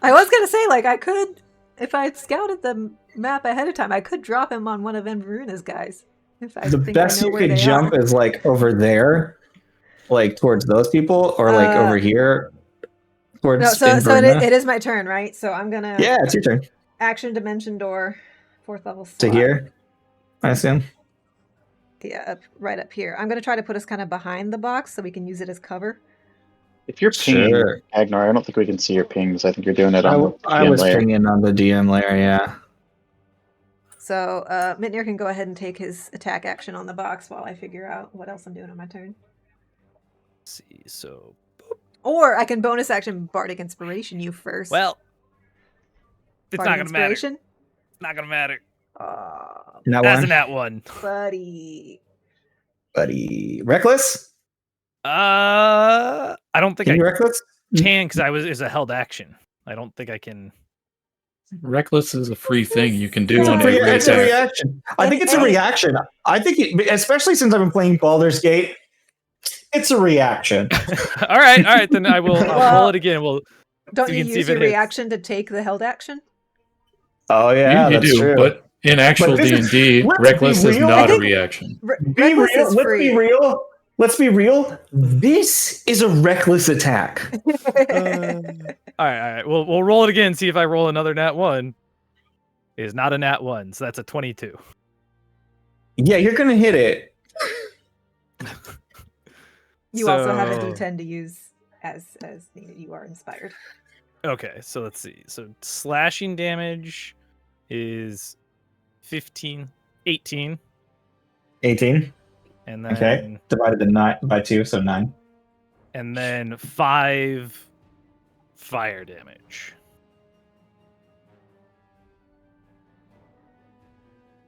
I was gonna say, like, I could, if I scouted the map ahead of time, I could drop him on one of Envaruna's guys. If I The think best I know you where could they jump are. is like over there, like towards those people, or like over here towards No, so Inverna. it is my turn, right? So I'm gonna Yeah, it's your turn. action dimension door, 4th level slot. To here, I assume. Yeah, right up here. I'm gonna try to put us kind of behind the box so we can use it as cover. If you're pinging Sure. Gagnor, I don't think we can see your pings. I think you're doing it on the I GM was layer. pinging on the DM layer, yeah. So Mitnir can go ahead and take his attack action on the box while I figure out what else I'm doing on my turn. Let's see, so Or I can bonus action Bardic Inspiration you first. well, it's Bardic not gonna matter. Inspiration? It's not gonna matter. Aw, Not That's one, in that one. buddy. buddy. Reckless? I don't think Can you I reckless? can because is a held action. I don't think I can. Reckless is a free thing you can do It's a on free- every It's a attack. reaction. I think it's a Any- reaction. I think, especially since I've been playing Baldur's Gate, it's a reaction. all right. Then I'll Well, roll it again. We'll Don't So you you can see use if it your hits. reaction to take the held action? Oh yeah, you that's do, true. but in actual this is- D&D, let's be Reckless is real. not I a think- reaction. be Reckless real. is Let's free. be real. Let's be real. This is a reckless attack. all right. We'll roll it again. See if I roll another nat 1. It is not a nat 1, so that's a 22. Yeah, you're gonna hit it. You also have a So- D10 to use as needed. You are inspired. Okay, so let's see. So slashing damage is 15, 18, 18. and then Okay. Divided by 2, so 9. and then 5 fire damage.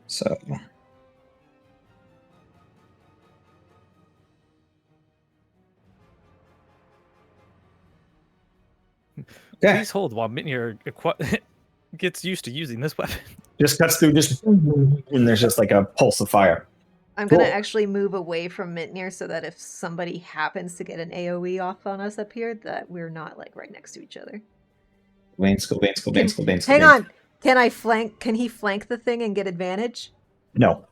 So okay. Please hold while Mitnir gets used to using this weapon. just cuts through, and there's just like a pulse of fire. I'm gonna Cool. actually move away from Mintnir so that if somebody happens to get an AoE off on us up here, that we're not like right next to each other. Hang on. Can I flank? Can he flank the thing and get advantage? No.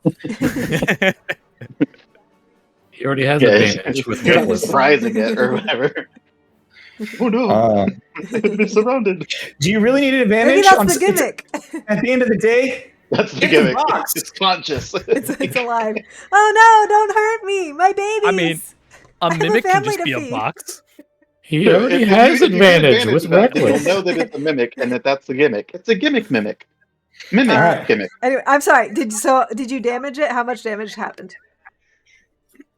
He already has Yeah, advantage with you're Gutless. surprising it or whatever. Oh no! They're surrounded. Do you really need an Maybe advantage? that's the gimmick. At the end of the day, That's the It's a gimmick. box. It's conscious. it's alive. Oh no! Don't hurt me, my babies. I mean, a have a mimic can family just to be a feed. box. He Sure, already if has you get advantage with of that, then Reckless. You'll know that it's a mimic and that's the gimmick. It's a gimmick mimic. Mimic Alright. gimmick. Anyway, I'm sorry. Did you damage it? How much damage happened?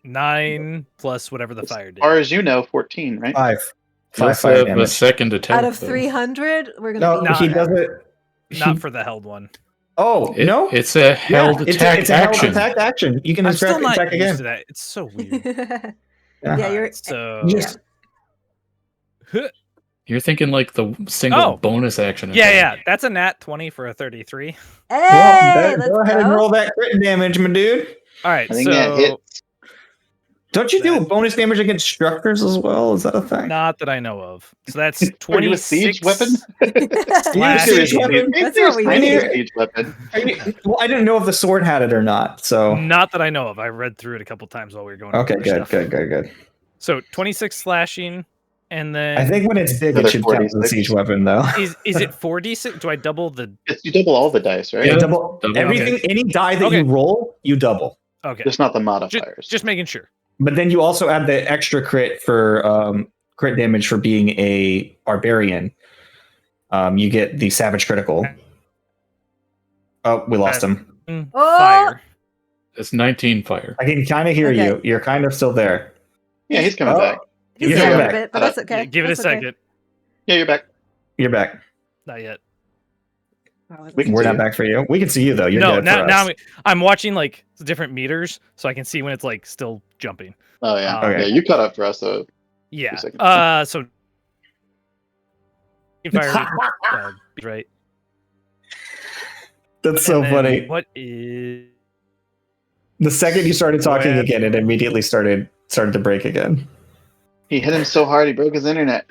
9 plus whatever the As fire did. far as you know, 14, right? 5. He 5 also fire have a damage. second attack. Out of though. 300, we're No, gonna. No, he does it. Not for the held one. Oh, no? It's a held Yeah, attack it's a held action. attack action. You can I'm still attack not used again. to that. It's so weird. Yeah, you're. So Just- You're thinking like the single Oh. bonus action. yeah, attack. yeah. That's a nat 20 for a 33. Hey, Well, let's go ahead and go. roll that crit damage, my dude. All right, I think that so hits. Don't you do bonus damage against structures as well? Is that a thing? not that I know of. So that's Are you a 26 siege weapon? slash. You a siege weapon? That's what we I need. need- Siege weapon. Well, I didn't know if the sword had it or not. So Not that I know of. I read through it a couple times while we were going. okay, over good, stuff. good. So 26 slashing, and then I think when it's big, it Another should count as a 46. siege weapon, though. is it 4d6? Do I double the? You double all the dice, right? Yeah, Yeah. double Double, everything. Any die that Okay. you roll, you double. Okay, Just not the modifiers. just making sure. But then you also add the extra crit for crit damage for being a barbarian. You get the savage critical. Oh, we lost him. Oh! Fire. It's 19 fire. I can kind of hear Okay. you. You're kind of still there. Yeah, he's coming Oh. back. He's You're there a back. bit, but that's okay. Give it That's a okay. second. Yeah, you're back. You're back. Not yet. Oh, We can We're see not you. back for you. We can see you though. You're No, dead now for now us. I'm watching like different meters, so I can see when it's like still jumping. Oh yeah. Okay. Yeah, you caught up for us though. Yeah. seconds. So fire right. That's so And then funny. What is? The second you started talking When- again, it immediately started to break again. He hit him so hard he broke his internet.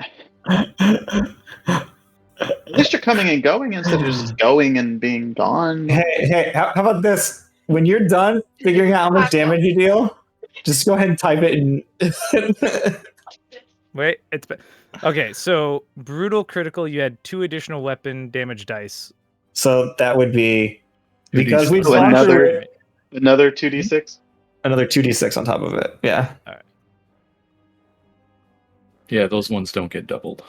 At least you're coming and going instead of just going and being gone. Hey, how about this? When you're done figuring out how much damage you deal, just go ahead and type it in. Wait, okay. So brutal critical. You had 2 additional weapon damage dice. So that would be because we've So gone through another- it, Another 2d6. another 2d6 on top of it. Yeah. Yeah, those ones don't get doubled.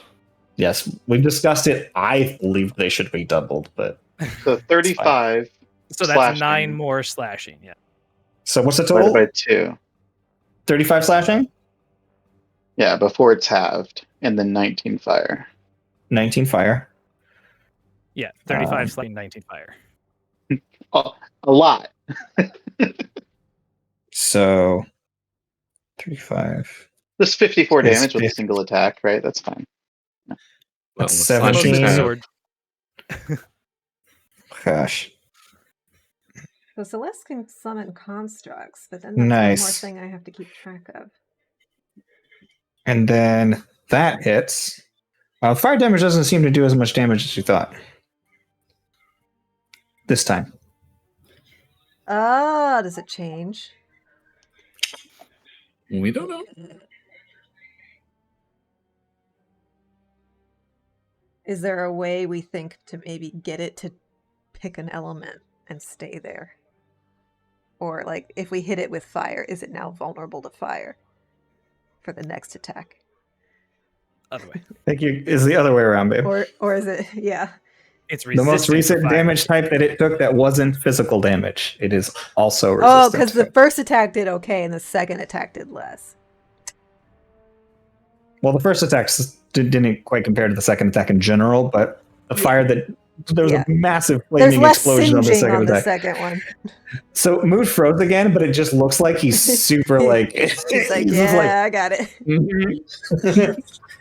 Yes, we've discussed it. I believe they should be doubled, but So 35 So that's Slashing. 9 more slashing. Yeah. so what's the divided total? by 2. 35 slashing, Yeah, before it's halved, and then 19 fire. 19 fire. Yeah. 35 Um, slashing, 19 fire. Oh, a lot. So 35. This 54 It's damage with a 50. single attack, right? That's fine. Well, That's the slashing Mostly 17. attack- sword. Gosh. So Celeste can summon constructs, but then that's one more Nice. thing I have to keep track of. And then that hits. Fire damage doesn't seem to do as much damage as you thought. This time. Ah, does it change? We don't know. Is there a way we think to maybe get it to pick an element and stay there? Or like if we hit it with fire, is it now vulnerable to fire for the next attack? Other way. Thank you. Is the other way around, babe. Or is it yeah. It's The most resistant to recent fire. damage type that it took that wasn't physical damage. It is also resistant. Oh, because to the it. first attack did okay and the second attack did less. Well, the first attack didn't quite compare to the second attack in general, but the Yeah. fire that there was Yeah. a massive There's flaming less explosion on the singeing second on the attack. second one. So Mood froze again, but it just looks like he's super like. He's like, just yeah, I got it. Mhm.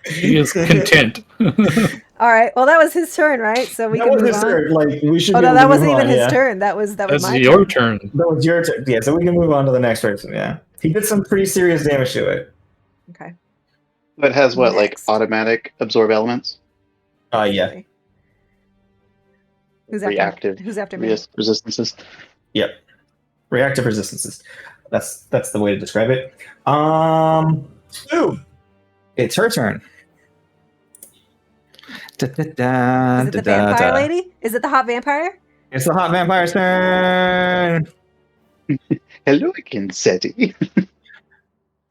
He is content. All All right. Well, that was his turn, right? So we That can was move his on. turn. Like we should. Oh be no, able that to wasn't move even on, his yeah. turn. That was That's my your turn. turn. That was your turn. Yeah, so we can move on to the next person. Yeah, he did some pretty serious damage to it. Okay. It has what, like Next. automatic absorb elements, Yeah. Okay. Who's reactive after me? resistances. Yep. Reactive resistances. That's the way to describe it. Ooh, it's her turn. Is it the vampire lady? Is it the hot vampire? It's the hot vampire's turn. Hello again, Seti.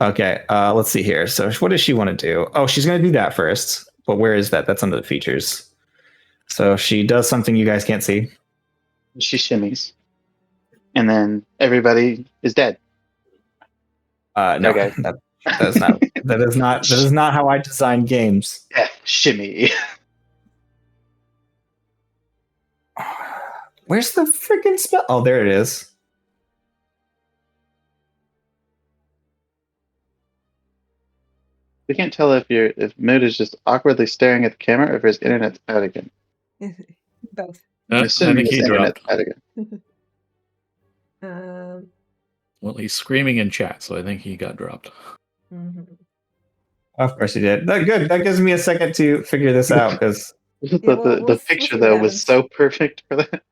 Okay, let's see here. So what does she want to do? Oh, she's going to do that first. But where is that? That's under the features. So she does something you guys can't see. She shimmies, and then everybody is dead. No, Okay. that is not how I design games. Shimmy. Where's the freaking spell? Oh, there it is. We can't tell if Mood is just awkwardly staring at the camera or if his internet's out again. Both. I'm I assuming think his he internet's dropped. out again. Well, he's screaming in chat, so I think he got dropped. Mhm. Of course he did. Good. That gives me a second to figure this out because The picture though was so perfect for that.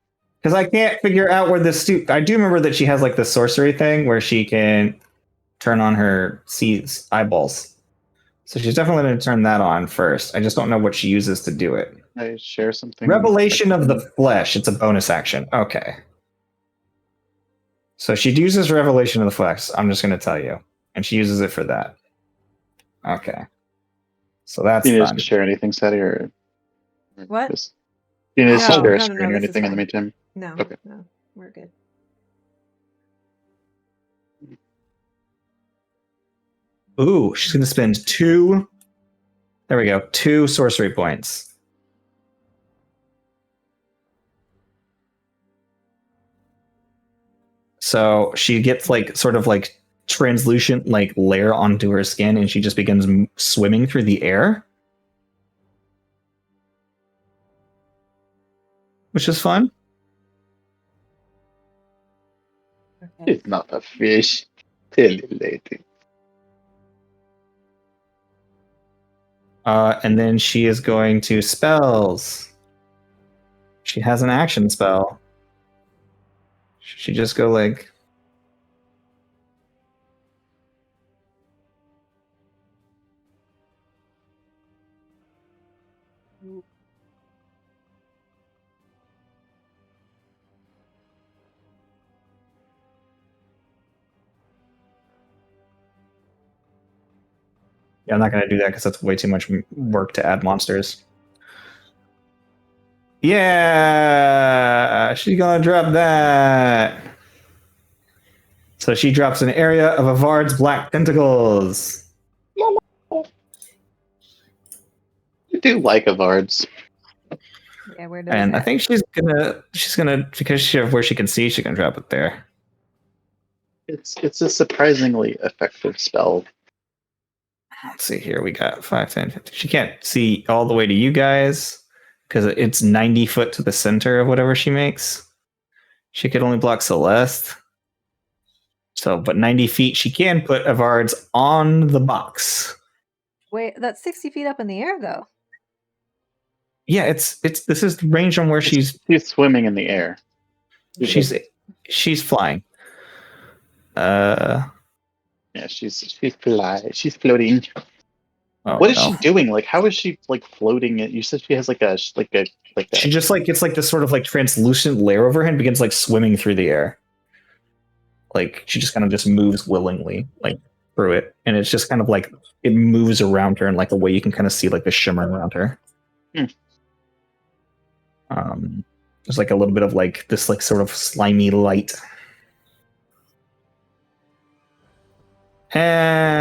I can't figure out where this. I do remember that she has like the sorcery thing where she can turn on her sees eyeballs. So she's definitely going to turn that on first. I just don't know what she uses to do it. I share something. Revelation of the Flesh. It's a bonus action. Okay. So she uses Revelation of the Flesh. I'm just going to tell you. And she uses it for that. Okay. So that's Do you need us done. to share anything, Seti, or What? do you need us to No, share a no, screen or this is anything in the fine. meantime? No, Okay. no, we're good. Ooh, she's going to spend 2. There we go. 2 sorcery points. So she gets like sort of like translucent like layer onto her skin and she just begins swimming through the air. Which is fun. Okay. It's not a fish. Silly lady. And then she is going to spells. She has an action spell. She just go like... Yeah, I'm not going to do that because that's way too much work to add monsters. Yeah, she's going to drop that. So she drops an area of Avard's black tentacles. I do like Avards. Yeah, where does And I that? think she's gonna because of where she can see, she can drop it there. It's a surprisingly effective spell. Let's see here. We got 5, 10, 15. She can't see all the way to you guys because it's 90 foot to the center of whatever she makes. She could only block Celeste. So, but 90 feet, she can put Avard's on the box. Wait, that's 60 feet up in the air, though. Yeah, it's this is the range on where she's swimming in the air. She's flying. Yeah, she's floating. Oh, What is she doing? Like, how is she like floating? It. You said she has like a. She just like it's like this sort of like translucent layer over her and begins like swimming through the air. Like she just kind of just moves willingly like through it, and it's just kind of like it moves around her in like a way you can kind of see like the shimmer around her. There's like a little bit of like this like sort of slimy light.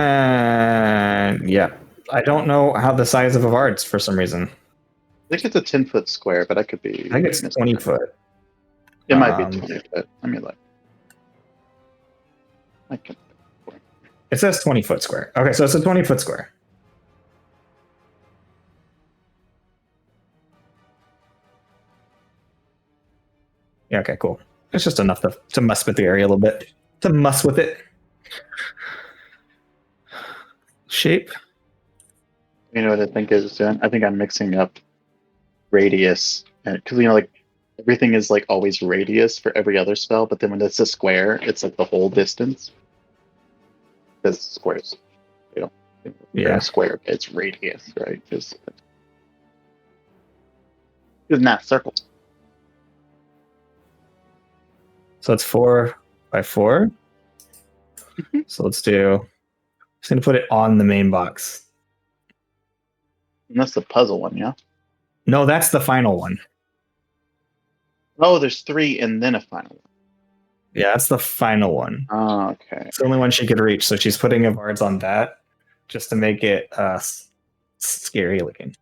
And yeah, I don't know how the size of Avard's for some reason. I think it's a 10-foot square, but I could be. I think it's 20 foot. It might be 20 foot. Let me look. It says 20 foot square. Okay, so it's a 20 foot square. Yeah, okay, cool. It's just enough to mess with the area a little bit. To mess with it. Shape. You know what I think is doing? I think I'm mixing up radius, because like everything is like always radius for every other spell, but then when it's a square, it's like the whole distance. Because squares, you know, you're in a square, it's radius, right? Because it's not circles. So it's 4 by 4. So let's do. I'm just gonna put it on the main box. And that's the puzzle one, yeah. No, that's the final one. Oh, there's 3 and then a final one. Yeah, that's the final one. Oh, okay. It's the only one she could reach, so she's putting a bards on that just to make it scary looking.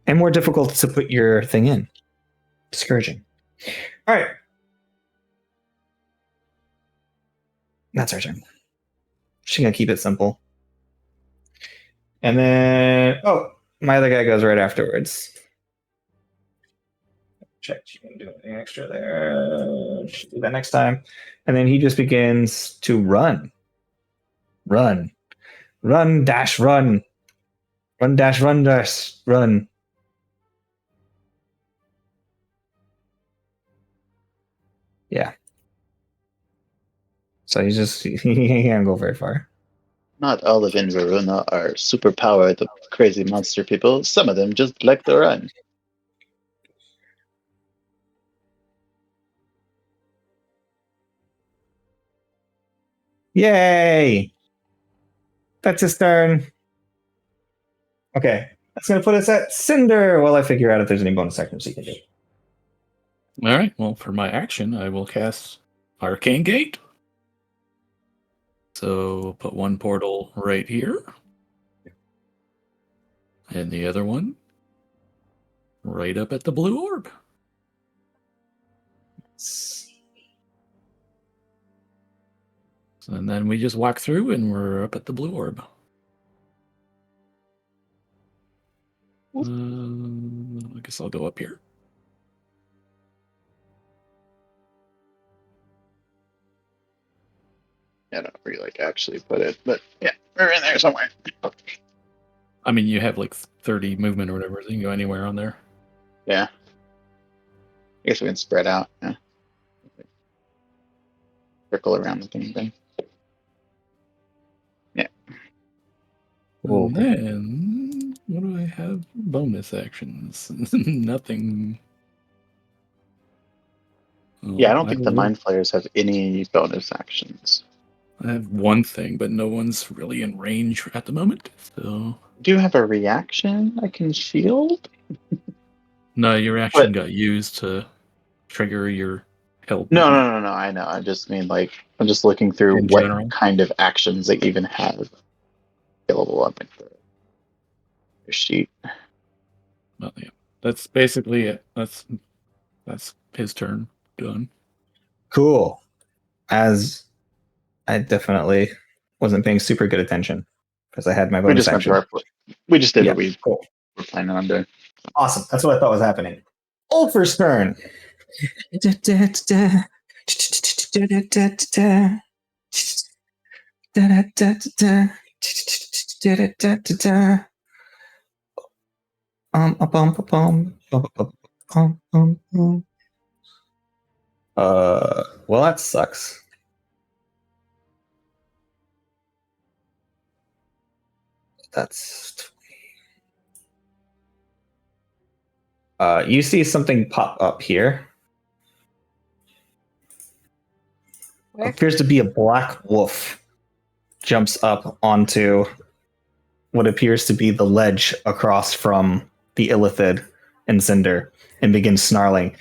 And more difficult to put your thing in. Discouraging. All right. That's our turn. She's going to keep it simple. And then, my other guy goes right afterwards. Check, she can do anything extra there. She'll do that next time. And then he just begins to run. Run. Run, dash, run. Run, dash, run, dash, run. Yeah. So he can't go very far. Not all of Inveruna are superpowered crazy monster people. Some of them just like to run. Yay! That's his turn. Okay. That's going to put us at Cinder while I figure out if there's any bonus actions he can do. All right. Well, for my action, I will cast Arcane Gate. So we'll put one portal right here. And the other one right up at the blue orb. And then we just walk through and we're up at the blue orb. I guess I'll go up here. I don't know where you actually put it, but yeah, we're in there somewhere. I mean, you have 30 movement or whatever, so you can go anywhere on there. Yeah. I guess we can spread out. Yeah. Circle around the thing. Yeah. And then, what do I have? Bonus actions. Nothing. Yeah, I don't think the Mind Flayers have any bonus actions. I have one thing, but no one's really in range at the moment. So Do you have a reaction I can shield? No, your action got used to trigger your help. No. I know. I just mean I'm just looking through In what general? kind of actions they even have available on the sheet. Well, yeah, that's basically it. That's his turn. Done. Cool. As I definitely wasn't paying super good attention because I had my bonus action. We just did what we were planning on doing. Awesome. That's what I thought was happening. Ulfer's turn. Well, that sucks. That's 20. You see something pop up here. Where? Appears to be a black wolf. Jumps up onto what appears to be the ledge across from the Illithid and Cinder and begins snarling.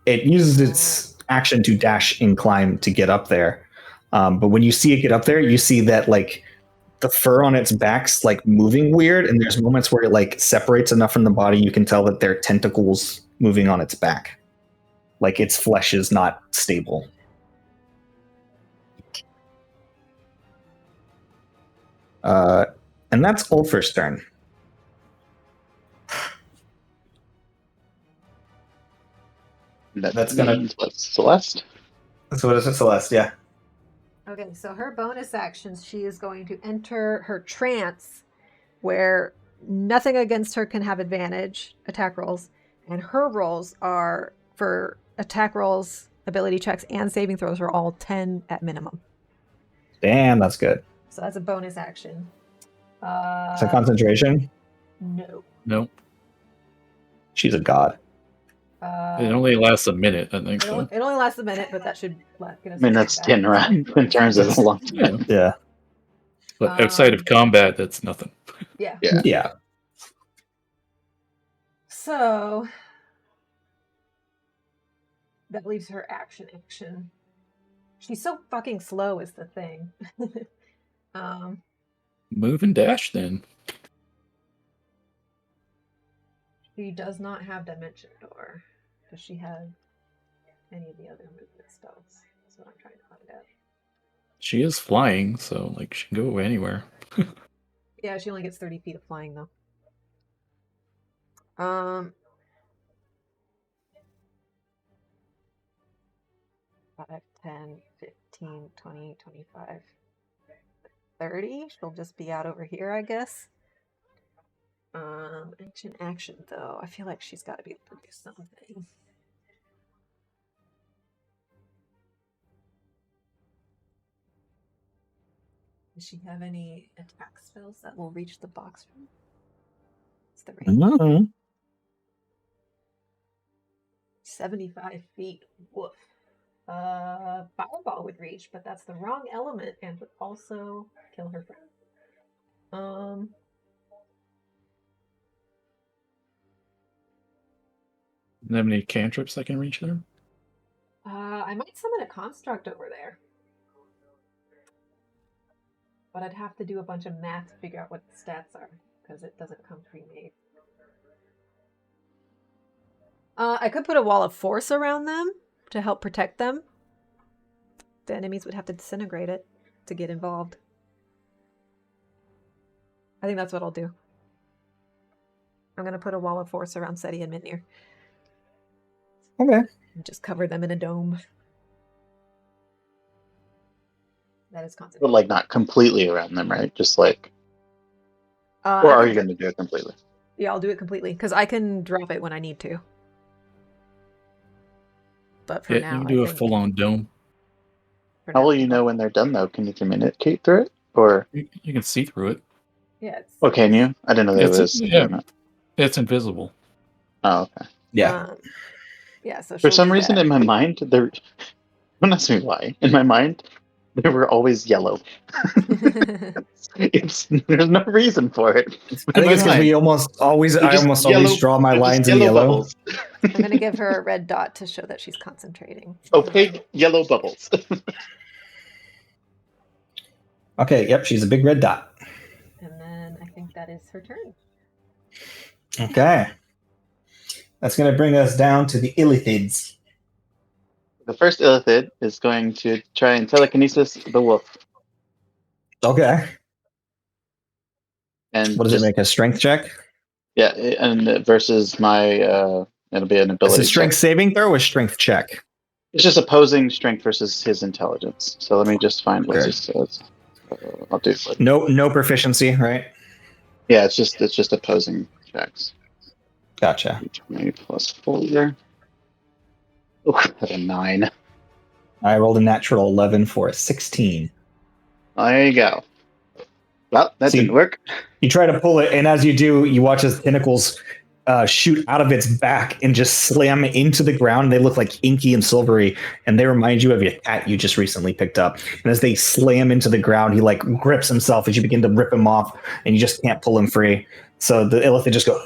It uses its action to dash and climb to get up there. But when you see it get up there, you see that the fur on its back's moving weird, and there's moments where it separates enough from the body you can tell that there are tentacles moving on its back. Its flesh is not stable. And that's Ulfer's turn. That's gonna. What's Celeste? So what is it, Celeste? Yeah. Okay, so her bonus actions, she is going to enter her trance, where nothing against her can have advantage attack rolls, and her rolls are for attack rolls, ability checks, and saving throws are all 10 at minimum. Damn, that's good. So that's a bonus action. It's a concentration. No. Nope. She's a god. It only lasts a minute, I think. So. It only lasts a minute, but that should get us. I mean, that's 10 rounds in terms of a long time. Yeah. But outside of combat, that's nothing. Yeah. Yeah. So that leaves her action. She's so fucking slow is the thing. Move and dash then. She does not have Dimension Door. Does she have any of the other movement spells? That's what I'm trying to find out. She is flying, so like she can go anywhere. Yeah, she only gets 30 feet of flying though. 5, 10, 15, 20, 25, 30. She'll just be out over here, I guess. Action though. I feel like she's got to be able to do something. Does she have any attack spells that will reach the box room? It's the range. No. 75 feet. Woof. Fireball would reach, but that's the wrong element and would also kill her friend. Do you have any cantrips that can reach there? I might summon a construct over there. But I'd have to do a bunch of math to figure out what the stats are, because it doesn't come pre-made. I could put a wall of force around them to help protect them. The enemies would have to disintegrate it to get involved. I think that's what I'll do. I'm going to put a wall of force around Seti and Mitnir. Okay. And just cover them in a dome. That is constant. But like not completely around them, right? Just like, or are you going to do it completely? Yeah, I'll do it completely because I can drop it when I need to. But for now, you can do a full-on dome. How will you know when they're done though? Can you communicate through it, or you can see through it? Yeah. Oh, can you? I didn't know there was. Yeah, it's invisible. Oh, okay. Yeah. Yeah. So for some reason, in my mind, don't ask me why. In my mind, they were always yellow. There's no reason for it. I think it's because I almost always draw my lines in yellow. Bubbles. I'm going to give her a red dot to show that she's concentrating. Opaque yellow bubbles. Okay, yep, she's a big red dot. And then I think that is her turn. Okay. That's going to bring us down to the Illithids. The first Illithid is going to try and telekinesis the wolf. Okay. And what does it make? A strength check? Yeah, and versus my it'll be an ability. Is it strength saving throw or strength check? It's just opposing strength versus his intelligence. So let me just find what this says. I'll do it. No proficiency, right? Yeah, it's just opposing checks. Gotcha. 20 plus 4. Oh, I had a 9. I rolled a natural 11 for a 16. There you go. Well, that didn't work. You try to pull it, and as you do, you watch as tentacles shoot out of its back and just slam into the ground. They look like inky and silvery, and they remind you of your cat you just recently picked up. And as they slam into the ground, he like grips himself as you begin to rip him off, and you just can't pull him free. So the Illithid just goes.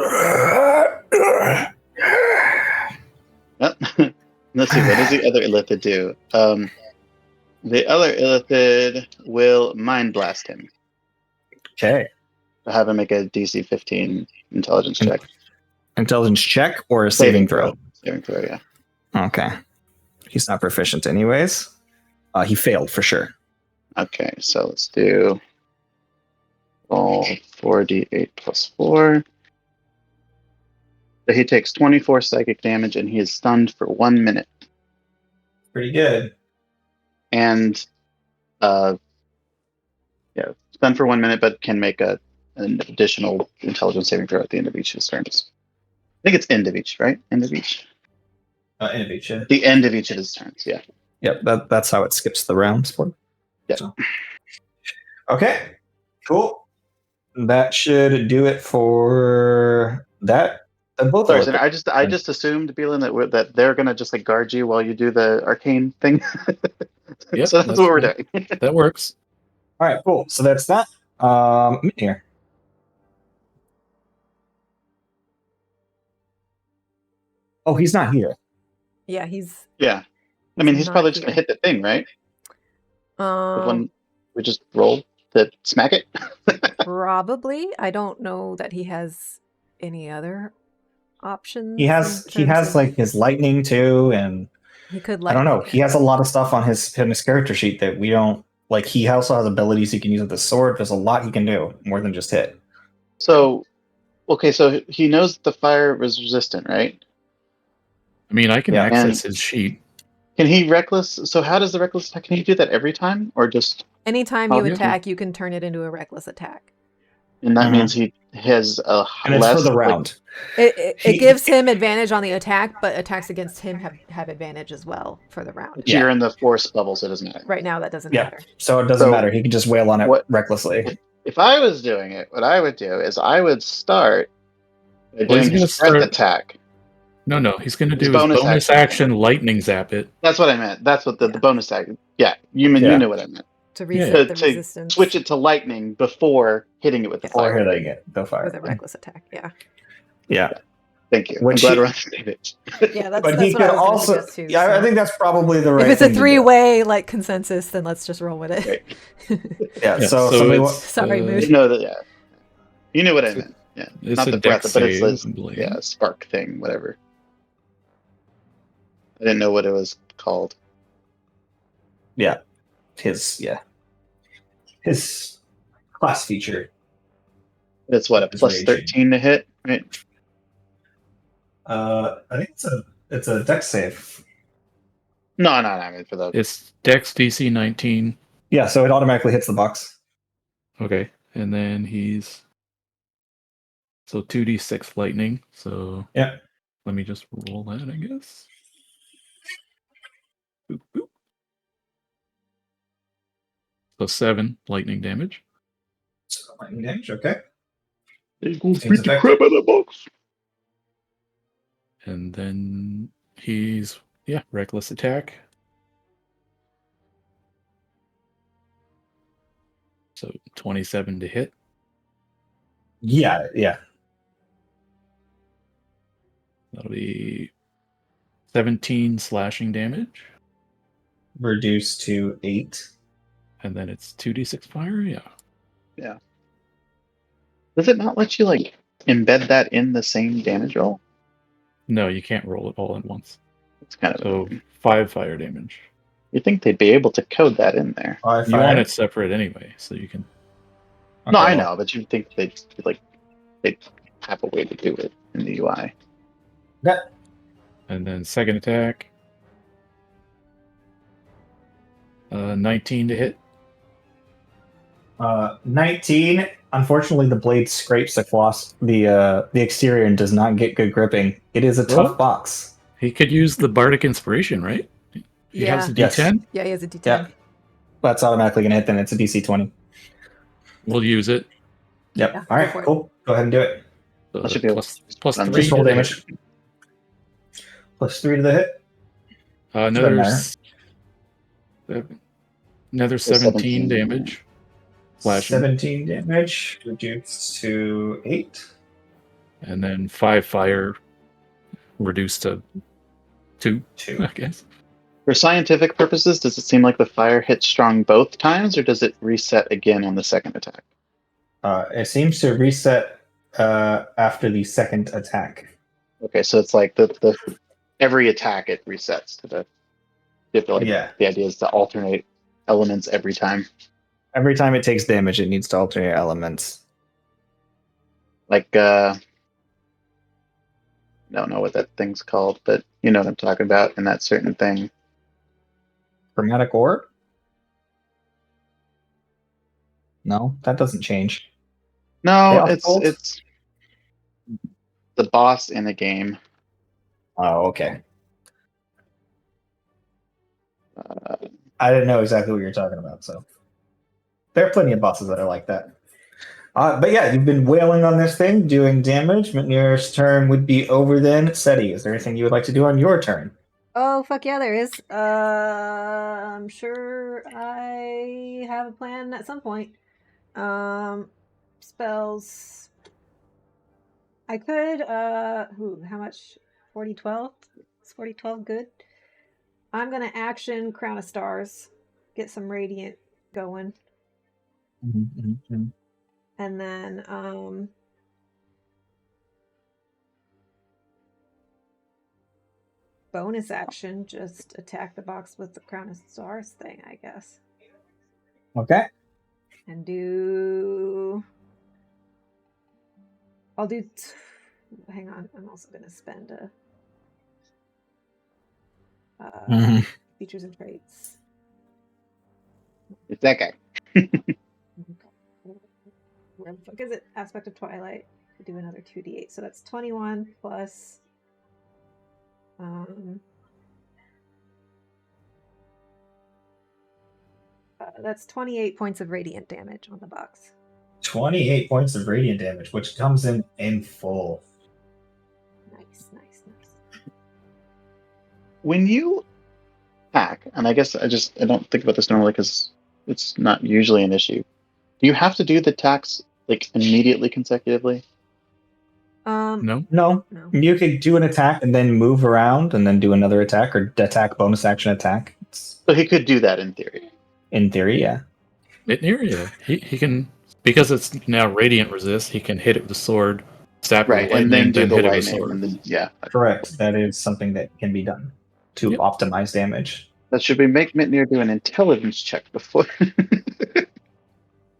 Let's see, what does the other Illithid do? The other Illithid will Mind Blast him. Okay. I'll have him make a DC 15 intelligence check. Intelligence check or a saving throw? Saving throw, yeah. Okay. He's not proficient anyways. He failed for sure. Okay, so let's do all 4d8 plus 4. So he takes 24 psychic damage, and he is stunned for 1 minute. Pretty good. And stunned for 1 minute, but can make an additional intelligence saving throw at the end of each of his turns. I think it's end of each, right? End of each. End of each. The end of each of his turns. Yeah. Yep. That's how it skips the rounds for. Yeah. So. Okay. Cool. That should do it for that. Both. Sorry, I just assumed, Beelan, that they're gonna just like guard you while you do the arcane thing. Yep, So that's what we're doing. That works. All right. Cool. So that's that. Here. Oh, he's not here. Yeah, he's. Yeah. I mean, he's not probably just here. gonna hit the thing, right? The one Um, we just roll to smack it. probably. I don't know that he has any other options. He has like his lightning too, and he could. I don't know. lightning, He has a lot of stuff on his character sheet that we don't like. He also has abilities he can use with the sword. There's a lot he can do more than just hit. So, okay, so he knows the fire was resistant, right? I mean, I can Yeah, access his sheet. Can he reckless? So how does the reckless attack? Can he do that every time, or just? Anytime Oh, you yeah. attack, you can turn it into a reckless attack. And that Mhm. means he has a And it's less for the like, round. It gives him advantage on the attack, but attacks against him have advantage as well for the round. if you're in the force bubble, so it doesn't matter. Right now, that doesn't Yeah. matter. So it doesn't So matter. He can just wail on it what- recklessly. If I was doing it, what I would do is I would start by Well, he's doing his gonna breath start- attack. No, he's going to His do his bonus bonus action lightning zap it. That's what I meant. That's what the bonus attack. Yeah, you Yeah. know what I meant. To Yeah. reset the To resistance switch it to lightning before hitting it with the Or fire. hitting it. The fire. with a reckless attack. Yeah, Yeah. Thank you. Which I'm glad he- we're on the same page. yeah. That's But he what I could was gonna also. suggest too. Yeah, so. I think that's probably the right. If it's a thing to do. three-way like consensus, then let's just roll with it. Right. Yeah. Yeah, So so somebody. it's- Sorry, Uh, Mood. You know that. Yeah. You knew what I meant. Yeah. It's Not a the breath, dex but it's save, I believe. yeah, spark thing, whatever. I didn't know what it was called. Yeah. His class feature. It's what, a His plus raging. 13 to hit, right? I think it's a dex save. No, I mean for the It's dex DC 19. Yeah, so it automatically hits the box. Okay. And then he's... So 2d6 lightning. So Yeah. let me just roll that, I guess. Boop, boop. So 7 lightning damage. So lightning damage, okay. They gonna Seems beat the effective. crap out of that box. And then he's, reckless attack. So 27 to hit. Yeah. That'll be 17 slashing damage. Reduced to 8. And then it's 2d6 fire? Yeah. Does it not let you like embed that in the same damage roll? No, you can't roll it all at once. It's kind of So 5 fire damage. you think they'd be able to code that in there. 5 You fire. want it separate anyway, so you can... No, Okay, I well, know, but you'd think they'd have a way to do it in the UI. And then second attack. 19 to hit. 19. Unfortunately, the blade scrapes across the exterior and does not get good gripping. It is a tough What? box. He could use the Bardic Inspiration, right? He has a Yes. D10. Yeah, he has a D10. Yeah. That's automatically going to hit, then it's a DC 20. We'll use it. Yep. Yeah, All right, go for it. cool. Go ahead and do it. So That should be plus run 3 Just roll to damage. hit. +3 to the hit. Another Doesn't another 17 damage. Slashing. 17 damage. Reduced to 8. And then 5 fire reduced to 2, 2. I guess. For scientific purposes, does it seem like the fire hits strong both times, or does it reset again on the second attack? It seems to reset after the second attack. Okay, so it's like the every attack it resets to the. You have to, like, Yeah. The idea is to alternate elements every time. Every time it takes damage, it needs to alternate elements. Like don't know what that thing's called, but you know what I'm talking about in that certain thing. Chromatic orb? No, that doesn't change. No, Chaos Bolt? it's the boss in a game. Oh, okay. Uh, I didn't know exactly what you're talking about, so there are plenty of bosses that are like that. But yeah, you've been wailing on this thing, doing damage. Mitnir's turn would be over then. Seti, is there anything you would like to do on your turn? Oh, fuck yeah, there is. I'm sure I have a plan at some point. Spells. I could, how much? 40-12? Is 40-12 good? I'm gonna action Crown of Stars. Get some Radiant going. And then, bonus action, just attack the box with the Crown of Stars thing, I guess. Okay. And do... I'll do... Hang on, I'm also going to spend features and traits. it's that guy. Where the fuck is it? Aspect of Twilight. Do another 2d8. So that's 21 plus... that's 28 points of radiant damage on the box. 28 points of radiant damage, which comes in full. Nice. When you attack, and I guess I don't think about this normally because it's not usually an issue. Do you have to do the attacks like immediately consecutively? No. You could do an attack and then move around and then do another attack or attack bonus action attack. So he could do that in theory. In theory, yeah. Mitnir, yeah. He can, because it's now radiant resist, he can hit it with the sword, stab it with Right, and then do the hit it with lightning, sword. and then yeah. Correct. That is something that can be done to optimize damage. But should we make Mitnir do an intelligence check before?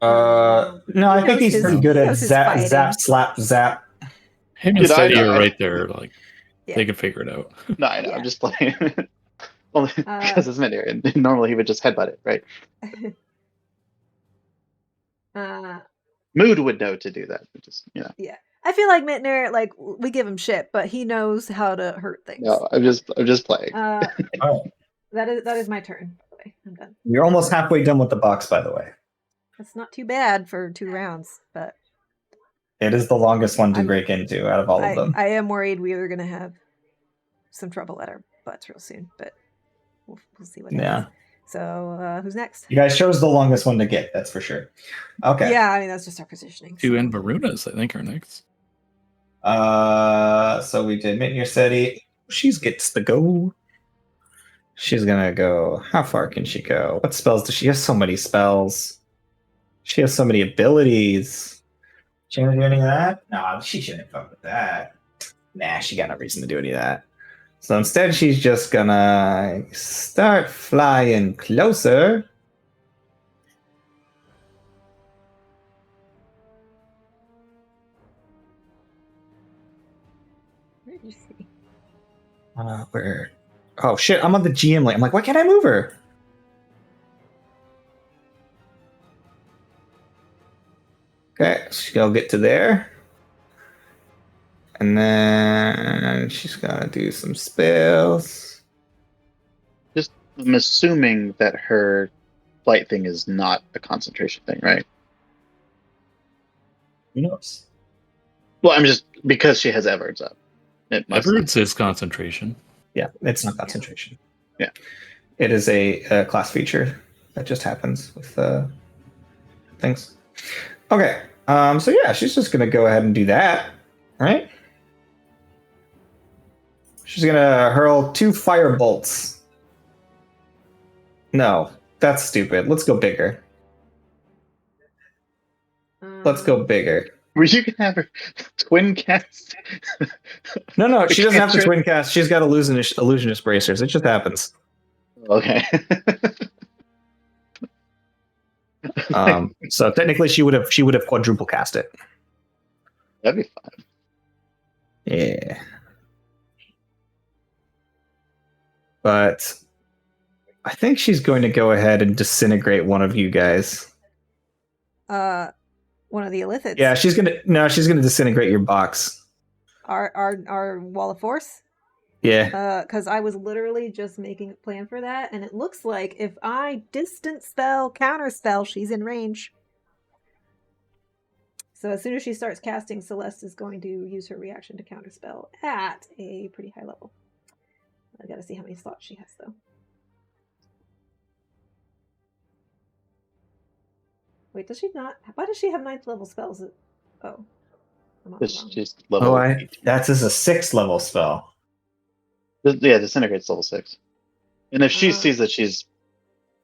No, I think he's pretty good at zap, slap, zap. Him and Seti are right there, like they can figure it out. No, I know. I'm just playing. Only because it's Mitnir, and normally he would just headbutt it, right? Mood would know to do that. Just Yeah, I feel like Mitnir, like we give him shit, but he knows how to hurt things. No, I'm just playing. That is my turn. By the way, I'm done. You're almost halfway done with the box, by the way. That's not too bad for 2 rounds, but it is the longest one to break into out of all of them. I am worried we are going to have some trouble at our butts real soon, but we'll see what happens. So, who's next? You guys chose the longest one to get, that's for sure. Okay. Yeah, I mean, that's just our positioning. Two and Varunas, I think, are next. So we did Mitnir Seti. She gets the go. She's gonna go. How far can she go? What spells does she have? So many spells. She has so many abilities. She gonna do any of that? No, she shouldn't fuck with that. Nah, she got no reason to do any of that. So instead, she's just gonna start flying closer. Where did you see? Where? Oh shit! I'm on the GM lane. I'm like, why can't I move her? Okay, she'll get to there. And then she's gonna do some spells. I'm assuming that her flight thing is not a concentration thing, right? Who knows? Well, I'm just because she has Everts up. Everts is concentration. Yeah, it's not concentration. Yeah. It is a class feature that just happens with things. Okay. So yeah, she's just gonna go ahead and do that. Right? She's gonna hurl 2 fire bolts. No, that's stupid. Let's go bigger. Let's go bigger. Were you gonna have her twin cast? No, she doesn't have to twin cast. She's got illusionist bracers. It just happens. Okay. So technically, she would have quadruple cast it. That'd be fun. Yeah. but I think she's going to go ahead and disintegrate one of you guys. One of the illithids. Yeah, she's gonna disintegrate your box. Our wall of force. Yeah. Because I was literally just making a plan for that, and it looks like if I distant spell, counter spell, she's in range. So as soon as she starts casting, Celeste is going to use her reaction to counterspell at a pretty high level. I gotta see how many slots she has, though. Wait, does she not? Why does she have 9th level spells? Oh. It's just level 18. That's as a 6th level spell. Yeah, disintegrate's level 6. And if she sees that she's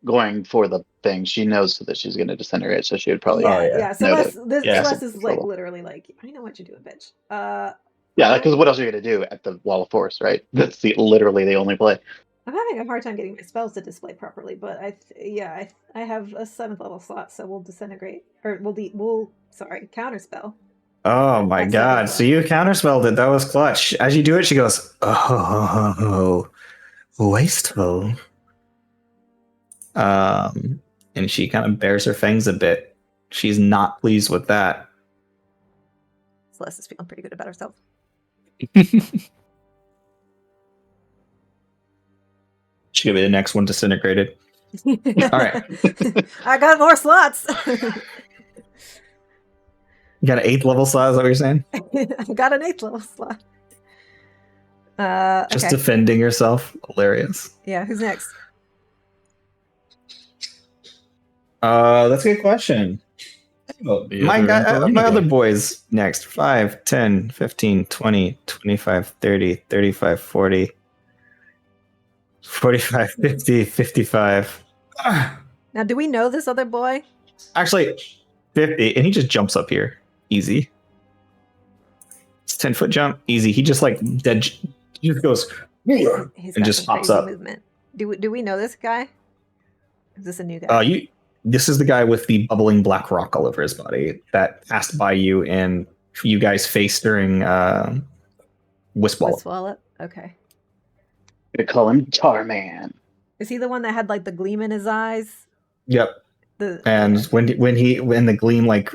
going for the thing, she knows that she's going to disintegrate, so she would probably. Yeah. Celeste is like literally like, I know what you're doing, bitch. Yeah, because what else are you going to do at the wall of force, right? That's literally the only play. I'm having a hard time getting my spells to display properly, but I have a 7th level slot, so we'll disintegrate, or we'll counterspell. Oh my god! So you counterspelled it. That was clutch. As you do it, she goes, "Oh, wasteful." And she kind of bares her fangs a bit. She's not pleased with that. Celeste is feeling pretty good about herself. She's gonna be the next one disintegrated. All right. I got more slots. You got an 8th level slot, is that what you're saying? I got an 8th level slot. Just defending yourself. Hilarious. Yeah, who's next? That's a good question. Oh, my other boys next. 5, 10, 15, 20, 25, 30, 35, 40, 45, 50, 55. Now, do we know this other boy? Actually, 50, and he just jumps up here. Easy. It's 10-foot jump. Easy. He just he just goes and just pops up. Movement. Do we know this guy? Is this a new guy? This is the guy with the bubbling black rock all over his body that passed by you and you guys faced during Wisp-Wallop. Wisp-Wallop? Okay. We call him Tarman. Is he the one that had like the gleam in his eyes? Yep. When the gleam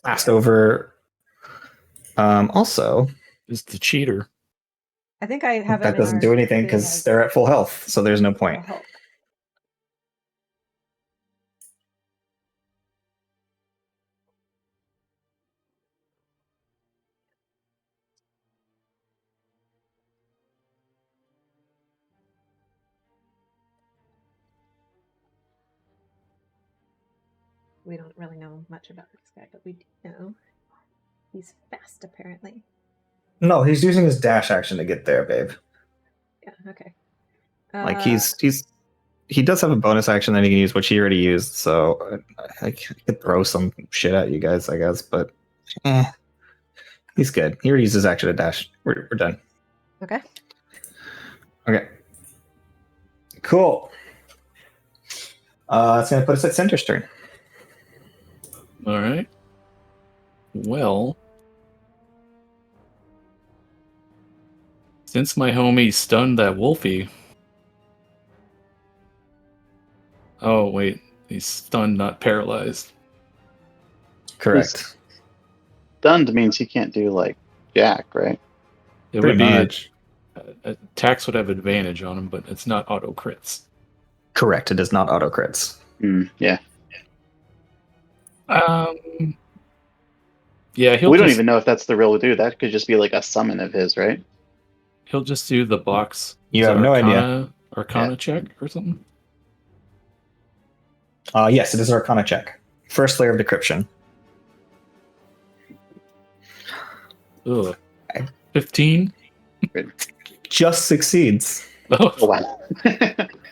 passed over, also is the cheater. I think I have that doesn't do anything because they're at full health, so there's no point. We don't really know much about this guy, but we do know he's fast, apparently. No, he's using his dash action to get there, babe. Yeah, okay. He does have a bonus action that he can use, which he already used, so I could throw some shit at you guys, I guess, but he's good. He already used his action to dash. We're done. Okay. Cool. It's going to put us at Center's turn. All right. Well, since my homie stunned that Wolfie. Oh, wait. He's stunned, not paralyzed. Correct. Stunned means he can't do jack, right? It would be attacks would have advantage on him, but it's not auto crits. Correct. It is not auto crits. Yeah. Yeah, we don't even know if that's the real dude. That could just be a summon of his, right? He'll just do the box. You have no idea. Arcana check or something? Yes, it is an Arcana check. First layer of decryption. Ugh. 15? Just succeeds. Oh, wow.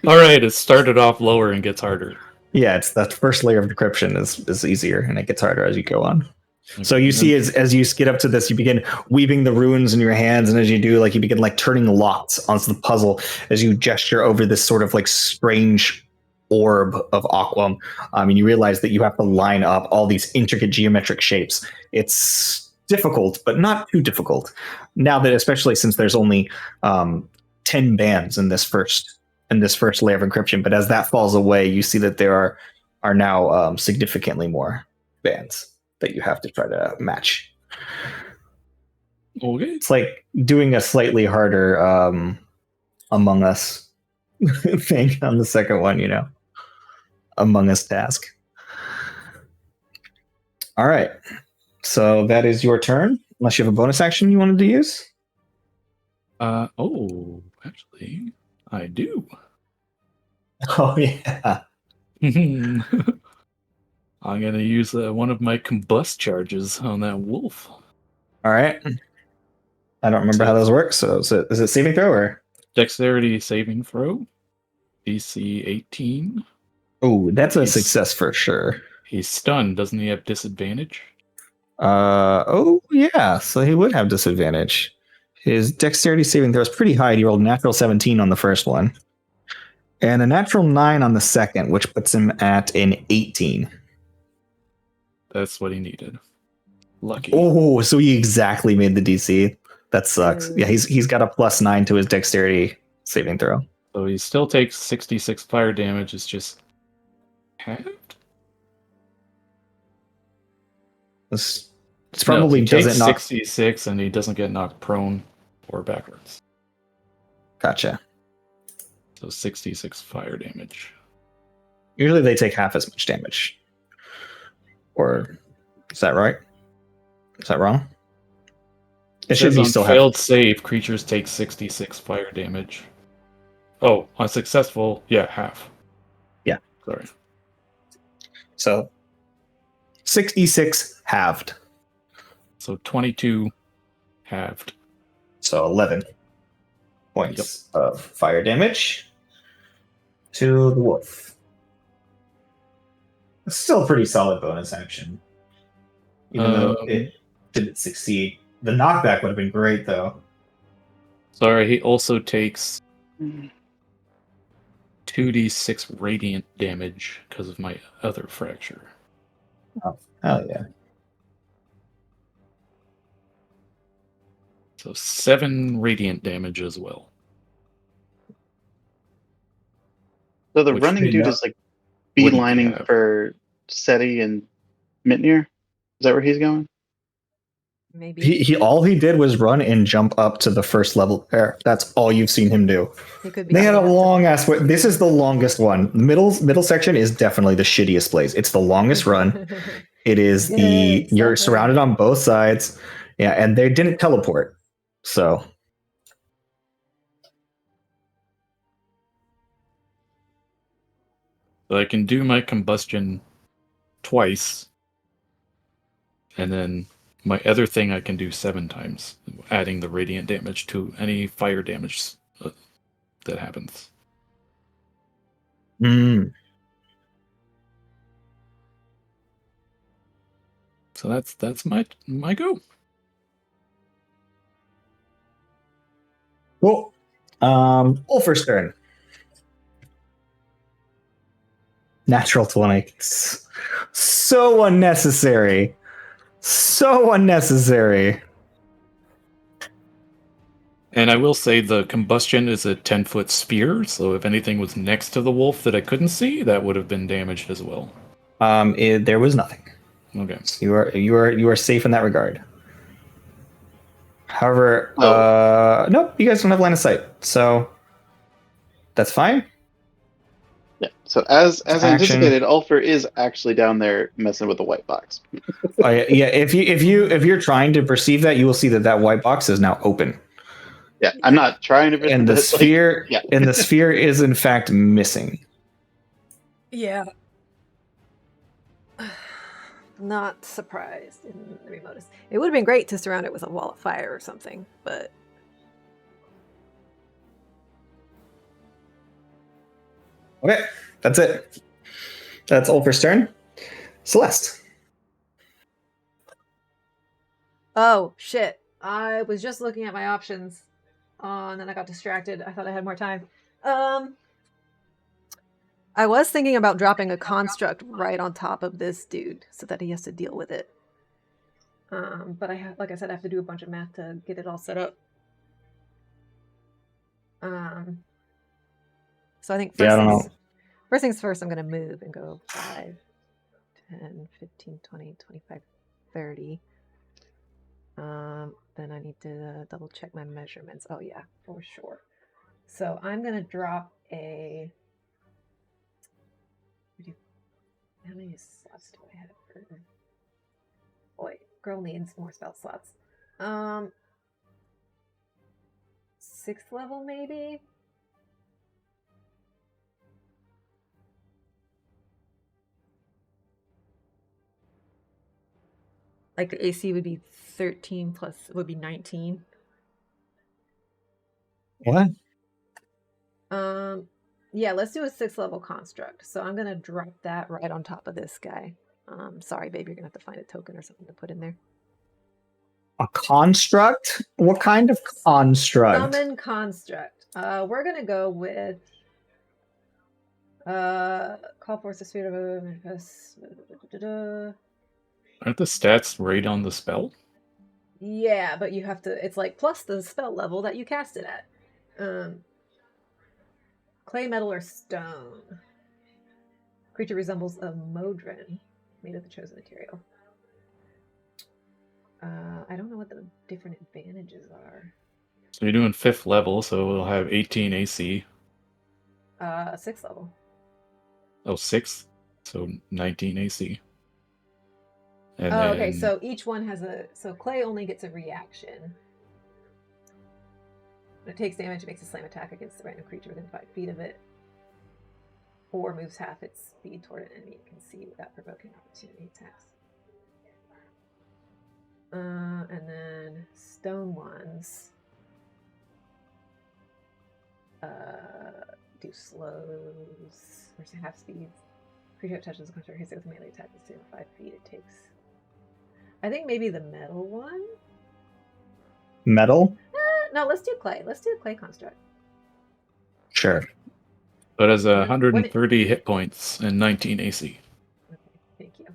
All right, it started off lower and gets harder. Yeah, it's that first layer of decryption is easier, and it gets harder as you go on. Okay. So you see, as you get up to this, you begin weaving the runes in your hands, and as you do, you begin turning lots onto the puzzle as you gesture over this sort of strange orb of aquam. And you realize that you have to line up all these intricate geometric shapes. It's difficult, but not too difficult. Now that, especially since there's only 10 bands in this first in this first layer of encryption, but as that falls away, you see that there are now significantly more bands that you have to try to match. Okay. It's like doing a slightly harder Among Us thing on the second one, Among Us task. All right. So that is your turn, unless you have a bonus action you wanted to use. Actually, I do. Oh, yeah. I'm going to use one of my combust charges on that wolf. All right. I don't remember how those work, so is it saving throw or? Dexterity saving throw. DC 18. Oh, that's a success for sure. He's stunned. Doesn't he have disadvantage? Oh, yeah. So he would have disadvantage. His dexterity saving throw is pretty high. He rolled a natural 17 on the first one. And a natural 9 on the second, which puts him at an 18. That's what he needed. Lucky. Oh, so he exactly made the DC. That sucks. Yeah, he's got a +9 to his dexterity saving throw. So he still takes 66 fire damage. It's just halved? It's probably he doesn't takes knock. 66 and he doesn't get knocked prone or backwards. Gotcha. So 66 fire damage. Usually they take half as much damage. Or is that right? Is that wrong? It should be on still failed save, creatures take 66 fire damage. Oh, on successful, yeah, half. Yeah. Sorry. So 66 halved. So 22 halved. So 11 points of fire damage to the wolf. It's still a pretty solid bonus action. Even though it didn't succeed. The knockback would have been great, though. Sorry, he also takes 2d6 radiant damage because of my other fracture. Oh, hell yeah. So 7 radiant damage as well. So the running dude is like beelining for Seti and Mitnir? Is that where he's going? Maybe. He all he did was run and jump up to the first level there. That's all you've seen him do. They had a long ass way. This is the longest one. The middle section is definitely the shittiest place. It's the longest run. It is you're surrounded on both sides. Yeah, and they didn't teleport. So I can do my combustion twice. And then my other thing I can do 7 times, adding the radiant damage to any fire damage that happens. So that's my go. Cool. Ulfer's turn. Natural 20. So unnecessary. So unnecessary. And I will say the combustion is a 10-foot sphere, so if anything was next to the wolf that I couldn't see, that would have been damaged as well. There was nothing. Okay. So you are safe in that regard. However, nope, you guys don't have line of sight, so that's fine. Yeah. So as anticipated, Ulfer is actually down there messing with the white box. Yeah. If you're trying to perceive that, you will see that white box is now open. Yeah, I'm not trying to. And the sphere, and the sphere is in fact missing. Yeah. Not surprised in the remotest. It would have been great to surround it with a wall of fire or something, but okay, that's it. That's Ulfer's turn. Celeste. Oh shit! I was just looking at my options, and then I got distracted. I thought I had more time. I was thinking about dropping a construct right on top of this dude so that he has to deal with it. But like I said, I have to do a bunch of math to get it all set up. So I think Yeah, I don't know. first things first, I'm going to move and go 5, 10, 15, 20, 25, 30. Then I need to double check my measurements. Oh yeah, for sure. So I'm going to drop a... How many slots do I have for... Boy, girl needs more spell slots. 6th level maybe? Like the AC would be 13 plus would be 19. What? Yeah, let's do a 6th level construct. So I'm gonna drop that right on top of this guy. Sorry, babe, you're gonna have to find a token or something to put in there. A construct? What kind of construct? Summon construct. We're gonna go with call force the spirit of manifest. Aren't the stats right on the spell? Yeah, but you have to. It's like plus the spell level that you cast it at. Clay, metal, or stone. Creature resembles a modron made of the chosen material. I don't know what the different advantages are. So you're doing 5th level, so we'll have 18 AC. 6th level. Oh, 6th? So 19 AC. And Oh, okay. then- So each one has a. So clay only gets a reaction. When it takes damage, it makes a slam attack against the random creature within 5 feet of it, or moves half its speed toward an enemy it can see without provoking opportunity attacks. And then stone ones do slows or half speeds. Creature that touches the construct hits it with a melee attack within 5 feet. It takes. I think maybe the metal one. Metal? No, let's do clay. Let's do clay construct. Sure. So it has When 130 hit points and 19 AC. Okay, thank you.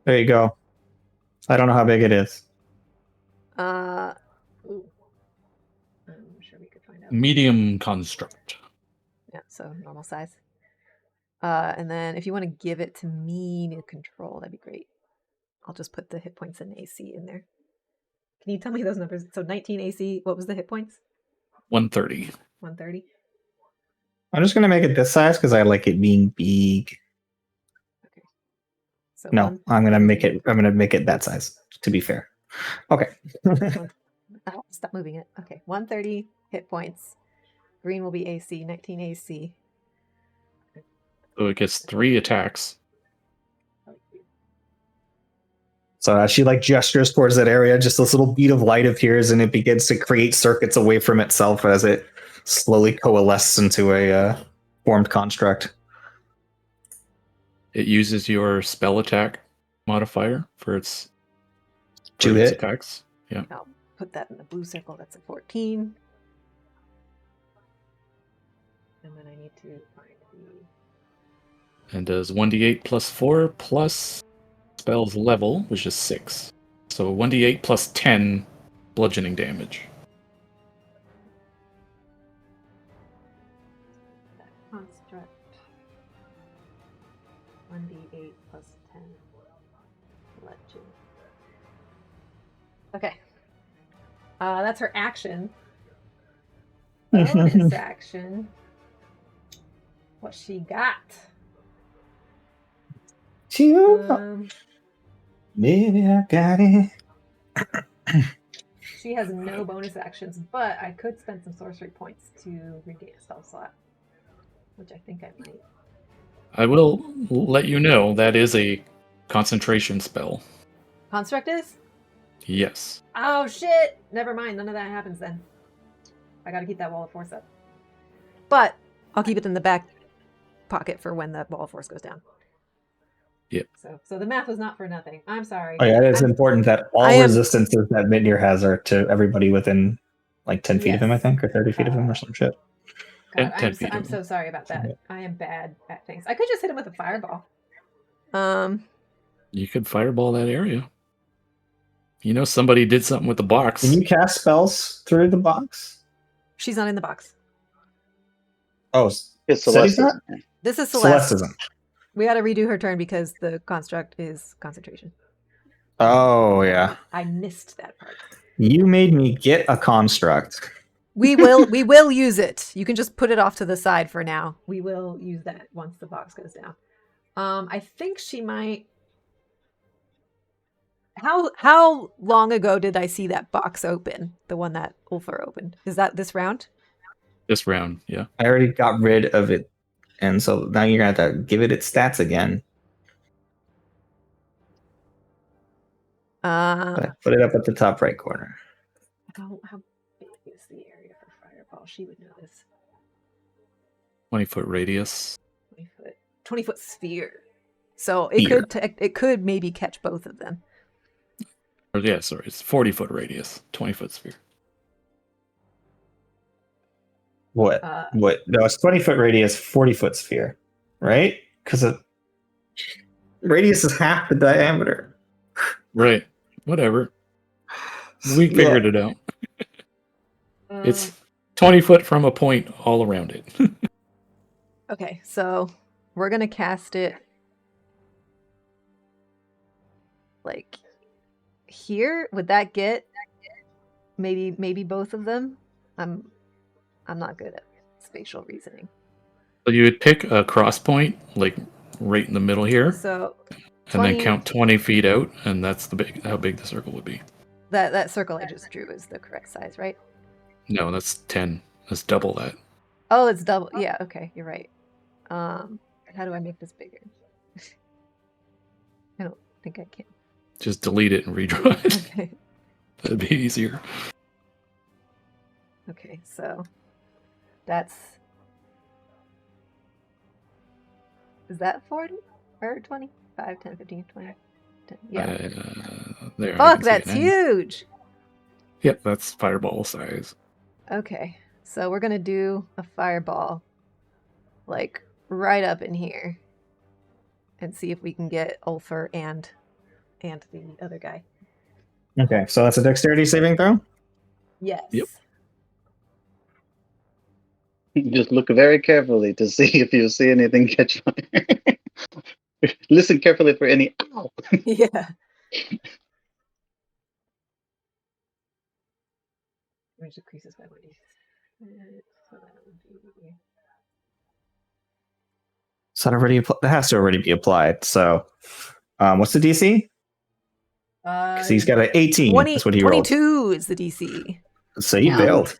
There you go. I don't know how big it is. Ooh. I'm sure we could find out. Medium construct. Yeah, so normal size. And then if you want to give it to me to control, that'd be great. I'll just put the hit points and AC in there. Can you tell me those numbers? So 19 AC, what was the hit points? 130. 130? I'm just gonna make it this size because I like it being big. Okay. So No, I'm gonna make it that size, to be fair. Okay. Oh, stop moving it. Okay. 130 hit points. Green will be AC, 19 AC. So it gets 3 attacks. So as she like gestures towards that area, just this little bead of light appears and it begins to create circuits away from itself as it slowly coalesces into a formed construct. It uses your spell attack modifier for its Hit? attacks. Yeah. I'll put that in the blue circle. That's a 14. And then I need to find the... And does 1d8 plus 4 plus spell's level, which is 6. So 1d8 plus 10 bludgeoning damage. Construct 1d8 plus 10 legend. Okay. That's her action. Bonus action. What she got? Maybe I got it. She has no bonus actions, but I could spend some sorcery points to regain a spell slot, which I think I might. I will let you know that is a concentration spell. Construct is? Yes. Oh shit! Never mind, none of that happens then. I gotta keep that wall of force up. But I'll keep it in the back pocket for when that wall of force goes down. Yep. So the math was not for nothing. I'm sorry. Oh yeah, it's important that all resistances that Midnir has are to everybody within like 10 feet of him, I think, or 30 feet of him or some shit. God, 10 feet I'm of so him. sorry about that. I am bad at things. I could just hit him with a fireball. You could fireball that area. somebody did something with the box. Can you cast spells through the box? She's not in the box. Oh, It's Seti's Celeste. not? This is Celeste Celeste. isn't. We got to redo her turn because the construct is concentration. Oh, yeah. I missed that part. You made me get a construct. We will use it. You can just put it off to the side for now. We will use that once the box goes down. I think she might. How long ago did I see that box open? The one that Ulfar opened. Is that this round? This round, yeah. I already got rid of it. And so now you're going to have to give it its stats again. But put it up at the top right corner. How big is the area for Fireball? She would know this. 20-foot radius. 20-foot sphere. So it could maybe catch both of them. Or yeah, sorry, it's 40-foot radius, 20-foot sphere. What? No, it's 20-foot radius, 40-foot sphere, right? Because radius is half the diameter. Right. Whatever. We figured it out. It's 20 foot from a point all around it. Okay, so we're gonna cast it like here. Would that get maybe both of them? I'm not good at spatial reasoning. So you would pick a cross point, like right in the middle here, So and then count 20 feet out, and that's how big the circle would be. that circle I just drew is the correct size, right? No, that's 10. That's double that. Oh, it's double. Yeah, okay, you're right. How do I make this bigger? I don't think I can. Just delete it and redraw it. Okay. That'd be easier. Okay, so is that 40 or 20? 5, 10, 15, 20, 10. Yeah. There. Fuck, that's huge. Yep, that's fireball size. Okay, so we're gonna do a fireball, like right up in here, and see if we can get Ulfar and the other guy. Okay, so that's a dexterity saving throw? Yes. Yep. Just look very carefully to see if you see anything catch fire. Listen carefully for any ow. Yeah. Which decreases by 1d. So that has to already be applied. So, what's the DC? Because he's got an 18. 20, That's what he 22 rolled. is the DC. So you Yeah. failed.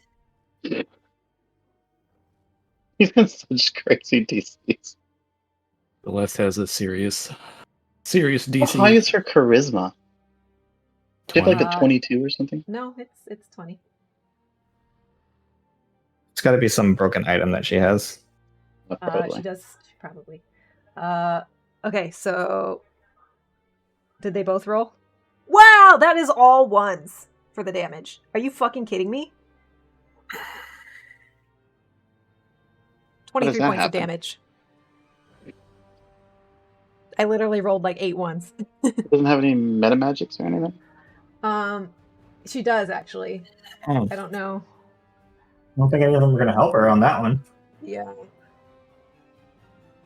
He's got such crazy DCs. Celeste has a serious How DC. high is her charisma? Do you have like 20. a 22 or something? No, it's 20. It's got to be some broken item that she has. Probably. She does probably. Okay, so did they both roll? Wow, that is all ones for the damage. Are you fucking kidding me? 23 that points happen? of damage. I literally rolled like 8 ones. It doesn't have any meta magics or anything? She does actually. Oh, I don't know. I don't think any of them are going to help her on that one. Yeah.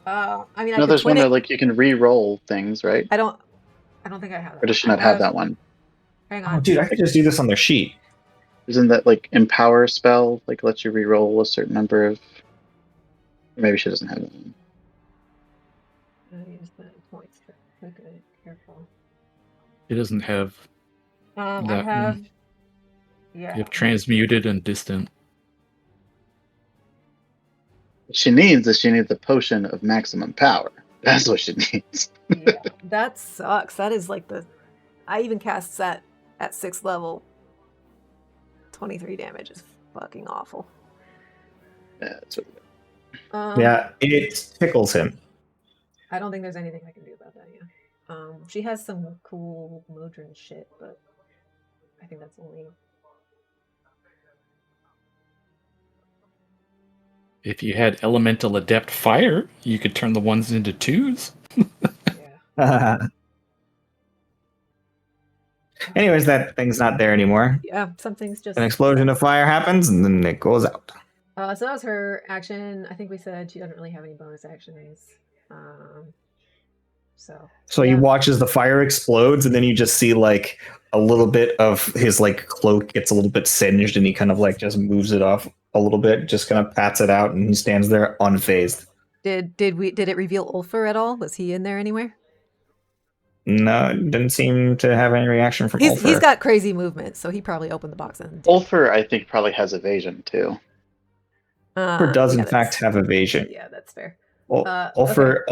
I mean, I No, could there's twin one it. where like you can re-roll things, right? I don't think I have that. Or does she not have that one? Hang Oh, on. dude, I could just do this on their sheet. Isn't that like empower spell? Like lets you re-roll a certain number of. Or maybe she doesn't have that one. Use the points. Okay, careful. It doesn't have I that have. one. Yeah. You have transmuted and distant. What she needs a potion of maximum power. That's what she needs. Yeah, that sucks. That is like I even cast that at 6th level. 23 damage is fucking awful. Yeah, that's what Yeah, it tickles him. I don't think there's anything I can do about that, yeah. She has some cool Modron shit, but I think that's only... If you had elemental adept fire, you could turn the ones into twos. Yeah. Anyways, that thing's not there anymore. Yeah, something's just An explosion of fire happens, and then it goes out. So that was her action. I think we said she doesn't really have any bonus actions. So you watch as the fire explodes, and then you just see like a little bit of his like cloak gets a little bit singed, and he kind of like just moves it off a little bit, just kind of pats it out, and he stands there unfazed. Did it reveal Ulfer at all? Was he in there anywhere? No, didn't seem to have any reaction from Ulfer. He's got crazy movement, so he probably opened the box and Ulfer, I think, probably has evasion too. Ulfer does in fact have evasion. Yeah, that's fair. Ulfer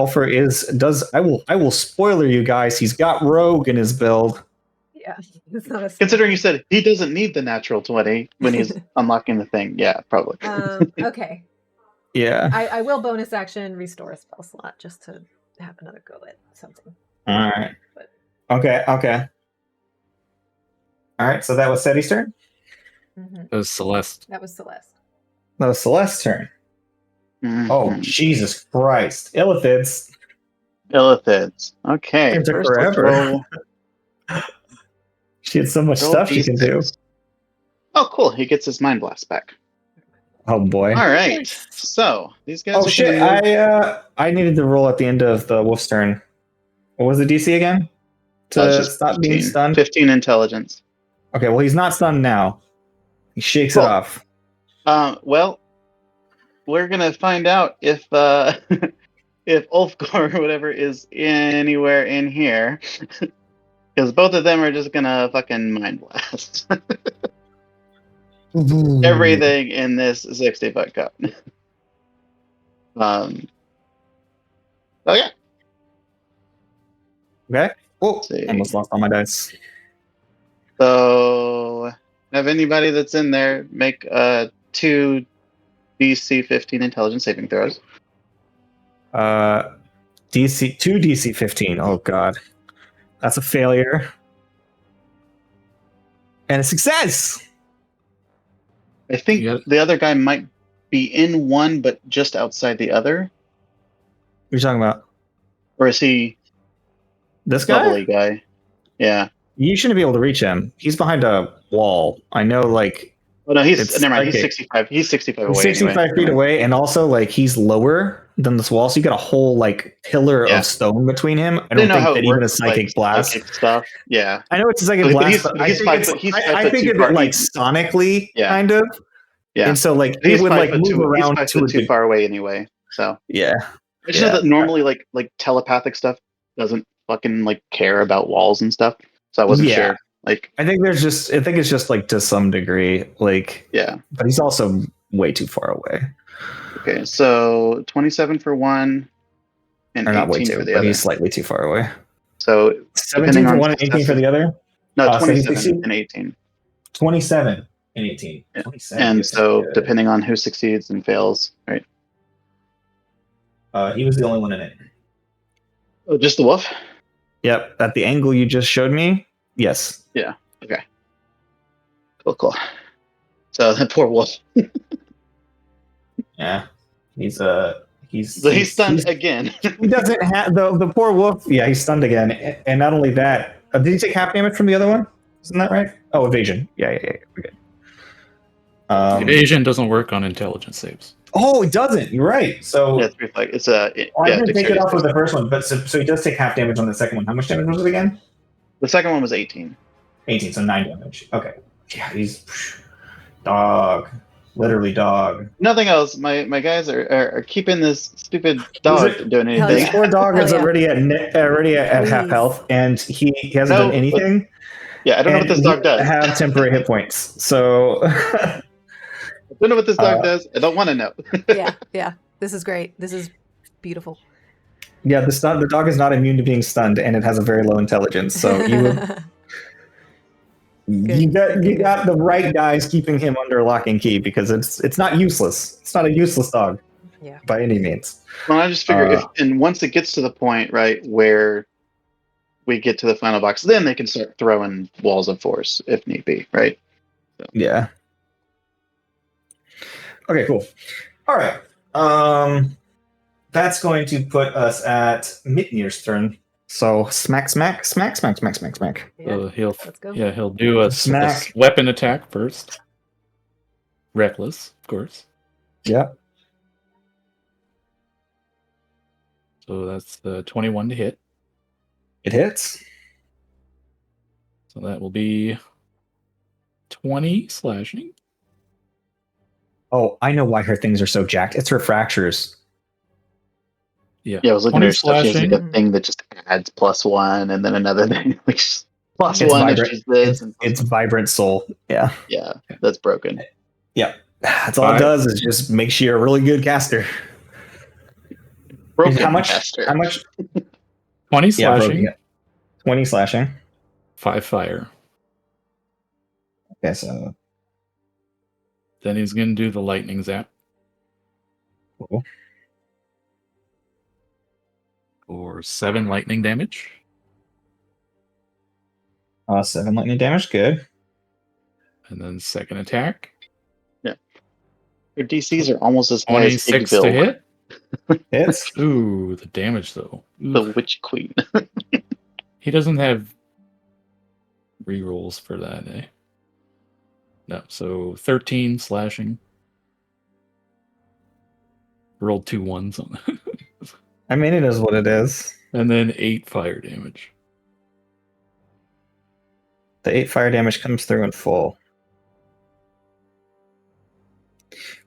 does. I will spoiler you guys. He's got rogue in his build. Yeah, it's not a considering you said he doesn't need the natural 20 when he's unlocking the thing. Yeah, probably. Okay. Yeah. I will bonus action restore a spell slot just to have another go at something. All right. But... Okay. All right. So that was Seti's turn. Mm-hmm. That was Celeste. That was Celeste. That was Celeste's turn. Mm-hmm. Oh, Jesus Christ. Illithids. Okay. It took forever. She had so much stuff she can do. Oh, cool. He gets his Mind Blast back. Oh, boy. All right. So, these guys Oh, shit. I needed to roll at the end of the wolf's turn. What was the DC again? To stop being stunned? 15 intelligence. Okay, well, he's not stunned now. He shakes it off. Well, we're going to find out if if Ulfgar or whatever is anywhere in here. Because both of them are just going to fucking Mind Blast. Everything in this 60-foot cup. Oh, yeah. Okay. Oh, almost lost all my dice. So, have anybody that's in there make 2 DC 15 intelligence saving throws. two DC 15. Oh god, that's a failure and a success. I think the other guy might be in one, but just outside the other. What are you talking about? Or is he this guy? Bubbly guy. Yeah. You shouldn't be able to reach him. He's behind a wall. I know, like. Oh no, never mind. He's 65. He's 65 away. 65 feet away, and also like he's lower than this wall, so you got a whole like pillar of stone between him. I don't think that even a psychic blast stuff. Yeah, I know it's a psychic blast. I think of it like sonically, kind of. Yeah, and so like it would like move around too far away anyway. So yeah, I just know that normally like telepathic stuff doesn't fucking like care about walls and stuff. So I wasn't sure. Like I think it's just like to some degree, like but he's also way too far away. Okay, so 27 for one, and 18 for the other. He's slightly too far away. So 17 for one and 18 for the other. No, 27 and 18. 27 and 18. Yeah. And so depending on who succeeds and fails, right? He was the only one in it. Oh, just the wolf? Yep, at the angle you just showed me. Yes. Yeah. Okay. Cool. So that poor wolf. Yeah. He's stunned again. He doesn't have the poor wolf. Yeah, he's stunned again. And not only that, did he take half damage from the other one? Isn't that right? Oh, evasion. Yeah. We're good. Evasion doesn't work on intelligence saves. Oh, it doesn't. You're right. So yeah, it's I didn't take it off with the first one, but so he does take half damage on the second one. How much damage was it again? The second one was 18. 18, so 9 damage. Okay. Yeah, he's dog. Literally dog. Nothing else. My guys are keeping this stupid dog doing anything. This poor dog is already at half health, and he hasn't done anything. Yeah, I don't know what this dog does. Have temporary hit points, so. I don't know what this dog does. I don't want to know. Yeah. This is great. This is beautiful. Yeah, the dog is not immune to being stunned, and it has a very low intelligence. So you got the right guys keeping him under lock and key because it's not useless. It's not a useless dog, by any means. Well, I just figure once it gets to the point right where we get to the final box, then they can start throwing walls of force if need be, right? So. Yeah. Okay, cool. All right. That's going to put us at Mitnir's turn. So smack, smack, smack, smack, smack, smack, smack. Yeah, He'll let's go. he'll do a Smack. weapon attack first. Reckless, of course. Yep. So that's the 21 to hit. It hits. So that will be 20 slashing. Oh, I know why her things are so jacked. It's her fractures. Yeah. Yeah, I was looking at 20 her stuff. She has like slashing. a thing that just adds +1, and then another thing like plus It's one if vibrant. she's this, and It's vibrant soul. Yeah. yeah, that's broken. Yep. That's all it does is just makes you a really good caster. Broken How much? caster. How much? 20 Yeah, slashing. broken. 20 slashing. 5 fire. Okay, so Then he's going to do the lightning zap. cool. For 7 lightning damage. 7 lightning damage. Good. And then second attack. Yeah, her DCs are almost as high as 26 Igville, to hit. Hits. Ooh, the damage though. the Oof. Witch Queen. He doesn't have rerolls for that, eh? No, so 13 slashing. Rolled 2 1s on that. I mean, it is what it is. And then 8 fire damage. The 8 fire damage comes through in full.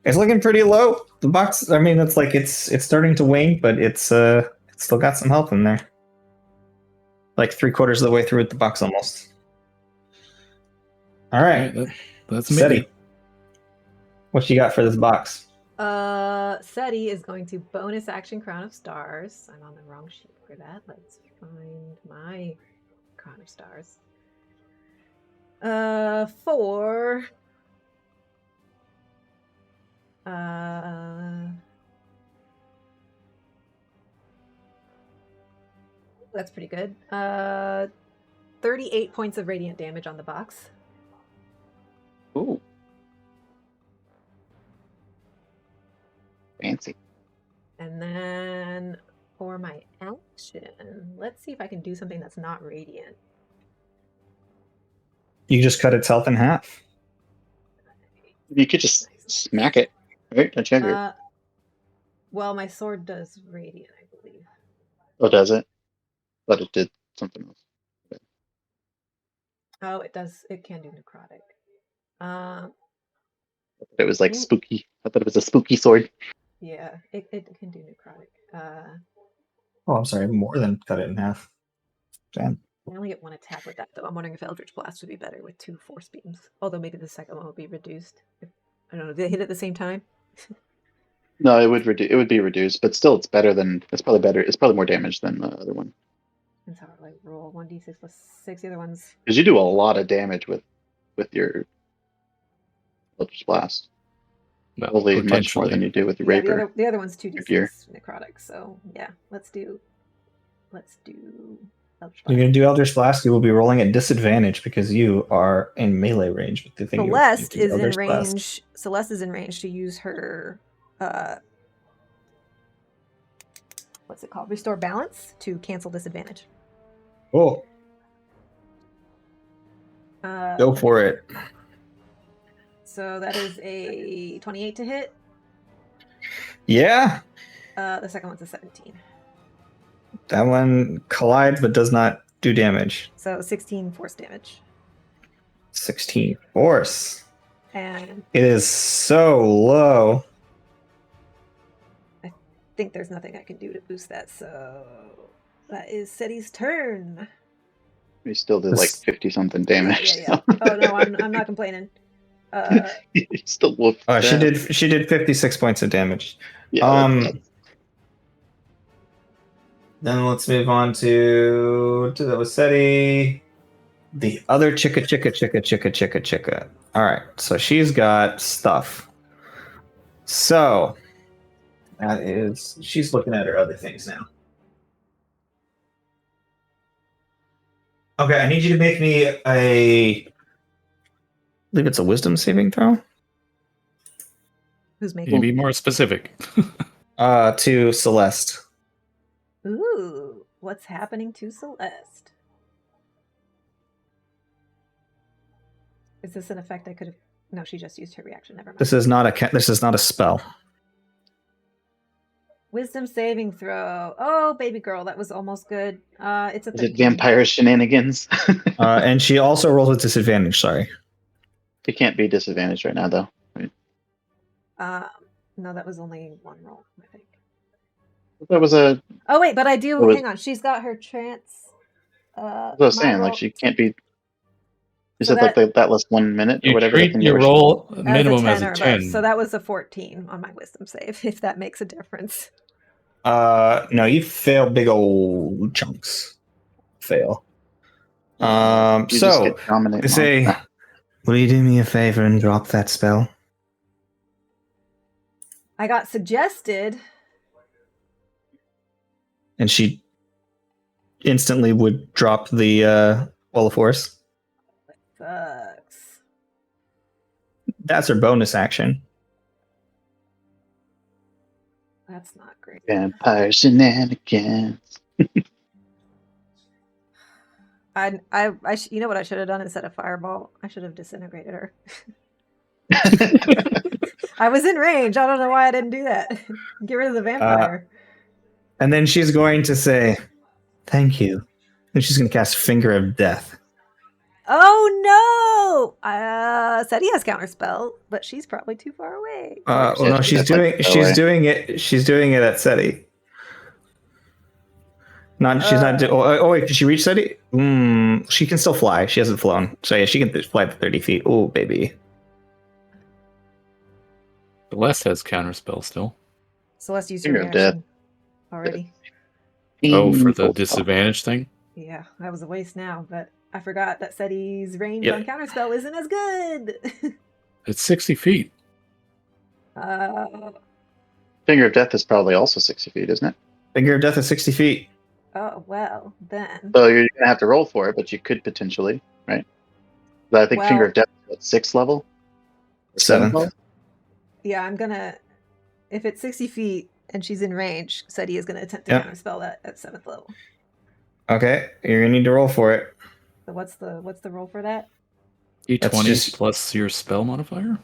It's looking pretty low. The box. I mean, it's like it's starting to wane, but it's still got some health in there. Like 3/4 of the way through with the box almost. All right, That's Seti. me. What you got for this box? Seti is going to bonus action Crown of Stars. I'm on the wrong sheet for that. Let's find my Crown of Stars. For that's pretty good. 38 points of radiant damage on the box. Ooh, fancy. And then for my action, let's see if I can do something that's not radiant. You just cut its health in half. You could just smack it, right? Don't you have your... Well, my sword does radiant, I believe. Oh, does it? But it did something else. Oh, it does. It can do necrotic. It was like spooky. I thought it was a spooky sword. Yeah, it can do necrotic. Oh, I'm sorry. More than cut it in half. Damn. I only get 1 attack with that, though. I'm wondering if Eldritch Blast would be better with 2 force beams. Although maybe the second one would be reduced. I don't know. Did they hit at the same time? No, it would it would be reduced, but still, it's better than. It's probably better. It's probably more damage than the other one. That's how I like roll 1d6 plus 6. The other ones. Because you do a lot of damage with your Eldritch Blast. Well, Probably much more than you do with the Rapier. The other one's 2d6 Rapier. necrotic. So yeah, let's do. Eldritch You're Blast. gonna do Eldritch Blast. You will be rolling at disadvantage because you are in melee range with the thing. Celeste is in Eldritch range. Blast. Celeste is in range to use her. What's it called? Restore balance to cancel disadvantage. Cool. Go for it. So that is a 28 to hit. Yeah. The second one's a 17. That one collides but does not do damage. So 16 force damage. 16 force. And it is so low. I think there's nothing I can do to boost that. So that is Seti's turn. We still did like 50-something damage. Yeah. Oh no, I'm not complaining. Still whooped. Oh, she did 56 points of damage. Yeah. Then let's move on to that was Seti. The other chicka. All right, so she's got stuff. So that is she's looking at her other things now. Okay, I need you to make me I believe it's a wisdom saving throw. Who's Can making? you be more specific? To Celeste. Ooh. what's happening to Celeste. Is this an effect I could have? No, she just used her reaction. Never mind. This is not a spell. Wisdom saving throw. Oh, baby girl, that was almost good. It's a Is it vampire shenanigans? And she also rolls with disadvantage. Sorry. It can't be disadvantaged right now, though. Right? No, that was only one roll, I think. That was a. Oh wait, but I do. Was, hang on, she's got her trance. That's what I was saying. Roll, Like she can't be. You so said that last 1 minute or You whatever. treat your roll minimum as a 10 or 10. less. So that was a 14 on my wisdom save. If that makes a difference. No, you fail big old chunks. Fail. You just So get dominant they say, will you do me a favor and drop that spell? I got suggested. And she instantly would drop the Wall of Force. Sucks. That's her bonus action. That's not great. Vampire shenanigans. You know what I should have done instead of fireball? I should have disintegrated her. I was in range. I don't know why I didn't do that. Get rid of the vampire. And then she's going to say, thank you. And she's going to cast Finger of Death. Oh no! Said he has counterspell, but she's probably too far away. Well, no, she's doing it at SETI. She's not. Wait, can she reach SETI? She can still fly. She hasn't flown, so yeah, she can fly to 30 feet. Oh, baby. Celeste has counterspell still. Celeste used your Finger of Death. reaction already. Oh, for the disadvantage thing? Yeah, that was a waste now, but I forgot that SETI's range Yeah. on counterspell isn't as good. It's 60 feet. Finger of Death is probably also 60 feet, isn't it? Finger of Death is 60 feet. Oh, well, then. So you're gonna have to roll for it, but you could potentially, right? But I think Finger of Death is at 6th level. 7th. level? Yeah, I'm gonna. If it's 60 feet and she's in range, SETI is gonna attempt to counterspell that at 7th level. Okay, you're gonna need to roll for it. So what's the roll for that? D20 plus your spell modifier?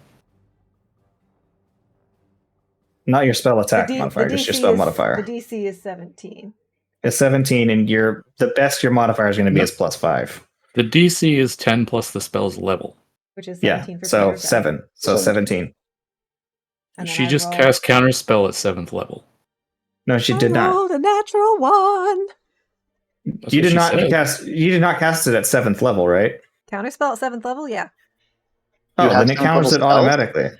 Not your spell attack modifier, just your spell modifier. The DC is 17. It's 17, and the best your modifier is going to be is +5. The DC is 10 plus the spell's level. Which is 17 for so Finger of Death. 7. So 17. And then She I just rolled- cast counterspell at 7th level. No, she did I not. rolled a natural 1. That's You what did she not said. cast. You did not cast it at 7th level, right? Counterspell at 7th level? Yeah. Oh, You have then it 7th counters it level spells? automatically.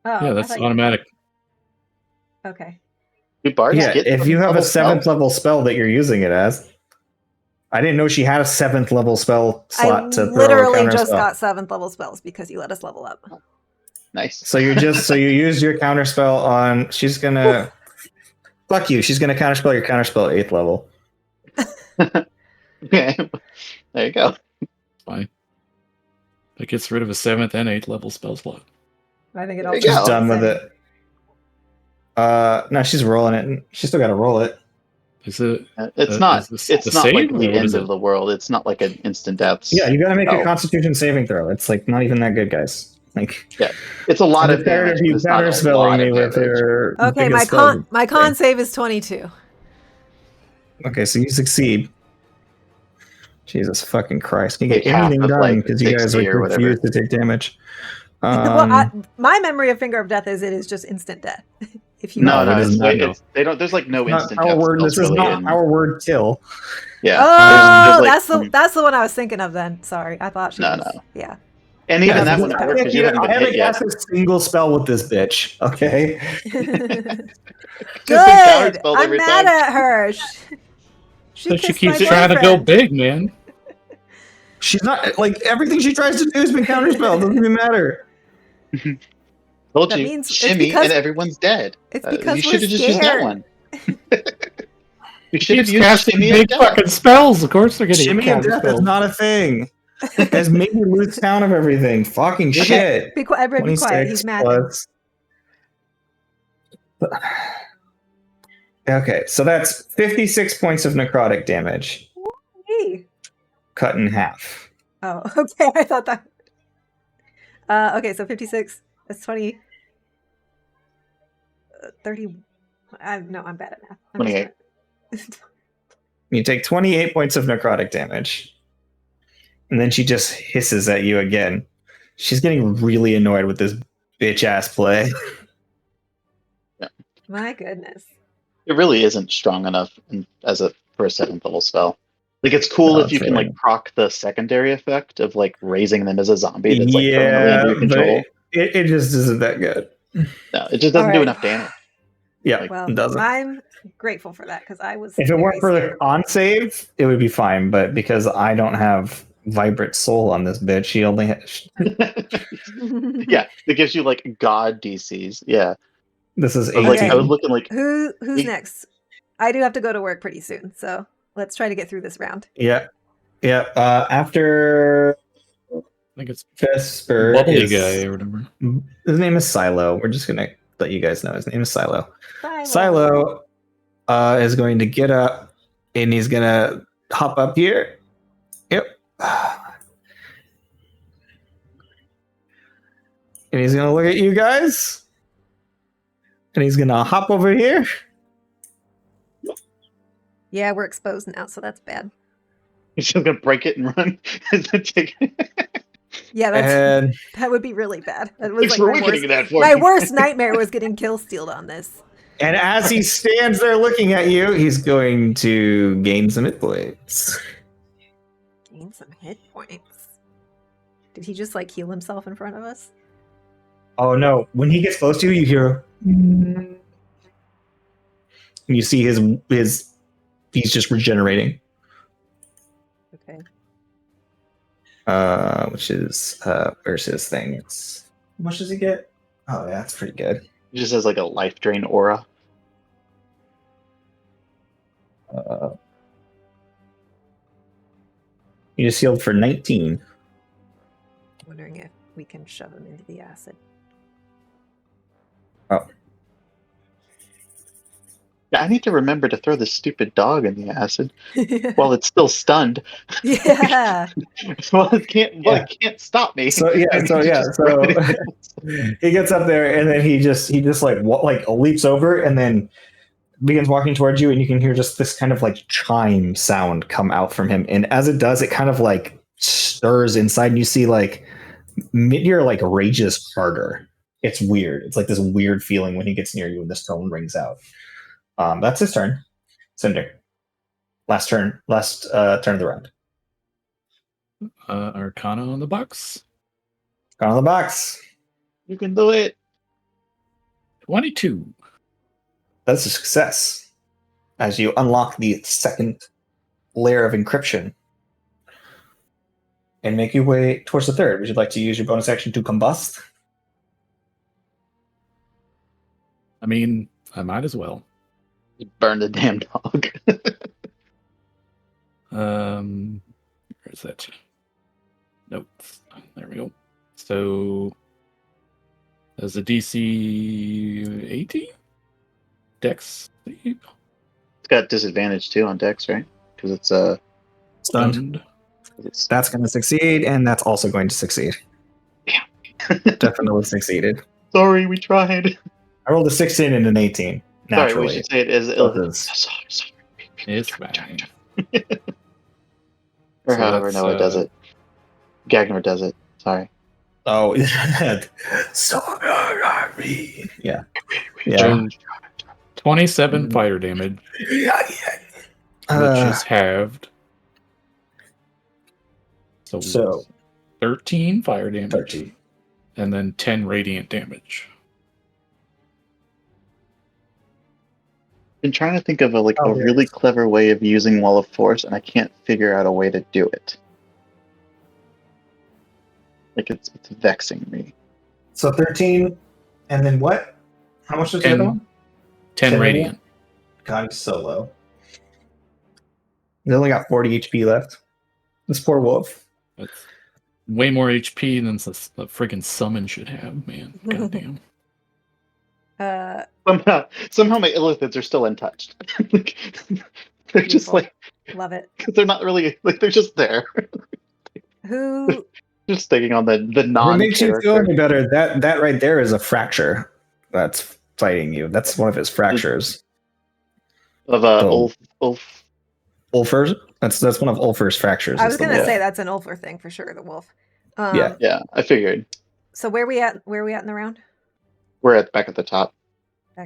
Oh, Yeah, I that's thought you- automatic. Okay. Do bards Yeah, get if you have a 7th level level spell that you're using it as. I didn't know she had a 7th level spell slot I to throw a literally counter just spell. got 7th level spells because you let us level up. spell? Nice. So you used your counter spell on. She's gonna. Fuck you. She's gonna counterspell your counterspell at 8th level. Okay. There you go. Fine. It gets rid of a 7th and 8th level spell slot. I think it There all you She's go. done with it. No, she's rolling it. She's still got to roll it. Is it? It's not. is this It's the not same, like or the what is end it? of the world. It's not like an instant death. Yeah, you got to make a No. Constitution saving throw. It's like not even that good, guys. Like It's a lot I'm of tired damage. of you but it's not a counterspelling lot me of with damage. your. Okay, biggest my spell. con save is 22. Okay, so you succeed. Jesus fucking Christ! Can you Like get half anything of, done like, because you guys 60 or refuse whatever. to take damage? Well, my memory of Finger of Death is it is just instant death. If you No, No, no, it is it's, not. they don't. There's like no Not instant our death word. spells This is really not in. our word. Kill. Yeah. Oh, there's like that's the one I was thinking of then. Sorry, I thought she No, was. no. Yeah. and even Yeah, that this one's is- hard because you haven't been I haven't hit yet. cast a single spell with this bitch. Okay. Just been Good. counterspelled I'm every mad time. at her. She But she kissed my keeps trying to go boyfriend. big, man. She's not like everything she tries to do has been counterspelled. Doesn't even matter. Told That you, means it's shimmy, because- and everyone's dead. It's You because should we're have just used that scared. one. You She should have keeps used casting shimmy big and death. fucking spells. Of course they're getting Shimmy and death is counterspelled. not a thing. Guys, make me lose count of everything. Fucking Okay, shit. Be quiet. Be quiet. He's mad. plus. Okay, so that's 56 points of necrotic damage, Hey. cut in half. Oh, okay. I thought that. Okay, so 56. That's 20. 30. No, I'm bad at math. I'm 28. You take 28 points of necrotic damage. And then she just hisses at you again. She's getting really annoyed with this bitch ass play. My goodness. It really isn't strong enough for a 7th level spell. Like, it's cool No, if you it's can really like proc the secondary effect of like raising them as a zombie that's like permanently under your control. It just isn't that good. No, it just doesn't do enough damage. Yeah, Like, Well, it doesn't. I'm grateful for that because I was. If it weren't for the scared. con save, it would be fine. But because I don't have Vibrant Soul on this bitch, she only has. yeah, it gives you like god DCs. Yeah, This is but, like, 18. I was looking like Who's next? I do have to go to work pretty soon, so let's try to get through this round. Yeah. After I think it's Vesper bubbly is, guy or whatever. his name is Silo. We're just gonna let you guys know his name is Silo. Silo is going to get up and he's gonna hop up here. Yep. And he's gonna look at you guys. And he's gonna hop over here. Yeah, we're exposed now, so that's bad. he's just gonna break it and run. Yeah, And that would be really bad. That was Thanks like for my weakening worst, that for my me. worst nightmare was getting kill stealed on this. and as he stands there looking at you, he's going to gain some hit points. Gain some hit points. Did he just like heal himself in front of us? Oh no! When he gets close to you, you hear, and you see his he's just regenerating. Okay. Which is where's his thing? It's how much does he get? Oh yeah, that's pretty good. He just has like a life drain aura. You just healed for 19. Wondering if we can shove him into the acid. Oh. Yeah, I need to remember to throw this stupid dog in the acid while it's still stunned. Yeah. It can't stop me. So he gets up there and then he just like leaps over and then begins walking towards you, and you can hear just this kind of like chime sound come out from him. And as it does, it kind of like stirs inside, and you see like Midyear like rages harder. It's weird. It's like this weird feeling when he gets near you and this tone rings out. That's his turn. Cinder. Last turn of the round. Arcana on the box. On the box. You can do it. 22. That's a success. As you unlock the second layer of encryption and make your way towards the third. Would you like to use your bonus action to combust? I mean, I might as well. You burn the damn dog. Where is that? Nope. There we go. So, as a DC 18? Dex? It's got disadvantage too on Dex, right? Because it's Stunned. That's going to succeed, and that's also going to succeed. Yeah. Definitely succeeded. Sorry, we tried. I rolled a 16 and an 18. Naturally. Sorry, we should say it as Sorry. It's fine. Or So however that's, Noah does it. Gagnor does it. Sorry. Oh, sorry. Yeah. So, 27 fire damage, which is halved. So 13 fire damage. 13. And then 10 radiant damage. Been trying to think of a really clever way of using Wall of Force, and I can't figure out a way to do it. Like it's vexing me. So 13, and then what? How much was the other one? 10 radiant. God, he's so low. He's only got 40 HP left. This poor wolf. That's way more HP than the friggin' summon should have, man. Goddamn. Somehow my illithids are still untouched. Like, they're just Beautiful. like, Love it. because they're not really like they're just there, Who? just taking on the If it non makes you feel character any better, that right there is a fracture that's fighting you. That's one of his fractures. of So- Ulf. Ulfers. That's one of Ulfer's fractures. I is was the gonna wolf. say that's an Ulfer thing for sure. The wolf. Yeah. Yeah, I figured So where are we at? Where are we at in the round? we're back at the top.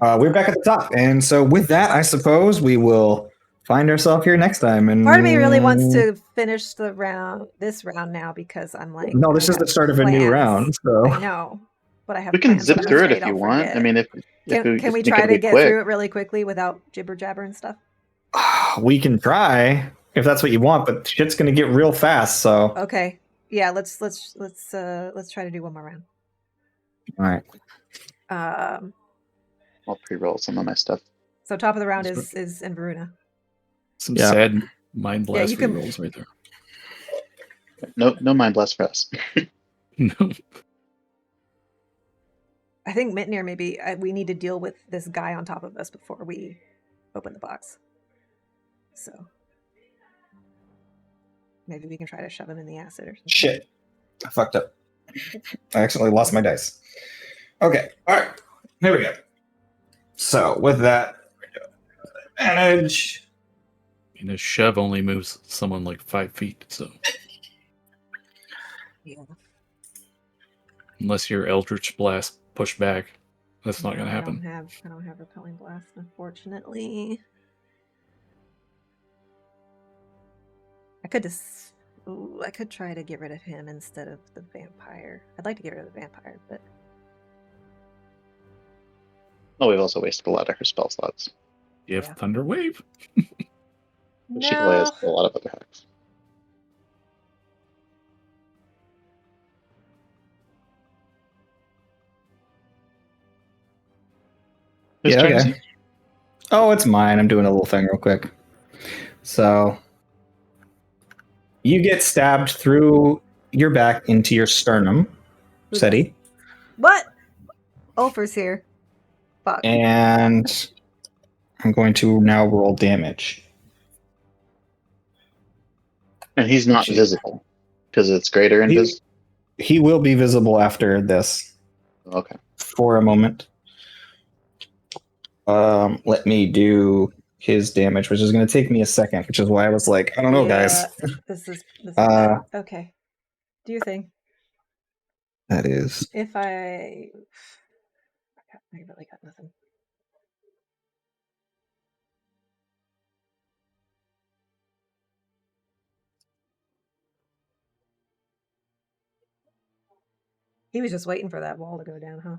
We're back at the top, and so with that, I suppose we will find ourselves here next time. And Part of me really wants to finish this round now because I'm like, No, this I is the have start of a new plans. round. So I know, but I have. We can plans zip for the through it night, if you I'll want. forget. I mean, if Can we make try it to be get quick. through it really quickly without jibber jabber and stuff? we can try if that's what you want, but shit's gonna get real fast. So Okay, yeah, let's try to do one more round. all right. I'll pre-roll some of my stuff. So top of the round That's is in Veruna. Some Yeah. sad mind Yeah, blast you can- rolls right there. No mind blast for us. No. I think Mitnir maybe we need to deal with this guy on top of us before we open the box. So maybe we can try to shove him in the acid or something. Shit, I fucked up. I accidentally lost my dice. Okay, all right, here we go. So with that, advantage. And a shove only moves someone like 5 feet, so Yeah. unless your Eldritch Blast push back, that's not going to happen. I don't have repelling blast, unfortunately. I could try to get rid of him instead of the vampire. I'd like to get rid of the vampire, but Oh, we've also wasted a lot of her spell slots. You have Yeah. Thunder Wave. But she probably has a lot of other hacks. Whose turn is it? Oh, it's mine. I'm doing a little thing real quick. So you get stabbed through your back into your sternum, Who Seti, What? Ulfer's here. Fuck. and I'm going to now roll damage. And he's not Jeez. visible because it's greater He- invis. He will be visible after this Okay. for a moment. Let me do his damage, which is going to take me a second, which is why I was like, I don't know, guys. This is Uh, okay. Do your thing. That is If I really got nothing. He was just waiting for that wall to go down, huh?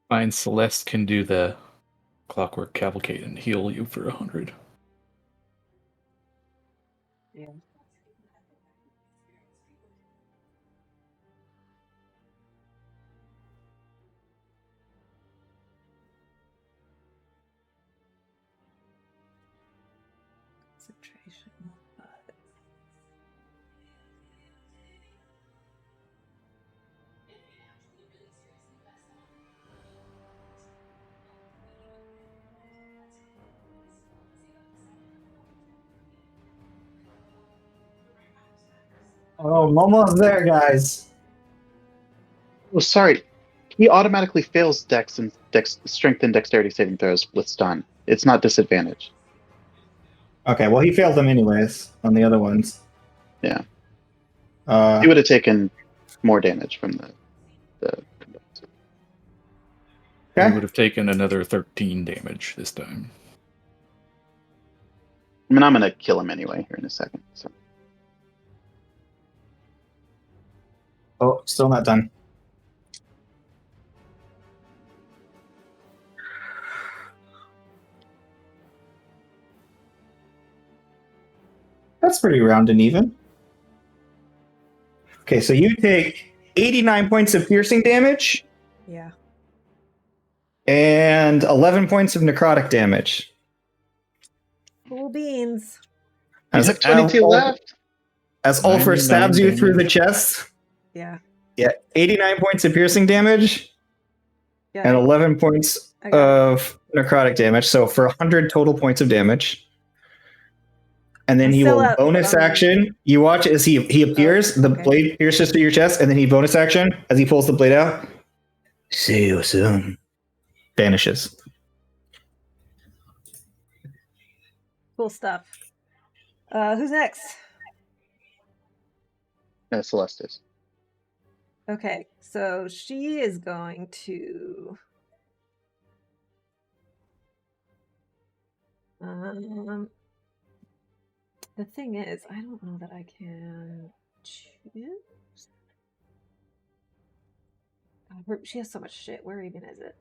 Fine, Celeste can do the Clockwork Cavalcade and heal you for 100. Yeah. Concentration. Oh, I'm almost there, guys. Oh, sorry. He automatically fails Dex and Strength and Dexterity saving throws with stun. It's not disadvantage. Okay, well, he failed them anyways on the other ones. Yeah. Uh, He would have taken more damage from the. He okay. would have taken another 13 damage this time. I mean, I'm gonna kill him anyway here in a second. So Oh, still not done. That's pretty round and even. Okay, so you take 89 points of piercing damage Yeah. and 11 points of necrotic damage. Cool beans. I was you have like, 22 left. as Ulfr 99 stabs you through the damage. chest. Yeah. Yeah, 89 points of piercing damage Yeah. and 11 points I got it. of necrotic damage. So for 100 total points of damage. And then I he still will have bonus bone. action. You watch as he appears. The okay. blade pierces through your chest, and then he bonus action as he pulls the blade out. See you soon. Vanishes. Cool stuff. Who's next? Celestis. Okay, so she is going to. The thing is, I don't know that I can choose. She has so much shit. Where even is it?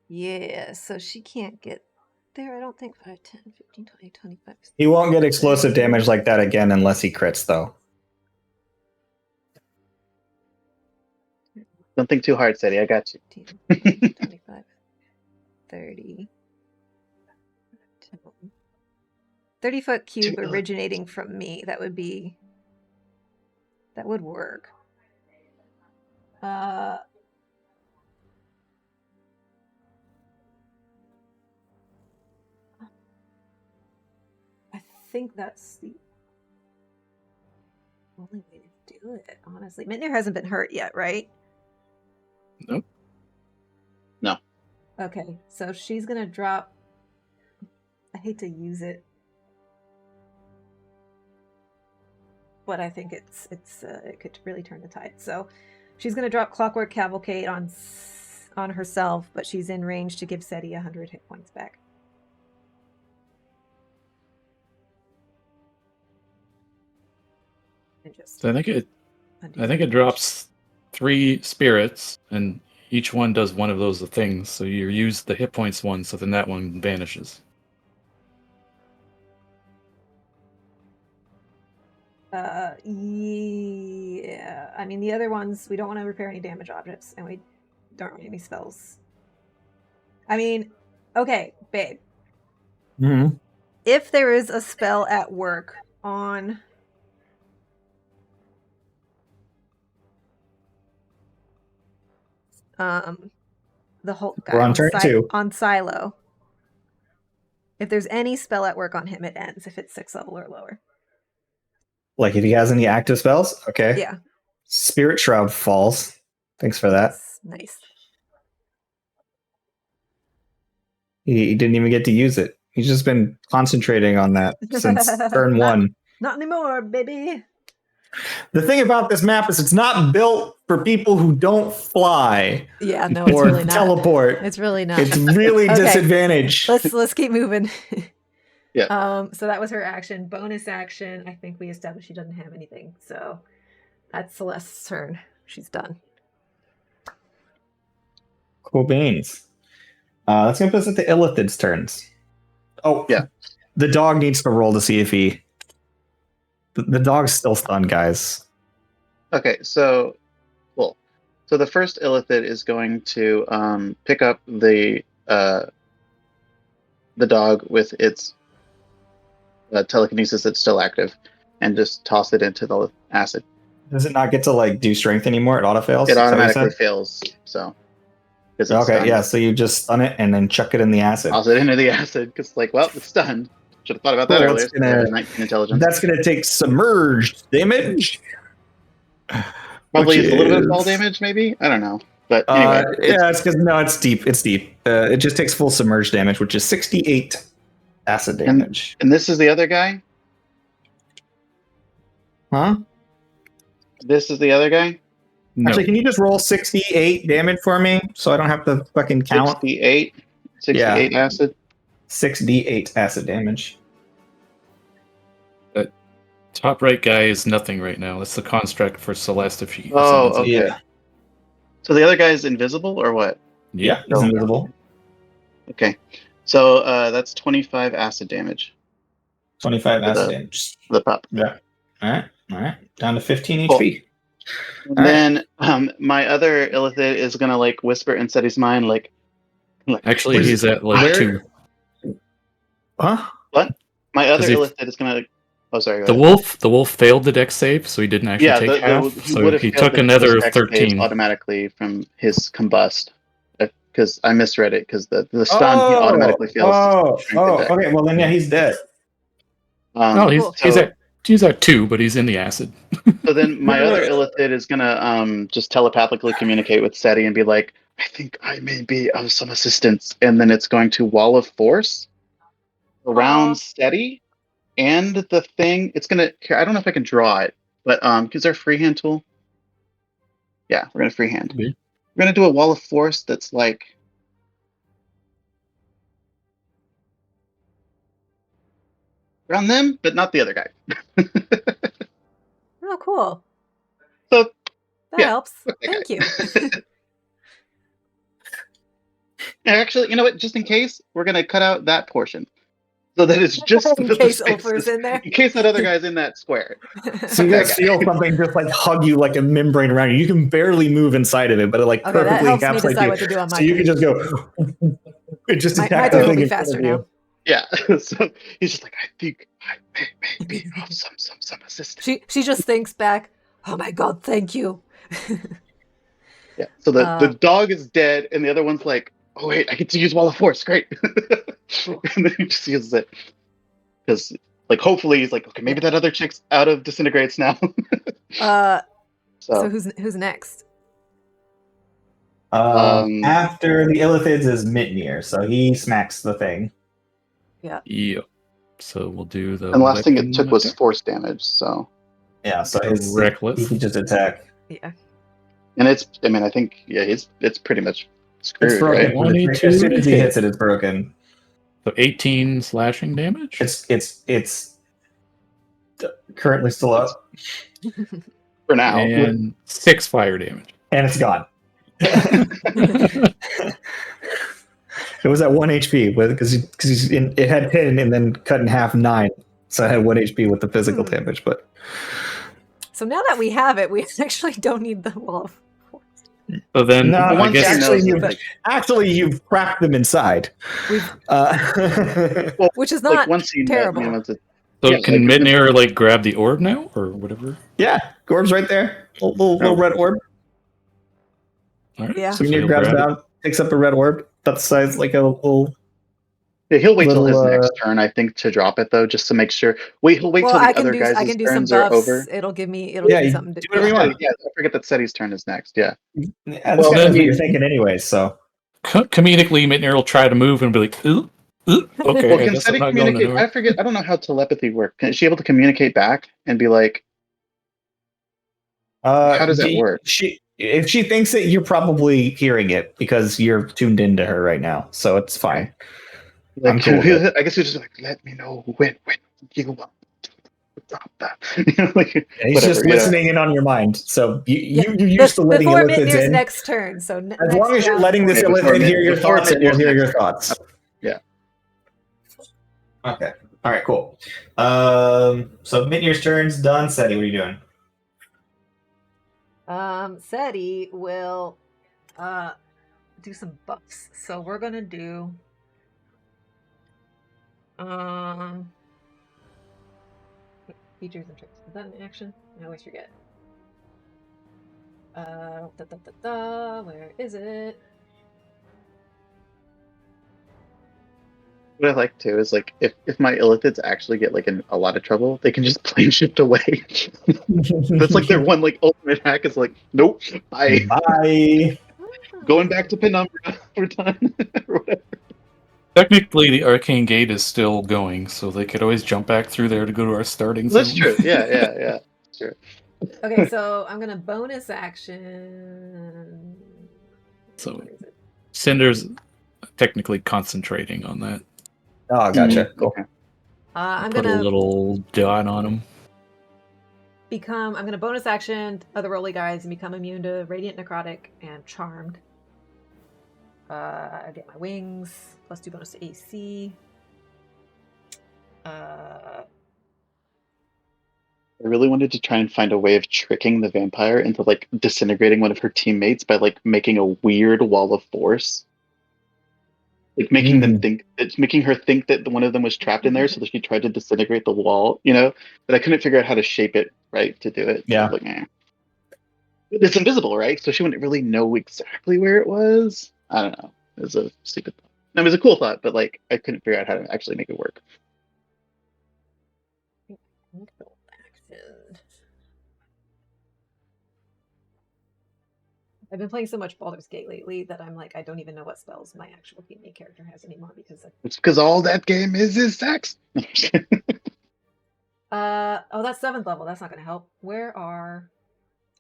Yeah, so she can't get there, I don't think. 5, 10, 15, 20, 25. He won't get explosive damage like that again unless he crits, though. Don't think too hard, Sadie. I got you. 15, 25, 30. 30-foot cube originating from me. That would work. I think that's the only way to do it, honestly. Mitnir hasn't been hurt yet, right? Nope. No. Okay, so she's gonna drop. I hate to use it, but I think it could really turn the tide. So she's gonna drop Clockwork Cavalcade on herself, but she's in range to give Seti 100 hit points back. And just So I think it drops 3 spirits, and each one does one of those things. So you use the hit points one, so then that one vanishes. Yeah. I mean, the other ones, we don't want to repair any damage objects, and we don't have any spells. I mean, okay, babe. Mm-hmm. If there is a spell at work on the Hulk guy, We're on turn 2. on Silo, if there's any spell at work on him, it ends if it's 6th level or lower. Like if he has any active spells? Okay. Yeah. Spirit Shroud falls. Thanks for that. Nice. He didn't even get to use it. He's just been concentrating on that since turn 1. Not anymore, baby. The thing about this map is it's not built for people who don't fly. Yeah, no, it's or really not. teleport. It's really not. It's really Okay. disadvantaged. Let's keep moving. Yeah. So that was her action. Bonus action. I think we established she doesn't have anything. So that's Celeste's turn. She's done. Cool beans. That's going to put us at the Illithid's turns. Oh, Yeah. The dog needs to roll to see if he... The dog's still stunned, guys. Okay, so the first Illithid is going to pick up the dog with its telekinesis that's still active, and just toss it into the acid. Does it not get to do strength anymore? It auto fails. It automatically fails. So. Okay, yeah. So you just stun it and then chuck it in the acid. Toss it into the acid because, it's stunned. Should have thought about that earlier. 19 intelligence. That's gonna take submerged damage. Probably a little bit of fall damage, maybe. I don't know, but anyway. It's because it's deep. It's deep. It just takes full submerged damage, which is 68 acid damage. And this is the other guy. Huh? This is the other guy. No. Actually, can you just roll 68 damage for me so I don't have to fucking count? 68 acid. 6d8 acid damage. That top right guy is nothing right now. That's the construct for Celeste if she. Oh, okay. Yeah. So the other guy is invisible, or what? Yeah, he's invisible. Okay, so that's 25 acid damage. 25 acid damage. The pup. Yeah. All right. Down to 15 Cool. HP. And All right. then my other illithid is gonna like whisper in Seti's mind, like Actually, he's at like Where- 2. Huh? what? My other 'Cause if- illithid is gonna. Oh, sorry. Go The ahead. wolf failed the dex save, so he didn't actually Yeah, take half. he So would have he failed took the another dex saves 13. automatically from his combust. Because I misread it. Because the stun he automatically fails. Dex. Okay. Well, then yeah, he's dead. No, Cool. he's at 2, but he's in the acid. So then my other illithid is gonna just telepathically communicate with Seti and be like, I think I may be of some assistance, and then it's going to wall of force around Seti and the thing. It's gonna here, I don't know if I can draw it, but is there a freehand tool? Yeah, we're gonna freehand. Okay. We're gonna do a wall of force that's like around them, but not the other guy. Oh, cool. So That yeah, helps. fuck that Thank guy. you. Actually, you know what? Just in case, we're gonna cut out that portion. So that it's just In the case spaces, Oprah's in there. in case that other guy's in that square. So you Okay. guys feel something just like hug you like a membrane around you. You can barely move inside of it, but it like Okay, that perfectly helps me encapsulates decide you. what to do on my So you can turn. just go. It just My attack turn the will thing be in front faster of now. you. Yeah. So he's just like, I think I may be of some assistance. She just thinks back, oh my god, thank you. Yeah. So the dog is dead, and the other one's like, oh wait, I get to use Wall of Force. Great. And then he just uses it because, like, hopefully he's like, okay, maybe that other chick's out of disintegrates now. So who's next? After the illithids is Mitnir, so he smacks the thing. Yeah. Yep. So we'll do the. And the last thing it weapon took was attack. force damage. So Yeah, so Reckless. he can just attack. Yeah. and I think it's pretty much screwed, It's broken. right? 22 As soon as he hit. hits it, it's broken. So 18 slashing damage. It's currently still up, For now. And 6 fire damage. and it's gone. It was at 1 HP because it had 10 and then cut in half 9, so I had 1 HP with the physical damage. But So now that we have it, we actually don't need the wall of force. So then no, I guess actually you've cracked them inside. Well, Which is like not once he terrible. once it, so. yeah, Can like, Midnair like grab the orb now or whatever? Yeah, Gorb's right there. Little red orb. All right. Yeah. So So Mitnir he'll grabs grab it. down, picks up a red orb. That's the size like a little. yeah, he'll wait till his Little, next turn, I think, to drop it though, just to make sure. He'll wait Well, till the I can other do guys' some turns are buffs. over. It'll give me Yeah, give me you something to do whatever you want. Yeah, I forget that Seti's turn is next. Yeah. Yeah, this Well, guy knows then- what you're thinking anyway. So Comedically, Midnair will try to move and be like, ooh, ooh, okay, Well, I can guess I'm Seti not going communicate? anywhere. I forget. I don't know how telepathy works. Is she able to communicate back and be like, how does that work? If she thinks it, you're probably hearing it because you're tuned into her right now. So it's fine. Like, I'm cool with it. I guess he's just like, let me know when you want to drop that. Like, Yeah, he's whatever, just listening in on your mind. So you're used to letting before illithids Mitnir's in. next turn. So As long as you're letting this Yeah, before illithid hear your before thoughts, it will Mitnir's hear your next thoughts. Yeah. Okay. All right. Cool. So Mitnir's turn's done. Seti, what are you doing? Seti will do some buffs. So we're gonna do features and tricks. Is that an action? I always forget. Where is it? What I like too is like if my illithids actually get like in a lot of trouble, they can just plane shift away. That's like their one like ultimate hack is like, nope, bye. Bye. Going back to Penumbra. We're done. Or whatever. Technically, the arcane gate is still going, so they could always jump back through there to go to our starting zone. That's true. Yeah. Sure. Okay, so I'm gonna bonus action. So Where is it? Cinder's technically concentrating on that. Oh, gotcha. Cool. Okay. I'm Put a gonna little dot on him. I'm gonna bonus action other roly guys and become immune to radiant, necrotic, and charmed. I get my wings plus 2 bonus to AC. Are I really wanted to try and find a way of tricking the vampire into like disintegrating one of her teammates by like making a weird wall of force. Like making them think it's making her think that one of them was trapped in there so that she tried to disintegrate the wall, but I couldn't figure out how to shape it right to do it. So I Yeah. was like, eh. It's invisible, right? So she wouldn't really know exactly where it was. I don't know. It was a stupid thought. I mean, it was a cool thought, but like I couldn't figure out how to actually make it work. I've been playing so much Baldur's Gate lately that I'm like, I don't even know what spells my actual main character has anymore because It's because all that game is sex. oh, that's 7th level. That's not gonna help.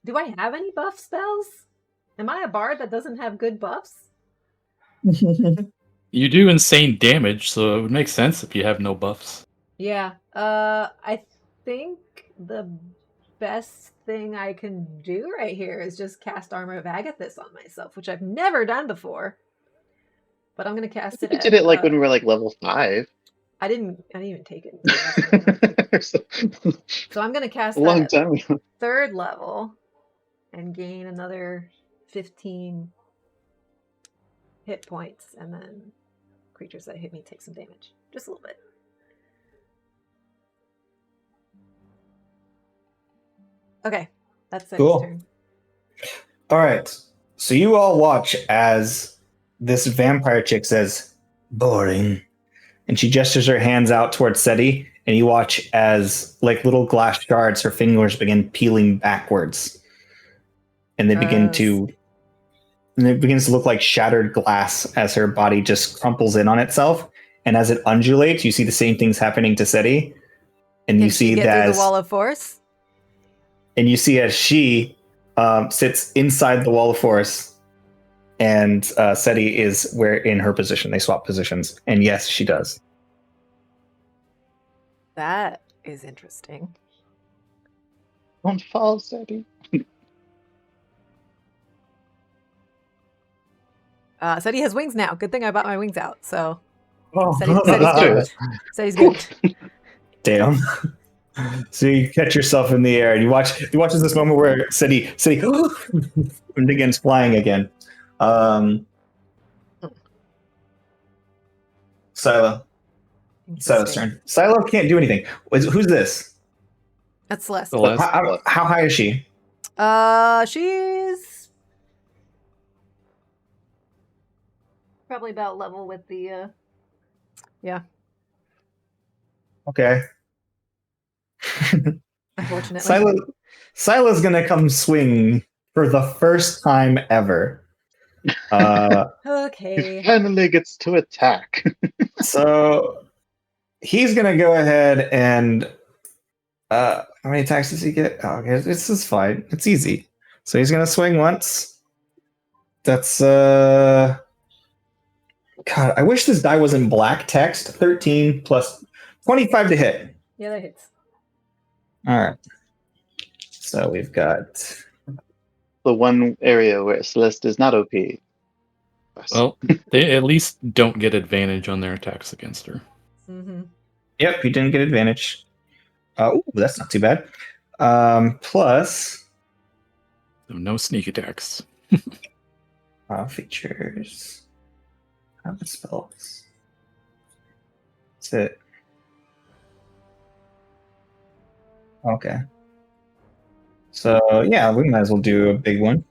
Do I have any buff spells? Am I a bard that doesn't have good buffs? You do insane damage, so it would make sense if you have no buffs. Yeah. I think the best thing I can do right here is just cast Armor of Agathis on myself, which I've never done before. But I'm gonna cast it. We did it like when we were like level 5. I didn't even take it. So I'm gonna cast a long that time ago. 3rd level and gain another 15 hit points, and then creatures that hit me take some damage, just a little bit. Okay, that's Cool. turn. All right. So you all watch as this vampire chick says, "Boring," and she gestures her hands out towards Seti, and you watch as like little glass shards, her fingers begin peeling backwards, and they begin to, and it begins to look like shattered glass as her body just crumples in on itself, and as it undulates, you see the same things happening to Seti, and you see that through the wall of force. And you see as she sits inside the wall of force, and Seti is where in her position. They swap positions, and yes, she does. That is interesting. Don't fall, Seti. Seti has wings now. Good thing I bought my wings out. So Oh, Seti's good. Damn. So you catch yourself in the air, and you watch this moment where Seti begins flying again. Silo's turn. Silo can't do anything. Who's this? That's Celeste. How high is she? She's probably about level with the yeah. Okay. Unfortunately. Silo's gonna come swing for the first time ever. Okay. He finally gets to attack. So he's gonna go ahead and how many attacks does he get? Oh, okay, this is fine. It's easy. So he's gonna swing once. That's God, I wish this die was in black text. 13 plus 25 to hit. Yeah, that hits. All right. So we've got the one area where Celeste is not OP. Well, they at least don't get advantage on their attacks against her. Mm-hmm. Yep, he didn't get advantage. Oh, that's not too bad. Plus So no sneak attacks. Features. Spells. That's it. Okay. So yeah, we might as well do a big one.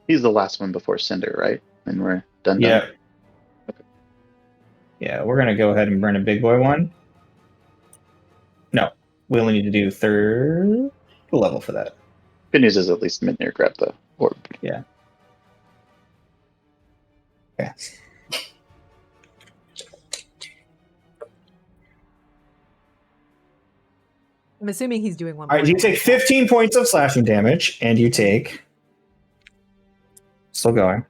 He's the last one before Cinder, right? And we're done. Yeah. Okay. Yeah, we're gonna go ahead and burn a big boy one. No, we only need to do 3rd level for that. Good news is at least Midnir grabbed the orb. Yeah. Okay. I'm assuming he's doing one. All right, you take 15 points of slashing damage, and you take. Still going.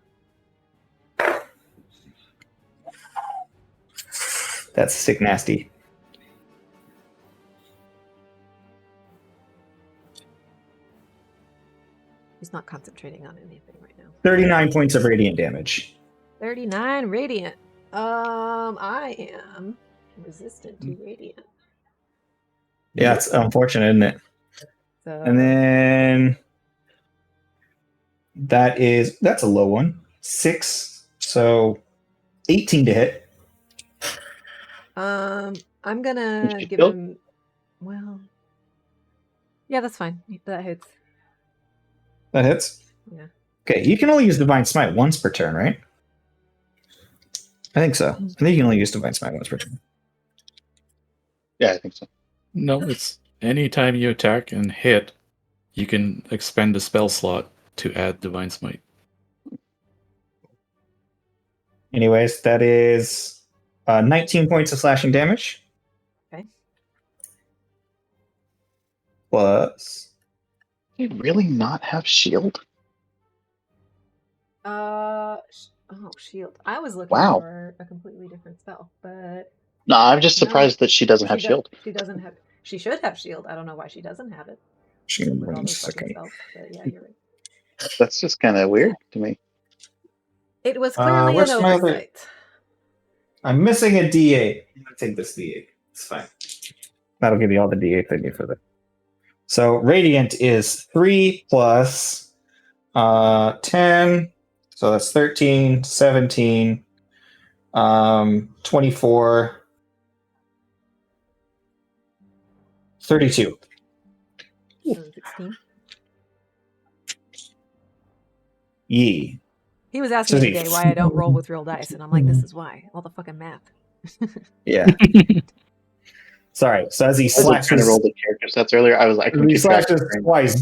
That's sick nasty. He's not concentrating on anything right now. 39 points of radiant damage. 39 radiant. I am resistant to radiant. Yeah, it's unfortunate, isn't it? So, And then that's a low one. 6, so 18 to hit. I'm gonna She give killed? him. Well, yeah, that's fine. That hits. That hits. Yeah. Okay, you can only use Divine Smite once per turn, right? I think so. I think you can only use Divine Smite once per turn. Yeah, I think so. No, it's anytime you attack and hit, you can expend a spell slot to add Divine Smite. Anyways, that is 19 points of slashing damage. Okay. Plus. Did he really not have shield? Oh, shield. I was looking Wow. for a completely different spell, but No, I'm just No. surprised that she doesn't have shield. She doesn't have. She should have shield. I don't know why she doesn't have it. She With all those fucking spells, but yeah, you're right. That's just kind of weird to me. It was clearly an where's my other- oversight. I'm missing a D8. I'm going to take this D8. It's fine. That'll give you all the D8 I need for that. So Radiant is 3 plus 10. So that's 13, 17, 24, 32. 16. Yee. He was asking me today why I don't roll with real dice, and I'm like, this is why. All the fucking math. Yeah. Sorry. So as he I was trying to slashes, roll the character sets earlier. I was like, I couldn't he keep track of slashes it. twice.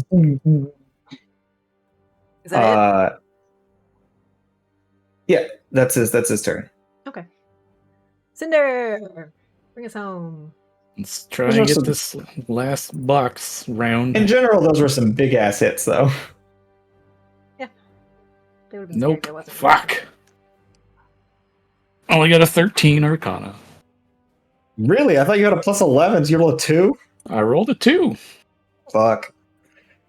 Is that it? Yeah, that's his turn. Okay. Cinder, bring us home. Let's try and get this last box round. In general, those were some big ass hits, though. Yeah. They would have been Nope. scared there wasn't Fuck. Only got a 13 Arcana. Really? I thought you had a plus 11, so you rolled a 2? I rolled a 2. Fuck.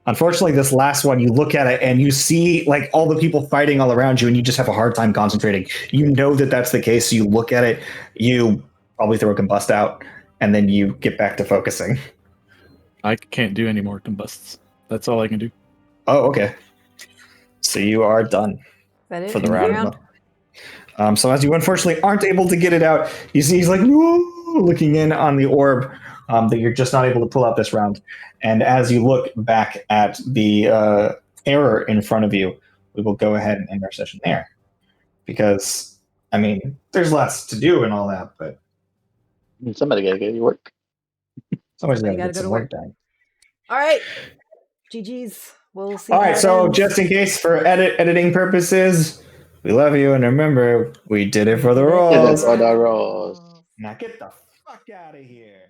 Unfortunately, this last one, you look at it and you see like all the people fighting all around you, and you just have a hard time concentrating. You know that that's the case, so you look at it, you probably throw a combust out, and then you get back to focusing. I can't do any more combusts. That's all I can do. Oh, okay. So you are done Is that it? for the End round. So as you unfortunately aren't able to get it out, you see he's like looking in on the orb that you're just not able to pull out this round. And as you look back at the error in front of you, we will go ahead and end our session there. Because, I mean, there's lots to do and all that, but Somebody gotta get your work. somebody's got to gotta get go some to work work. done. All right. GG's. We'll see. All how right, it so ends. just in case for editing purposes, we love you, and remember, we did it for the rolls. For the rolls. Now get the fuck out of here.